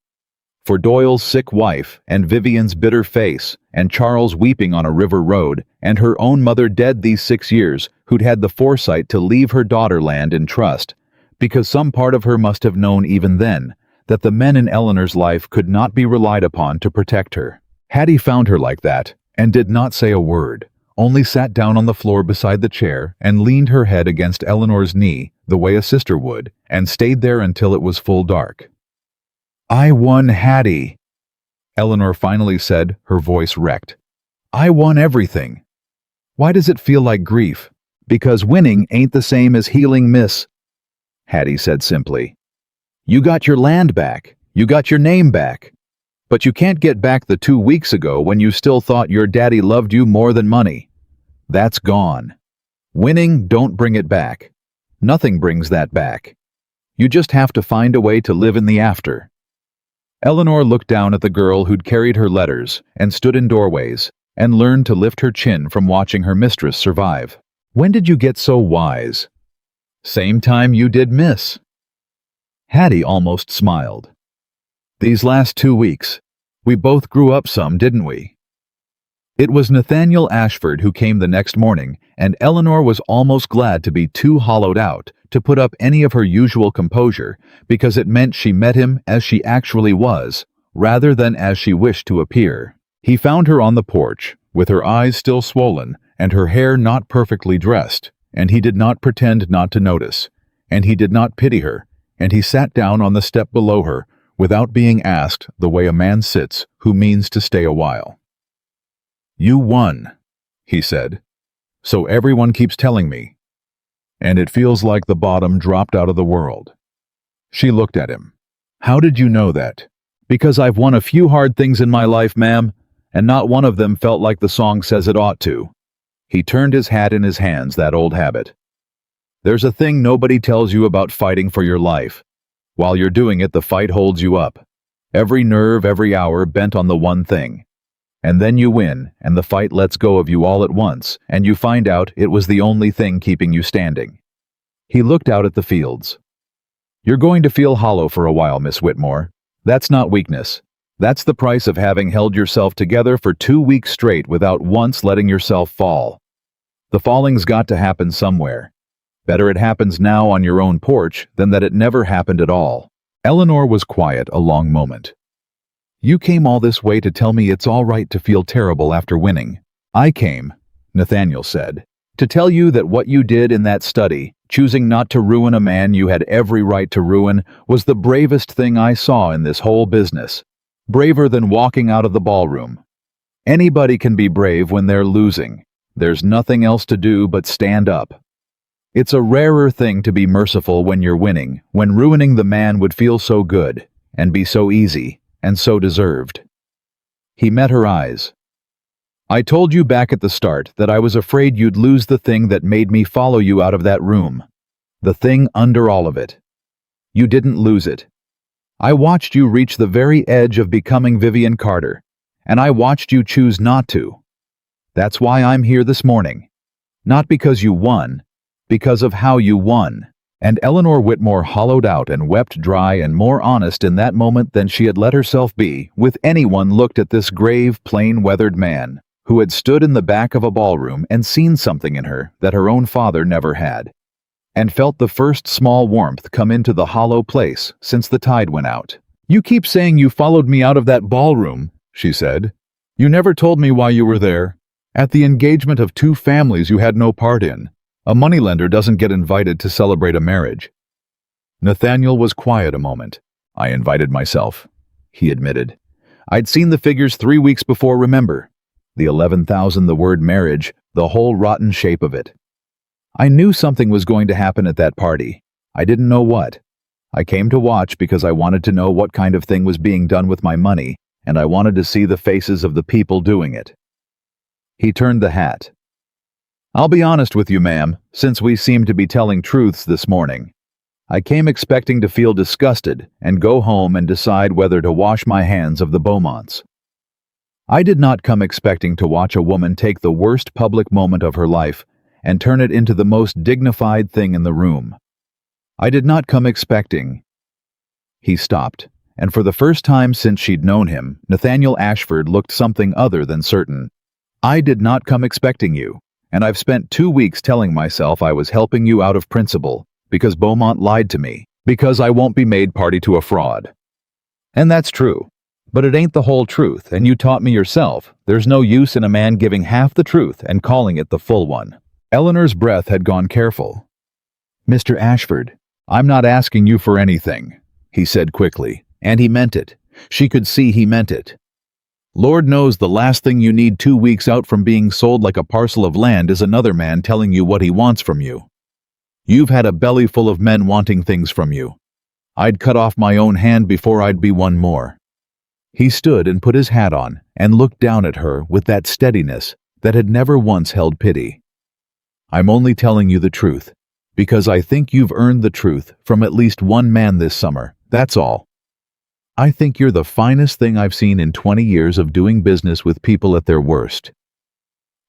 For Doyle's sick wife, and Vivian's bitter face, and Charles weeping on a river road, and her own mother dead these 6 years, who'd had the foresight to leave her daughter land in trust, because some part of her must have known even then that the men in Eleanor's life could not be relied upon to protect her. Hattie found her like that, and did not say a word, only sat down on the floor beside the chair and leaned her head against Eleanor's knee, the way a sister would, and stayed there until it was full dark. "I won, Hattie," Eleanor finally said, her voice wrecked. "I won everything. Why does it feel like grief? Because winning ain't the same as healing, miss," Hattie said simply. "You got your land back. You got your name back. But you can't get back the 2 weeks ago when you still thought your daddy loved you more than money. That's gone. Winning don't bring it back. Nothing brings that back. You just have to find a way to live in the after." Eleanor looked down at the girl who'd carried her letters and stood in doorways and learned to lift her chin from watching her mistress survive. "When did you get so wise?" "Same time you did, miss." Hattie almost smiled. "These last 2 weeks, we both grew up some, didn't we?" It was Nathaniel Ashford who came the next morning, and Eleanor was almost glad to be too hollowed out to put up any of her usual composure, because it meant she met him as she actually was, rather than as she wished to appear. He found her on the porch, with her eyes still swollen and her hair not perfectly dressed, and he did not pretend not to notice, and he did not pity her, and he sat down on the step below her without being asked, the way a man sits who means to stay a while. "You won," he said. "So everyone keeps telling me. And it feels like the bottom dropped out of the world." She looked at him. "How did you know that?" "Because I've won a few hard things in my life, ma'am, and not one of them felt like the song says it ought to. He turned his hat in his hands, that old habit. There's a thing nobody tells you about fighting for your life. While you're doing it, the fight holds you up. Every nerve, every hour bent on the one thing. And then you win, and the fight lets go of you all at once, and you find out it was the only thing keeping you standing. He looked out at the fields. You're going to feel hollow for a while, Miss Whitmore. That's not weakness. That's the price of having held yourself together for 2 weeks straight without once letting yourself fall. The falling's got to happen somewhere. Better it happens now on your own porch than that it never happened at all. Eleanor was quiet a long moment. You came all this way to tell me it's all right to feel terrible after winning. I came, Nathaniel said, to tell you that what you did in that study, choosing not to ruin a man you had every right to ruin, was the bravest thing I saw in this whole business. Braver than walking out of the ballroom. Anybody can be brave when they're losing. There's nothing else to do but stand up. It's a rarer thing to be merciful when you're winning, when ruining the man would feel so good, and be so easy, and so deserved. He met her eyes. I told you back at the start that I was afraid you'd lose the thing that made me follow you out of that room. The thing under all of it. You didn't lose it. I watched you reach the very edge of becoming Vivian Carter, and I watched you choose not to. That's why I'm here this morning. Not because you won, because of how you won. And Eleanor Whitmore hollowed out and wept dry and more honest in that moment than she had let herself be with anyone looked at this grave, plain-weathered man who had stood in the back of a ballroom and seen something in her that her own father never had, and felt the first small warmth come into the hollow place since the tide went out. You keep saying you followed me out of that ballroom, she said. You never told me why you were there. At the engagement of 2 families you had no part in. A moneylender doesn't get invited to celebrate a marriage. Nathaniel was quiet a moment. I invited myself, he admitted. I'd seen the figures 3 weeks before, remember? The 11,000, the word marriage, the whole rotten shape of it. I knew something was going to happen at that party. I didn't know what. I came to watch because I wanted to know what kind of thing was being done with my money, and I wanted to see the faces of the people doing it. He turned the hat. I'll be honest with you, ma'am, since we seem to be telling truths this morning. I came expecting to feel disgusted and go home and decide whether to wash my hands of the Beaumonts. I did not come expecting to watch a woman take the worst public moment of her life and turn it into the most dignified thing in the room. I did not come expecting... He stopped, and for the first time since she'd known him, Nathaniel Ashford looked something other than certain. I did not come expecting you. And I've spent 2 weeks telling myself I was helping you out of principle, because Beaumont lied to me, because I won't be made party to a fraud. And that's true. But it ain't the whole truth, and you taught me yourself, there's no use in a man giving half the truth and calling it the full one. Eleanor's breath had gone careful. Mr. Ashford, I'm not asking you for anything, he said quickly, and he meant it. She could see he meant it. Lord knows the last thing you need 2 weeks out from being sold like a parcel of land is another man telling you what he wants from you. You've had a belly full of men wanting things from you. I'd cut off my own hand before I'd be one more. He stood and put his hat on and looked down at her with that steadiness that had never once held pity. I'm only telling you the truth, because I think you've earned the truth from at least one man this summer, that's all. I think you're the finest thing I've seen in 20 years of doing business with people at their worst.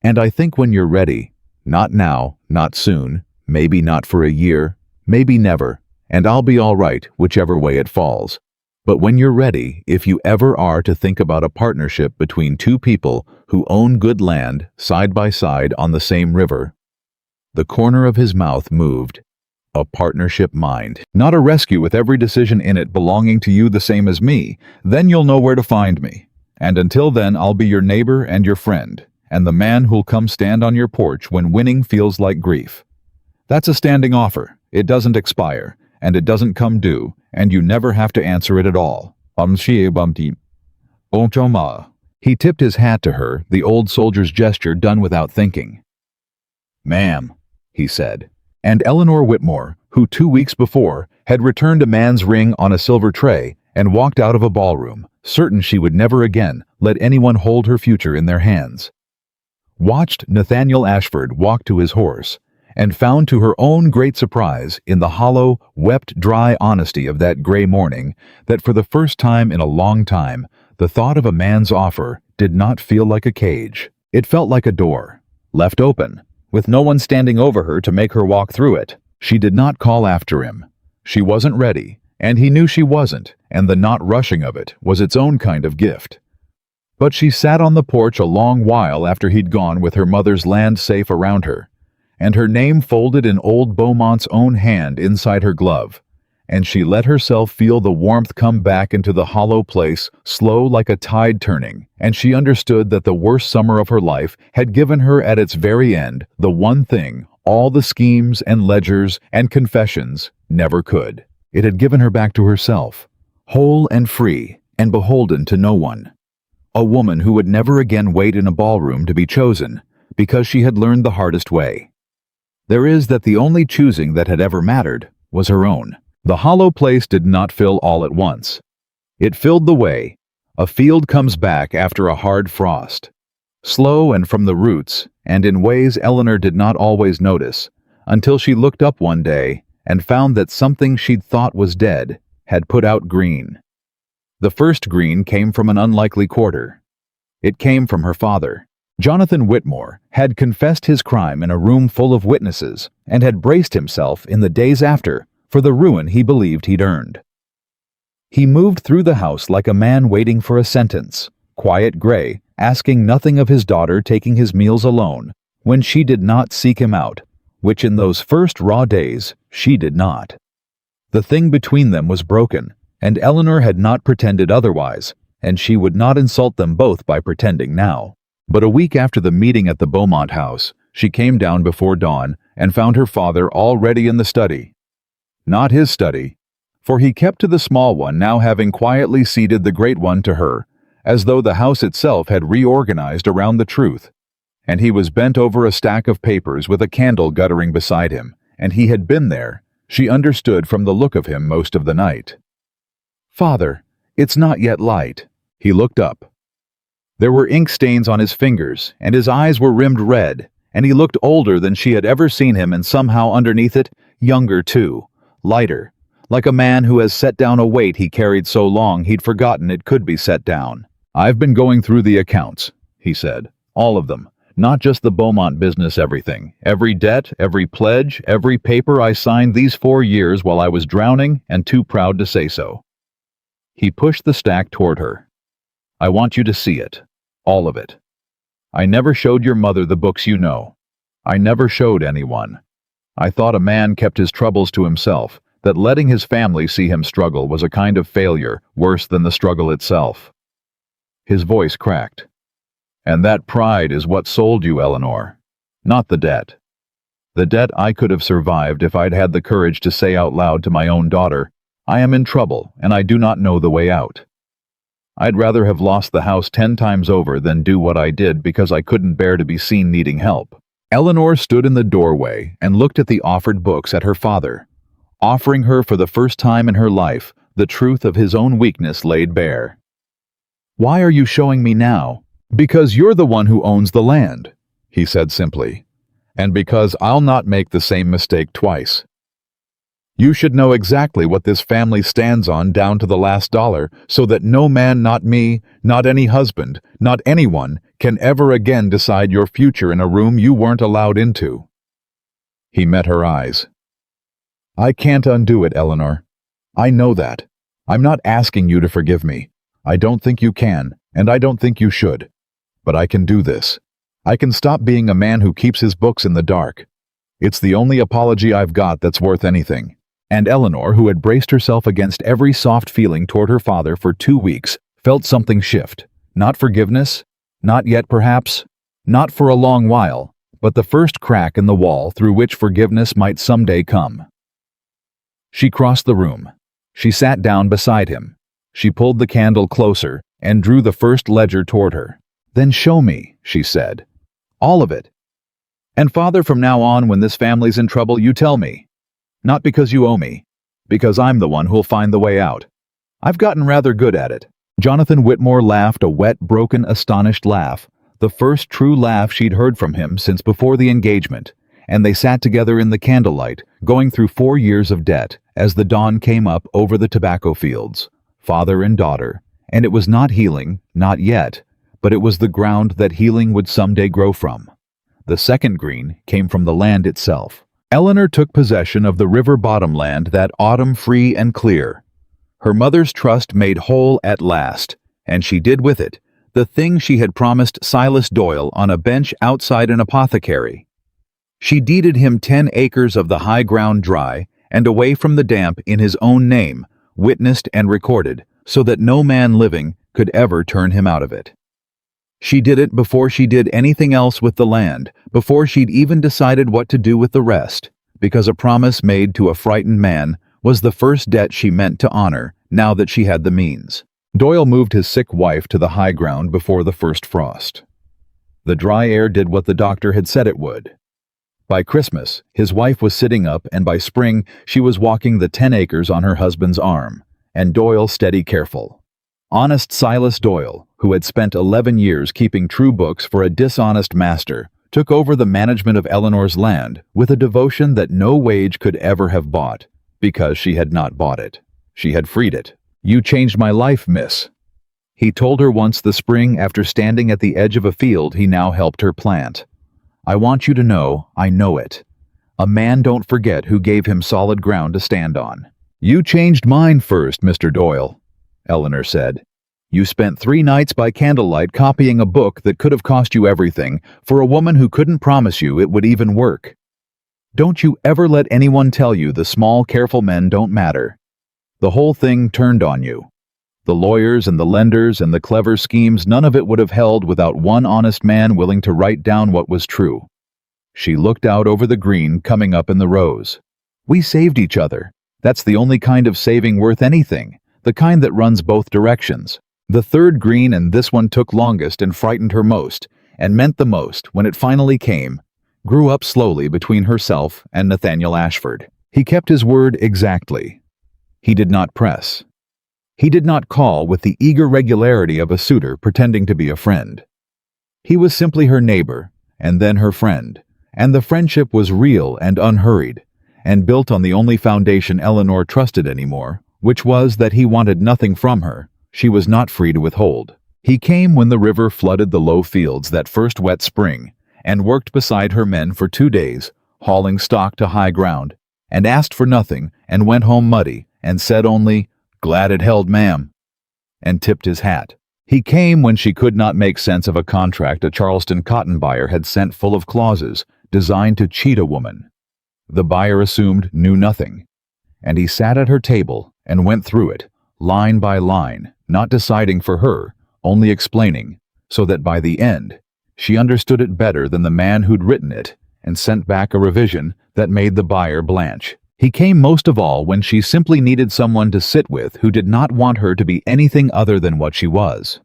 And I think when you're ready, not now, not soon, maybe not for a year, maybe never, and I'll be all right whichever way it falls. But when you're ready, if you ever are to think about a partnership between 2 people who own good land side by side on the same river. The corner of his mouth moved. A partnership mind, not a rescue with every decision in it belonging to you the same as me. Then you'll know where to find me. And until then, I'll be your neighbor and your friend, and the man who'll come stand on your porch when winning feels like grief. That's a standing offer. It doesn't expire, and it doesn't come due, and you never have to answer it at all. He tipped his hat to her, the old soldier's gesture done without thinking. Ma'am, he said. And Eleanor Whitmore, who 2 weeks before had returned a man's ring on a silver tray and walked out of a ballroom, certain she would never again let anyone hold her future in their hands. Watched Nathaniel Ashford walk to his horse, and found to her own great surprise in the hollow, wept-dry honesty of that gray morning that for the first time in a long time the thought of a man's offer did not feel like a cage. It felt like a door, left open, with no one standing over her to make her walk through it. She did not call after him. She wasn't ready, and he knew she wasn't, and the not rushing of it was its own kind of gift. But she sat on the porch a long while after he'd gone with her mother's land safe around her, and her name folded in old Beaumont's own hand inside her glove, and she let herself feel the warmth come back into the hollow place, slow like a tide turning, and she understood that the worst summer of her life had given her at its very end the one thing all the schemes and ledgers and confessions never could. It had given her back to herself, whole and free and beholden to no one. A woman who would never again wait in a ballroom to be chosen, because she had learned the hardest way. There is that the only choosing that had ever mattered was her own. The hollow place did not fill all at once. It filled the way. A field comes back after a hard frost. Slow and from the roots, and in ways Eleanor did not always notice, until she looked up one day and found that something she'd thought was dead had put out green. The first green came from an unlikely quarter. It came from her father. Jonathan Whitmore had confessed his crime in a room full of witnesses and had braced himself in the days after for the ruin he believed he'd earned. He moved through the house like a man waiting for a sentence, quiet gray, asking nothing of his daughter taking his meals alone when she did not seek him out, which in those first raw days she did not. The thing between them was broken, and Eleanor had not pretended otherwise, and she would not insult them both by pretending now. But a week after the meeting at the Beaumont house, she came down before dawn and found her father already in the study. Not his study, for he kept to the small one, now having quietly ceded the great one to her, as though the house itself had reorganized around the truth. And he was bent over a stack of papers with a candle guttering beside him, and he had been there, she understood from the look of him most of the night. "Father, it's not yet light." He looked up. There were ink stains on his fingers, and his eyes were rimmed red, and he looked older than she had ever seen him, and somehow underneath it, younger too, lighter, like a man who has set down a weight he carried so long he'd forgotten it could be set down. "I've been going through the accounts," he said. "All of them. Not just the Beaumont business, everything. Every debt, every pledge, every paper I signed these 4 years while I was drowning and too proud to say so." He pushed the stack toward her. "I want you to see it. All of it. I never showed your mother the books you know. I never showed anyone. I thought a man kept his troubles to himself, that letting his family see him struggle was a kind of failure worse than the struggle itself." His voice cracked. "And that pride is what sold you, Eleanor. Not the debt. The debt I could have survived if I'd had the courage to say out loud to my own daughter, 'I am in trouble, and I do not know the way out.' I'd rather have lost the house 10 times over than do what I did because I couldn't bear to be seen needing help." Eleanor stood in the doorway and looked at the offered books at her father, offering her for the first time in her life the truth of his own weakness laid bare. "Why are you showing me now?" "Because you're the one who owns the land," he said simply, "and because I'll not make the same mistake twice. You should know exactly what this family stands on down to the last dollar, so that no man, not me, not any husband, not anyone, can ever again decide your future in a room you weren't allowed into." He met her eyes. "I can't undo it, Eleanor. I know that. I'm not asking you to forgive me. I don't think you can, and I don't think you should. But I can do this. I can stop being a man who keeps his books in the dark. It's the only apology I've got that's worth anything." And Eleanor, who had braced herself against every soft feeling toward her father for 2 weeks, felt something shift. Not forgiveness, not yet perhaps, not for a long while, but the first crack in the wall through which forgiveness might someday come. She crossed the room. She sat down beside him. She pulled the candle closer and drew the first ledger toward her. "Then show me," she said. "All of it. And Father, from now on, when this family's in trouble, you tell me. Not because you owe me, because I'm the one who'll find the way out. I've gotten rather good at it." Jonathan Whitmore laughed a wet, broken, astonished laugh, the first true laugh she'd heard from him since before the engagement, and they sat together in the candlelight, going through 4 years of debt, as the dawn came up over the tobacco fields, father and daughter, and it was not healing, not yet, but it was the ground that healing would someday grow from. The second green came from the land itself. Eleanor took possession of the river bottom land that autumn, free and clear. Her mother's trust made whole at last, and she did with it the thing she had promised Silas Doyle on a bench outside an apothecary. She deeded him 10 acres of the high ground dry and away from the damp in his own name, witnessed and recorded, so that no man living could ever turn him out of it. She did it before she did anything else with the land, before she'd even decided what to do with the rest, because a promise made to a frightened man was the first debt she meant to honor now that she had the means. Doyle moved his sick wife to the high ground before the first frost. The dry air did what the doctor had said it would. By Christmas, his wife was sitting up, and by spring, she was walking the 10 acres on her husband's arm, and Doyle steady careful. Honest Silas Doyle, who had spent 11 years keeping true books for a dishonest master, took over the management of Eleanor's land with a devotion that no wage could ever have bought, because she had not bought it. She had freed it. "You changed my life, miss," he told her once the spring after standing at the edge of a field he now helped her plant. "I want you to know I know it. A man don't forget who gave him solid ground to stand on." "You changed mine first, Mr. Doyle," Eleanor said. "You spent 3 nights by candlelight copying a book that could have cost you everything for a woman who couldn't promise you it would even work. Don't you ever let anyone tell you the small, careful men don't matter. The whole thing turned on you. The lawyers and the lenders and the clever schemes, none of it would have held without one honest man willing to write down what was true." She looked out over the green coming up in the rows. "We saved each other. That's the only kind of saving worth anything, the kind that runs both directions." The third green, and this one took longest and frightened her most, and meant the most when it finally came, grew up slowly between herself and Nathaniel Ashford. He kept his word exactly. He did not press. He did not call with the eager regularity of a suitor pretending to be a friend. He was simply her neighbor, and then her friend, and the friendship was real and unhurried, and built on the only foundation Eleanor trusted anymore, which was that he wanted nothing from her she was not free to withhold. He came when the river flooded the low fields that first wet spring, and worked beside her men for 2 days, hauling stock to high ground, and asked for nothing, and went home muddy, and said only, "Glad it held, ma'am," and tipped his hat. He came when she could not make sense of a contract a Charleston cotton buyer had sent full of clauses designed to cheat a woman. The buyer assumed knew nothing, and he sat at her table and went through it, line by line, not deciding for her, only explaining, so that by the end, she understood it better than the man who'd written it, and sent back a revision that made the buyer blanch. He came most of all when she simply needed someone to sit with who did not want her to be anything other than what she was.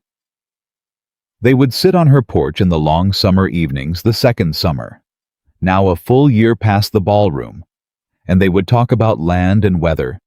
They would sit on her porch in the long summer evenings the second summer, now a full year past the ballroom, and they would talk about land and weather,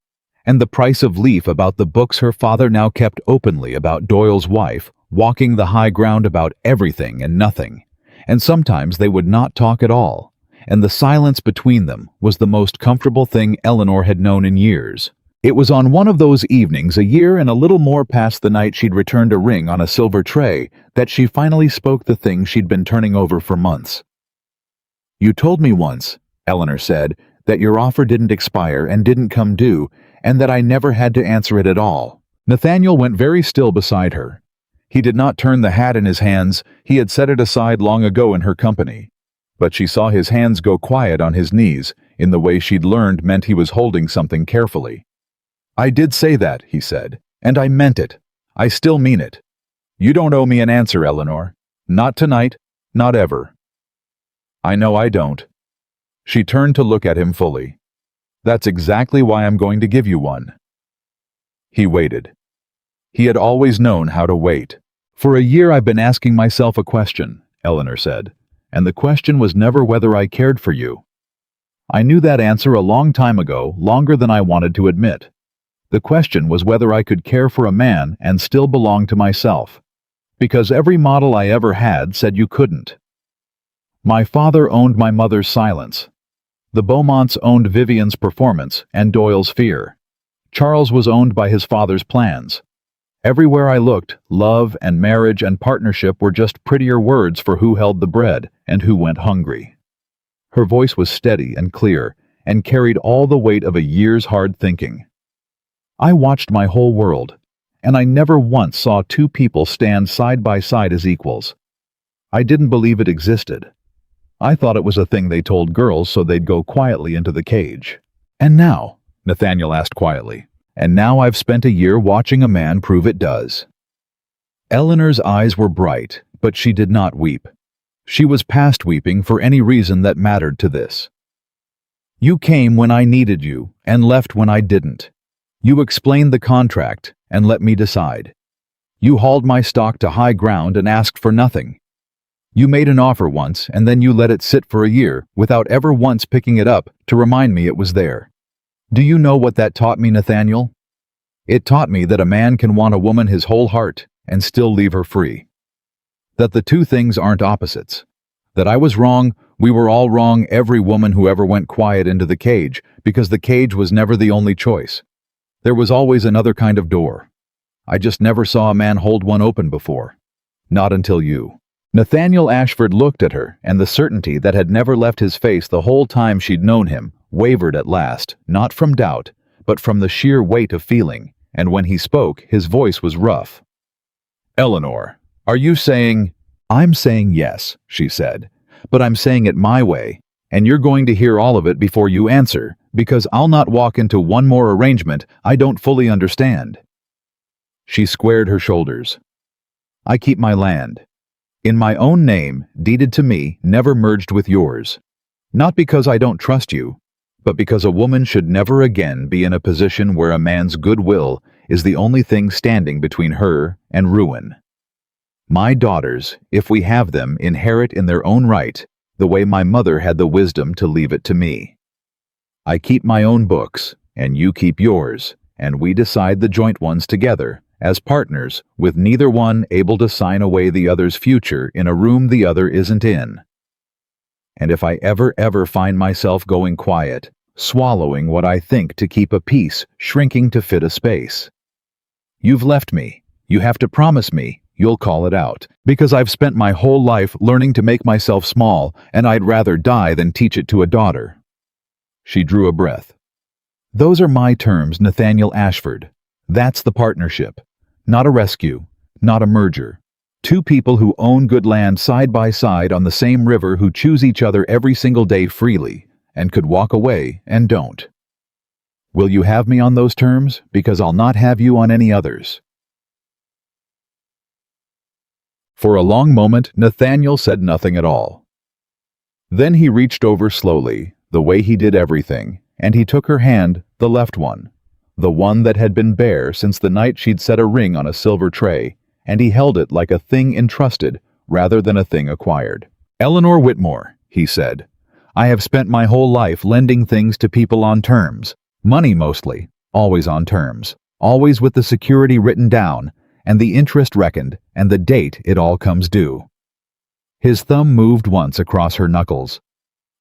and the price of leaf, about the books her father now kept openly about Doyle's wife, walking the high ground about everything and nothing, and sometimes they would not talk at all, and the silence between them was the most comfortable thing Eleanor had known in years. It was on one of those evenings, a year and a little more past the night she'd returned a ring on a silver tray, that she finally spoke the thing she'd been turning over for months. "You told me once," Eleanor said, "that your offer didn't expire and didn't come due, and that I never had to answer it at all." Nathaniel went very still beside her. He did not turn the hat in his hands. He had set it aside long ago in her company. But she saw his hands go quiet on his knees, in the way she'd learned meant he was holding something carefully. "I did say that," he said, "and I meant it. I still mean it. You don't owe me an answer, Eleanor. Not tonight, not ever." "I know I don't." She turned to look at him fully. "That's exactly why I'm going to give you one." He waited. He had always known how to wait. "For a year I've been asking myself a question," Eleanor said, "and the question was never whether I cared for you. I knew that answer a long time ago, longer than I wanted to admit. The question was whether I could care for a man and still belong to myself. Because every model I ever had said you couldn't. My father owned my mother's silence. The Beaumonts owned Vivian's performance and Doyle's fear. Charles was owned by his father's plans. Everywhere I looked, love and marriage and partnership were just prettier words for who held the bread and who went hungry. Her voice was steady and clear and carried all the weight of a year's hard thinking. I watched my whole world, and I never once saw two people stand side by side as equals. I didn't believe it existed. I thought it was a thing they told girls so they'd go quietly into the cage. And now, Nathaniel asked quietly, and now I've spent a year watching a man prove it does. Eleanor's eyes were bright, but she did not weep. She was past weeping for any reason that mattered to this. You came when I needed you and left when I didn't. You explained the contract and let me decide. You hauled my stock to high ground and asked for nothing. You made an offer once and then you let it sit for a year without ever once picking it up to remind me it was there. Do you know what that taught me, Nathaniel? It taught me that a man can want a woman his whole heart and still leave her free. That the two things aren't opposites. That I was wrong, we were all wrong, every woman who ever went quiet into the cage, because the cage was never the only choice. There was always another kind of door. I just never saw a man hold one open before. Not until you. Nathaniel Ashford looked at her, and the certainty that had never left his face the whole time she'd known him wavered at last, not from doubt, but from the sheer weight of feeling, and when he spoke, his voice was rough. Eleanor, are you saying— I'm saying yes, she said, but I'm saying it my way, and you're going to hear all of it before you answer, because I'll not walk into one more arrangement I don't fully understand. She squared her shoulders. I keep my land. In my own name, deeded to me, never merged with yours. Not because I don't trust you, but because a woman should never again be in a position where a man's goodwill is the only thing standing between her and ruin. My daughters, if we have them, inherit in their own right, the way my mother had the wisdom to leave it to me. I keep my own books, and you keep yours, and we decide the joint ones together, as partners, with neither one able to sign away the other's future in a room the other isn't in. And if I ever find myself going quiet, swallowing what I think to keep a peace, shrinking to fit a space. You've left me. You have to promise me you'll call it out, because I've spent my whole life learning to make myself small, and I'd rather die than teach it to a daughter. She drew a breath. Those are my terms, Nathaniel Ashford. That's the partnership. Not a rescue, not a merger. Two people who own good land side by side on the same river who choose each other every single day freely, and could walk away and don't. Will you have me on those terms? Because I'll not have you on any others. For a long moment, Nathaniel said nothing at all. Then he reached over slowly, the way he did everything, and he took her hand, the left one, the one that had been bare since the night she'd set a ring on a silver tray, and he held it like a thing entrusted rather than a thing acquired. Eleanor Whitmore, he said, I have spent my whole life lending things to people on terms, money mostly, always on terms, always with the security written down, and the interest reckoned, and the date it all comes due. His thumb moved once across her knuckles.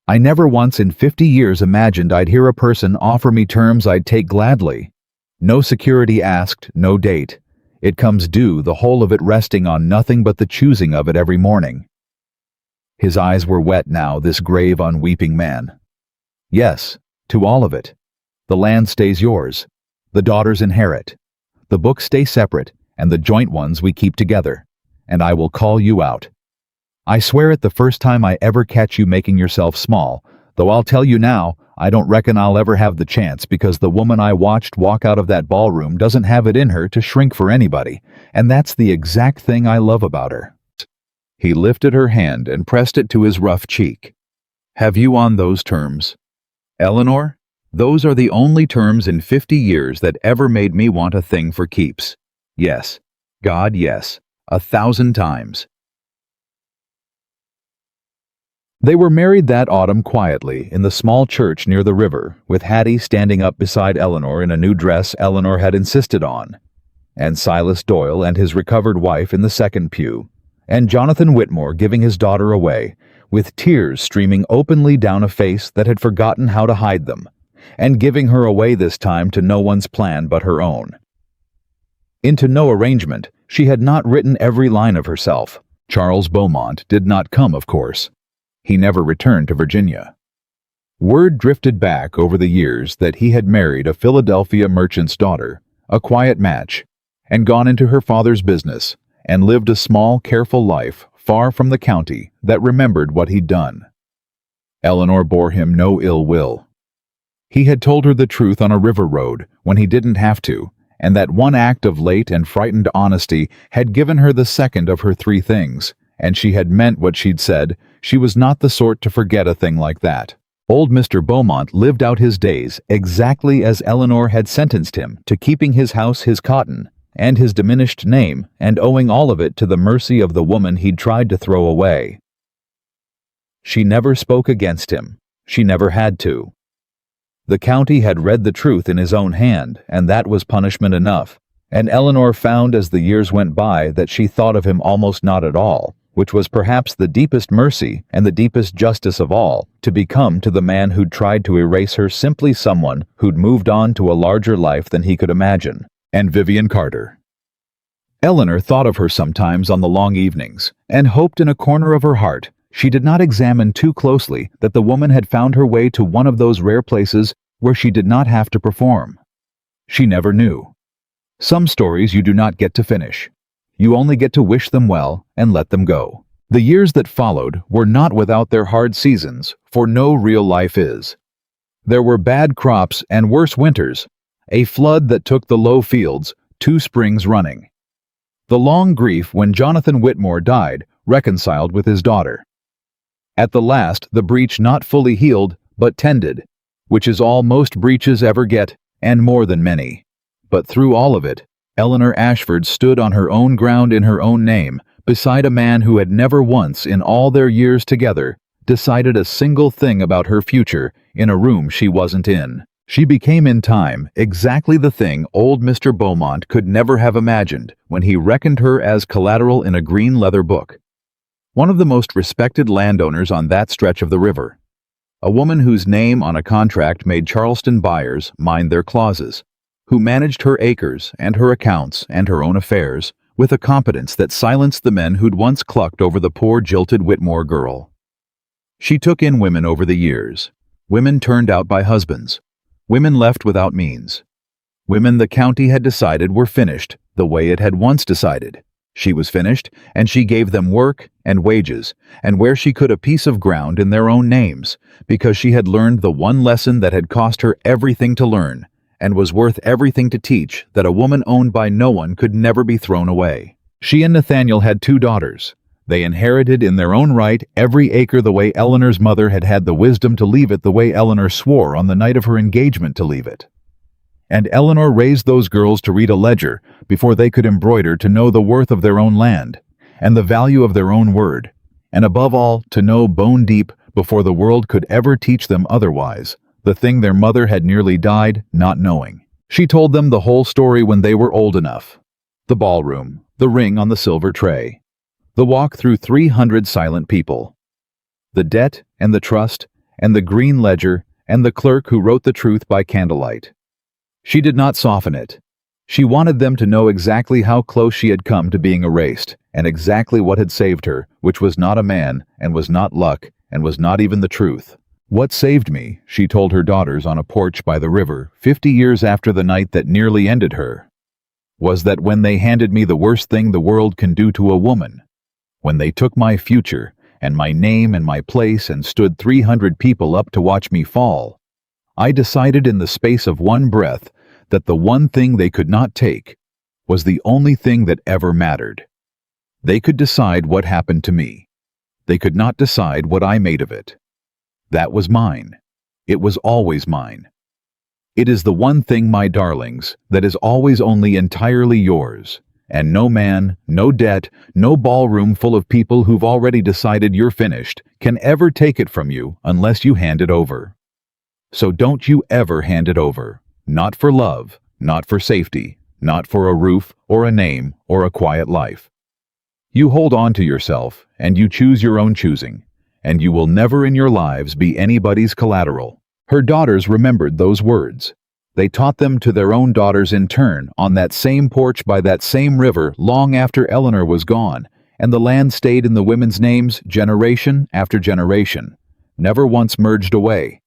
I never once in 50 years imagined I'd hear a person offer me terms I'd take gladly. No security asked, no date. It comes due, the whole of it resting on nothing but the choosing of it every morning. His eyes were wet now, this grave, unweeping man. Yes, to all of it. The land stays yours. The daughters inherit. The books stay separate, and the joint ones we keep together. And I will call you out. I swear it the first time I ever catch you making yourself small, though I'll tell you now, I don't reckon I'll ever have the chance because the woman I watched walk out of that ballroom doesn't have it in her to shrink for anybody, and that's the exact thing I love about her. He lifted her hand and pressed it to his rough cheek. Have you on those terms? Eleanor, those are the only terms in 50 years that ever made me want a thing for keeps. Yes. God, yes. 1,000 times. They were married that autumn quietly in the small church near the river, with Hattie standing up beside Eleanor in a new dress Eleanor had insisted on, and Silas Doyle and his recovered wife in the second pew, and Jonathan Whitmore giving his daughter away, with tears streaming openly down a face that had forgotten how to hide them, and giving her away this time to no one's plan but her own. Into no arrangement, she had not written every line of herself. Charles Beaumont did not come, of course. He never returned to Virginia. Word drifted back over the years that he had married a Philadelphia merchant's daughter, a quiet match, and gone into her father's business, and lived a small, careful life far from the county that remembered what he'd done. Eleanor bore him no ill will. He had told her the truth on a river road when he didn't have to, and that one act of late and frightened honesty had given her the second of her three things, and she had meant what she'd said. She was not the sort to forget a thing like that. Old Mr. Beaumont lived out his days exactly as Eleanor had sentenced him to, keeping his house, his cotton, and his diminished name, and owing all of it to the mercy of the woman he'd tried to throw away. She never spoke against him. She never had to. The county had read the truth in his own hand, and that was punishment enough, and Eleanor found as the years went by that she thought of him almost not at all, which was perhaps the deepest mercy and the deepest justice of all, to become to the man who'd tried to erase her simply someone who'd moved on to a larger life than he could imagine. And Vivian Carter. Eleanor thought of her sometimes on the long evenings, and hoped in a corner of her heart she did not examine too closely that the woman had found her way to one of those rare places where she did not have to perform. She never knew. Some stories you do not get to finish. You only get to wish them well and let them go. The years that followed were not without their hard seasons, for no real life is. There were bad crops and worse winters, a flood that took the low fields, 2 springs running. The long grief when Jonathan Whitmore died, reconciled with his daughter. At the last, the breach not fully healed, but tended, which is all most breaches ever get, and more than many. But through all of it, Eleanor Ashford stood on her own ground in her own name, beside a man who had never once in all their years together decided a single thing about her future in a room she wasn't in. She became in time exactly the thing old Mr. Beaumont could never have imagined when he reckoned her as collateral in a green leather book. One of the most respected landowners on that stretch of the river. A woman whose name on a contract made Charleston buyers mind their clauses, who managed her acres and her accounts and her own affairs with a competence that silenced the men who'd once clucked over the poor jilted Whitmore girl. She took in women over the years, women turned out by husbands, women left without means, women the county had decided were finished the way it had once decided. She was finished, and she gave them work and wages, and where she could a piece of ground in their own names, because she had learned the one lesson that had cost her everything to learn, and was worth everything to teach, that a woman owned by no one could never be thrown away. She and Nathaniel had 2 daughters. They inherited in their own right every acre the way Eleanor's mother had had the wisdom to leave it the way Eleanor swore on the night of her engagement to leave it. And Eleanor raised those girls to read a ledger before they could embroider, to know the worth of their own land and the value of their own word, and above all to know bone deep before the world could ever teach them otherwise, the thing their mother had nearly died not knowing. She told them the whole story when they were old enough. The ballroom, the ring on the silver tray, the walk through 300 silent people, the debt and the trust and the green ledger and the clerk who wrote the truth by candlelight. She did not soften it. She wanted them to know exactly how close she had come to being erased, and exactly what had saved her, which was not a man, and was not luck, and was not even the truth. What saved me, she told her daughters on a porch by the river 50 years after the night that nearly ended her, was that when they handed me the worst thing the world can do to a woman, when they took my future and my name and my place and stood 300 people up to watch me fall, I decided in the space of one breath that the one thing they could not take was the only thing that ever mattered. They could decide what happened to me. They could not decide what I made of it. That was mine. It was always mine. It is the one thing, my darlings, that is always only entirely yours, And no man, no debt, no ballroom full of people who've already decided you're finished can ever take it from you unless you hand it over. So don't you ever hand it over. Not for love, not for safety, not for a roof or a name or a quiet life. You hold on to yourself and you choose your own choosing, and you will never in your lives be anybody's collateral. Her daughters remembered those words. They taught them to their own daughters in turn on that same porch by that same river long after Eleanor was gone, and the land stayed in the women's names generation after generation, never once merged away,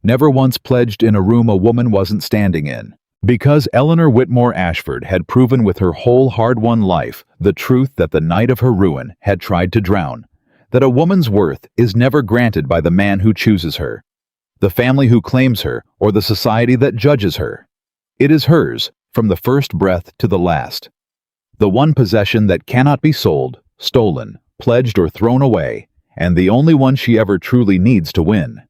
never once pledged in a room a woman wasn't standing in. Because Eleanor Whitmore Ashford had proven with her whole hard-won life the truth that the night of her ruin had tried to drown, that a woman's worth is never granted by the man who chooses her, the family who claims her, or the society that judges her. It is hers, from the first breath to the last. The one possession that cannot be sold, stolen, pledged, or thrown away, and the only one she ever truly needs to win.